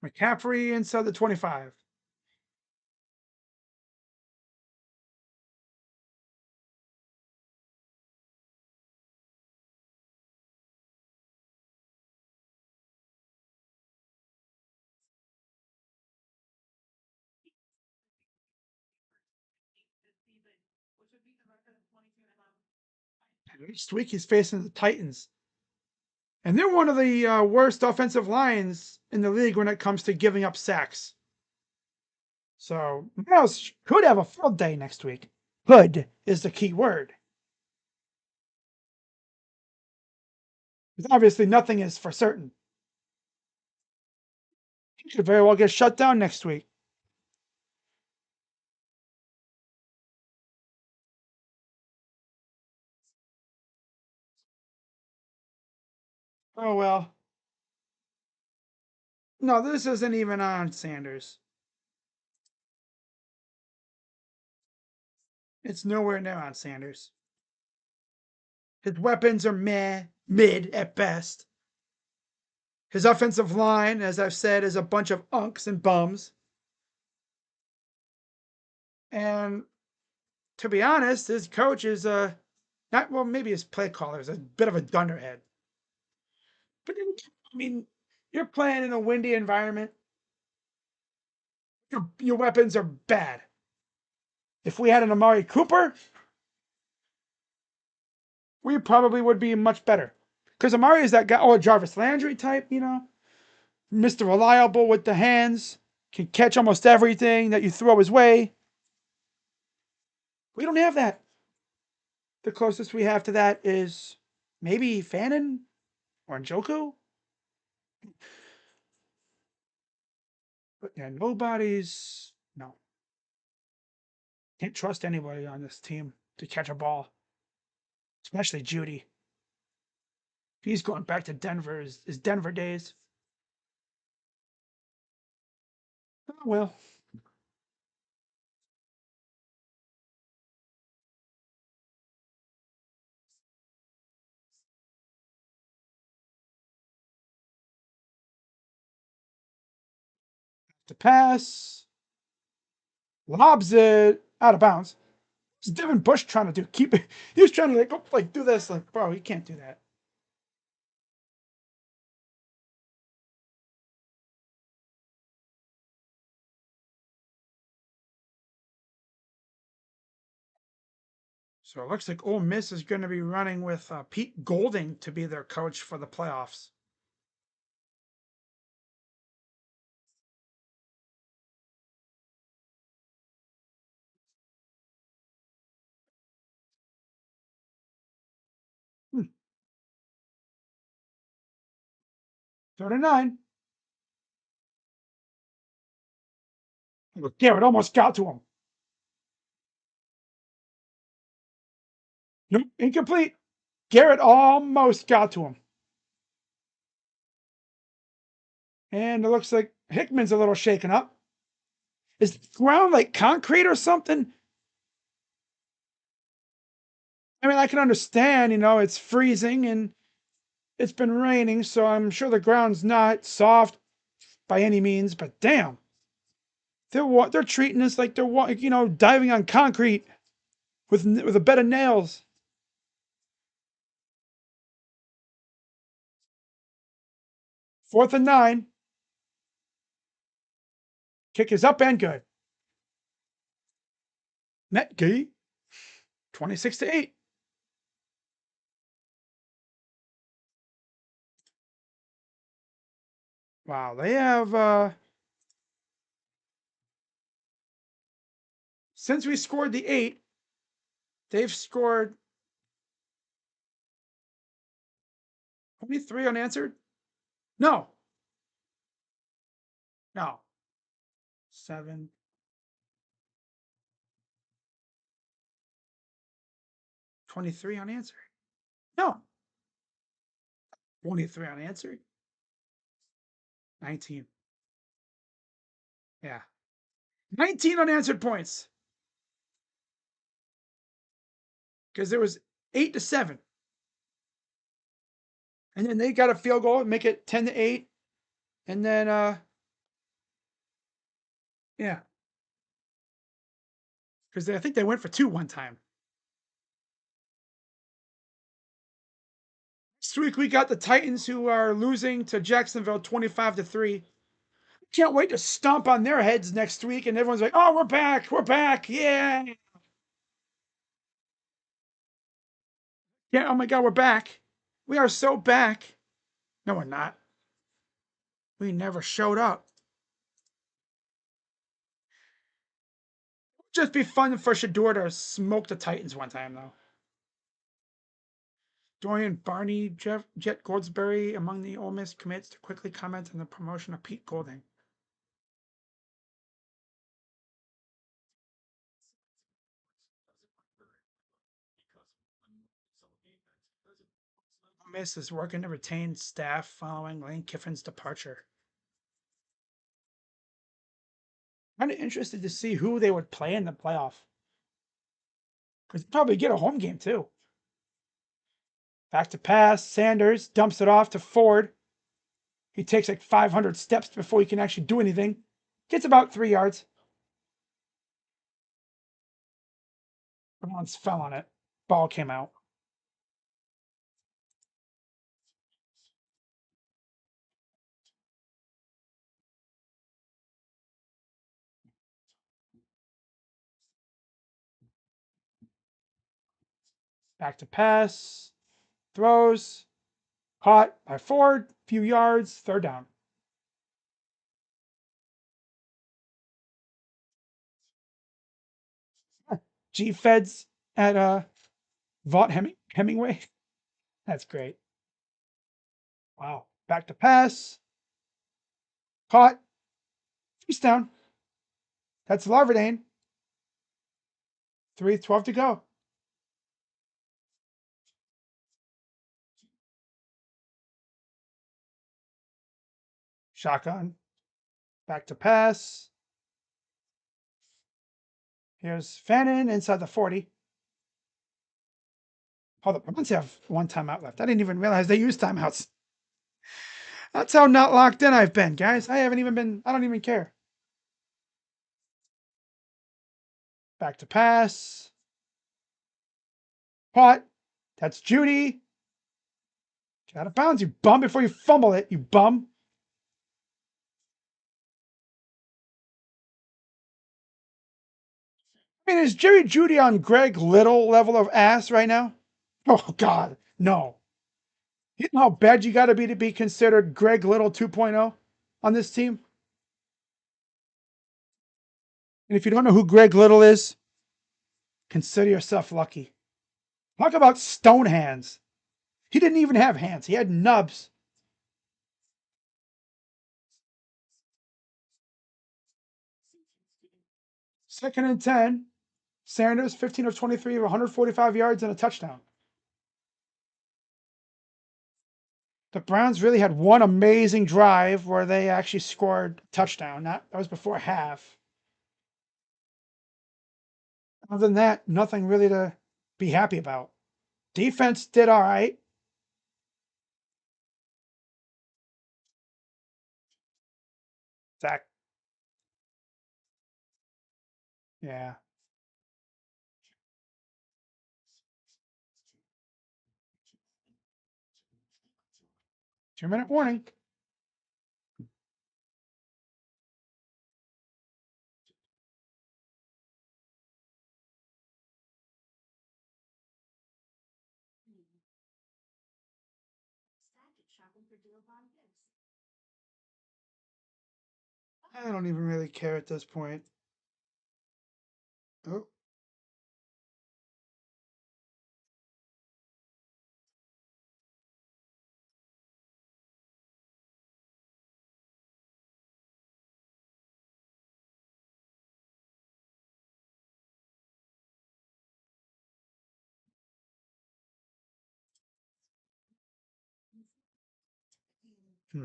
McCaffrey inside the 25. Next week he's facing the Titans, and they're one of the worst offensive lines in the league when it comes to giving up sacks. So Miles could have a field day next week. Could is the key word. Because obviously nothing is for certain. He could very well get shut down next week. Oh well. No, this isn't even on Sanders. It's nowhere near on Sanders. His weapons are mid at best. His offensive line, as I've said, is a bunch of unks and bums. And to be honest, his coach is not well. Maybe his play caller is a bit of a dunderhead. But I mean, you're playing in a windy environment. Your weapons are bad. If we had an Amari Cooper, we probably would be much better. Because Amari is that guy, Jarvis Landry type, Mr. Reliable with the hands, can catch almost everything that you throw his way. We don't have that. The closest we have to that is maybe Fannin or Njoku. But yeah, no. Can't trust anybody on this team to catch a ball, especially Judy. He's going back to Denver, his Denver days. Oh, well, the pass, lobs it out of bounds. What's Devin Bush trying to do? Keep it. He was trying to do this. Like, bro, you can't do that. So it looks like Ole Miss is going to be running with Pete Golding to be their coach for the playoffs. Hmm. 39. Look, Garrett almost got to him. Nope, incomplete. Garrett almost got to him. And it looks like Hickman's a little shaken up. Is the ground like concrete or something? I mean, I can understand, it's freezing and it's been raining, so I'm sure the ground's not soft by any means, but damn. They're treating us like they're diving on concrete with a bed of nails. 4th and 9. Kick is up and good. Net gay. 26-8. Wow, they have since we scored the 8, they've scored only 3 unanswered. No, no, 7, 23 unanswered. No, 23 unanswered. 19. Yeah, 19 unanswered points because there was 8-7, and then they got a field goal and make it 10-8, and then yeah, because I think they went for 2 one time. This week we got the Titans, who are losing to Jacksonville 25-3. Can't wait to stomp on their heads next week, and everyone's like, "Oh, we're back, yeah, yeah, oh my God, we're back. We are so back." No, we're not. We never showed up. Just be fun for Shedeur to smoke the Titans one time, though. Dorian Barney, Jet Goldsberry among the Ole Miss commits to quickly comment on the promotion of Pete Golding. Ole Miss is working to retain staff following Lane Kiffin's departure. Kind of interested to see who they would play in the playoff. Because probably get a home game too. Back to pass. Sanders dumps it off to Ford. He takes like 500 steps before he can actually do anything. Gets about 3 yards. Once fell on it. Ball came out. Back to pass. Throws. Caught by Ford. Few yards. 3rd down. G Feds at Vaught Hemingway. That's great. Wow. Back to pass. Caught. First down. That's Larvardane. 3:12 to go. Shotgun. Back to pass. Here's Fannin inside the 40. Oh, the Browns have 1 timeout left. I didn't even realize they use timeouts. That's how not locked in I've been, guys. I don't even care. Back to pass. Caught. That's Judy. Get out of bounds, you bum, before you fumble it, you bum. I mean, is Jerry Judy on Greg Little level of ass right now? Oh God, no. You know how bad you got to be considered Greg Little 2.0 on this team? And if you don't know who Greg Little is, consider yourself lucky. Talk about stone hands. He didn't even have hands. He had nubs. Second and 10. Sanders, 15 of 23, 145 yards and a touchdown. The Browns really had one amazing drive where they actually scored a touchdown. That was before half. Other than that, nothing really to be happy about. Defense did all right. Zach, yeah. 2-minute warning. I don't even really care at this point. Oh, hmm.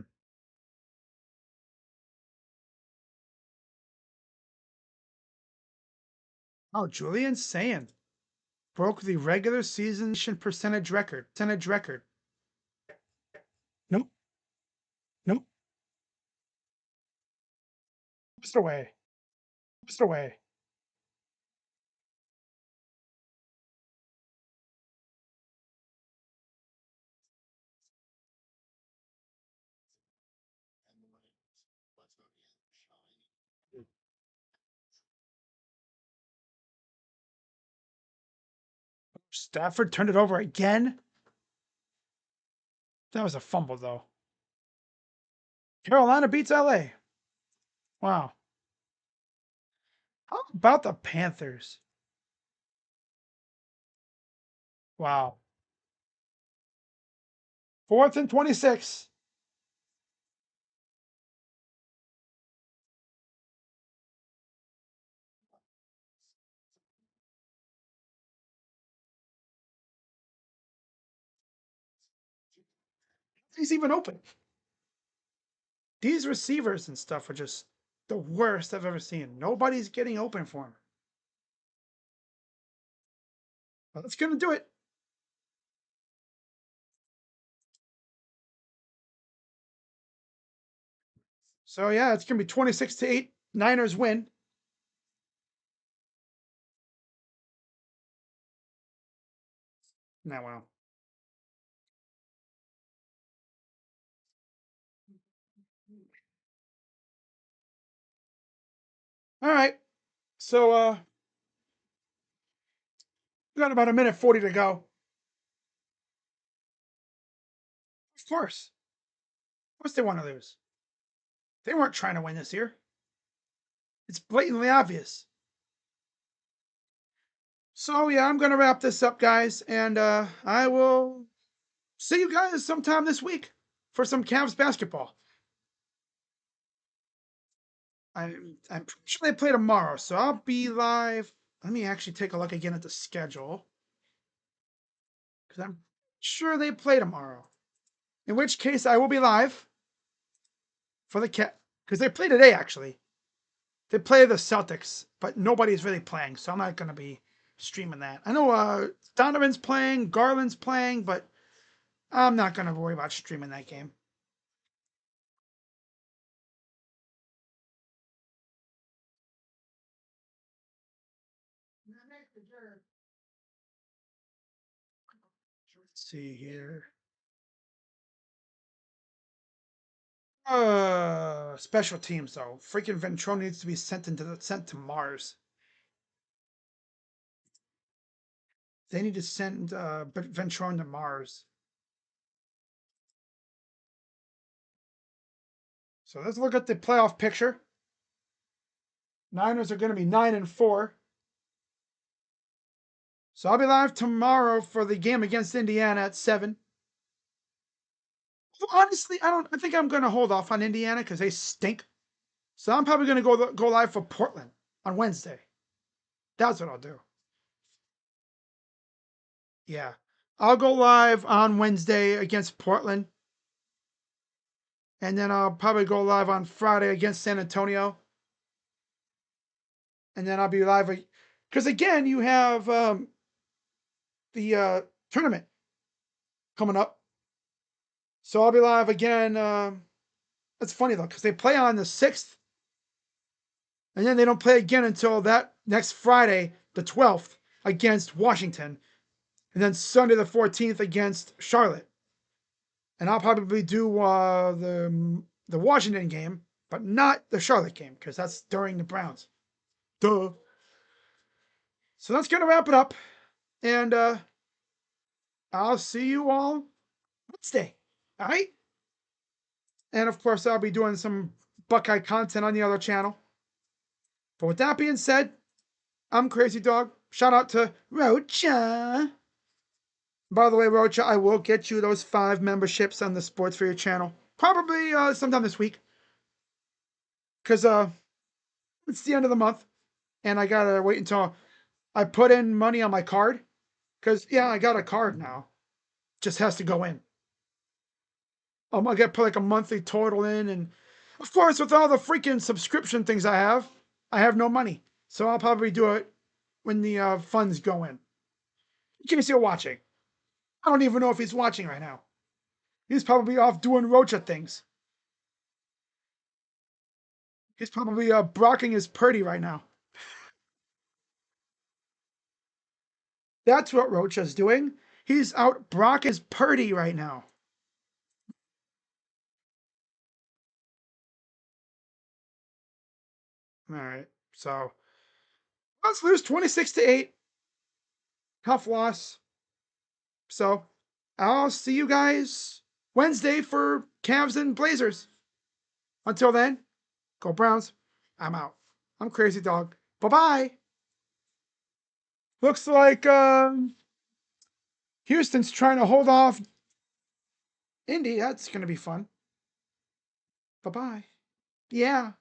Oh, Julian Sand broke the regular season percentage record. Nope, nope. Mr. Away. Mr. Away. Stafford turned it over again. That was a fumble, though. Carolina beats LA. Wow. How about the Panthers? Wow. 4th and 26. He's even open. These receivers and stuff are just the worst I've ever seen. Nobody's getting open for him. Well, that's going to do it. So, yeah, it's going to be 26-8. Niners win. Now, wow. All right. So, we got about a minute 40 to go. Of course. Of course they want to lose. They weren't trying to win this year. It's blatantly obvious. So, yeah, I'm going to wrap this up, guys. And I will see you guys sometime this week for some Cavs basketball. I'm pretty sure they play tomorrow, so I'll be live. Let me actually take a look again at the schedule because I'm sure they play tomorrow. In which case, I will be live for the cat because they play today. Actually, they play the Celtics, but nobody's really playing, so I'm not going to be streaming that. I know Donovan's playing, Garland's playing, but I'm not going to worry about streaming that game. Let's see here. Special teams though. Freaking Ventrone needs to be sent to Mars. They need to send Ventron to Mars. So let's look at the playoff picture. Niners are going to be 9-4. So I'll be live tomorrow for the game against Indiana at 7. Honestly, I think I'm going to hold off on Indiana because they stink. So I'm probably going to go live for Portland on Wednesday. That's what I'll do. Yeah. I'll go live on Wednesday against Portland. And then I'll probably go live on Friday against San Antonio. And then I'll be live. Because again, you have the tournament coming up. So I'll be live again. It's funny though, because they play on the 6th. And then they don't play again until that next Friday, the 12th, against Washington. And then Sunday the 14th against Charlotte. And I'll probably do the Washington game, but not the Charlotte game, because that's during the Browns. Duh. So that's going to wrap it up. And I'll see you all Wednesday. All right? And of course, I'll be doing some Buckeye content on the other channel. But with that being said, I'm Crazy Dog. Shout out to Rocha. By the way, Rocha, I will get you those 5 memberships on the Sports for Your channel. Probably sometime this week. Because it's the end of the month. And I got to wait until I put in money on my card. Because, yeah, I got a card now. Just has to go in. I got to put like a monthly total in. And, of course, with all the freaking subscription things I have no money. So I'll probably do it when the funds go in case you're watching. I don't even know if he's watching right now. He's probably off doing Rocha things. He's probably brocking his Purdy right now. That's what Rocha's doing. He's out Brock his Purdy right now. All right. So let's lose 26-8. Tough loss. So I'll see you guys Wednesday for Cavs and Blazers. Until then, go Browns. I'm out. I'm Crazy Dog. Bye-bye. Looks like Houston's trying to hold off Indy. That's going to be fun. Bye-bye. Yeah.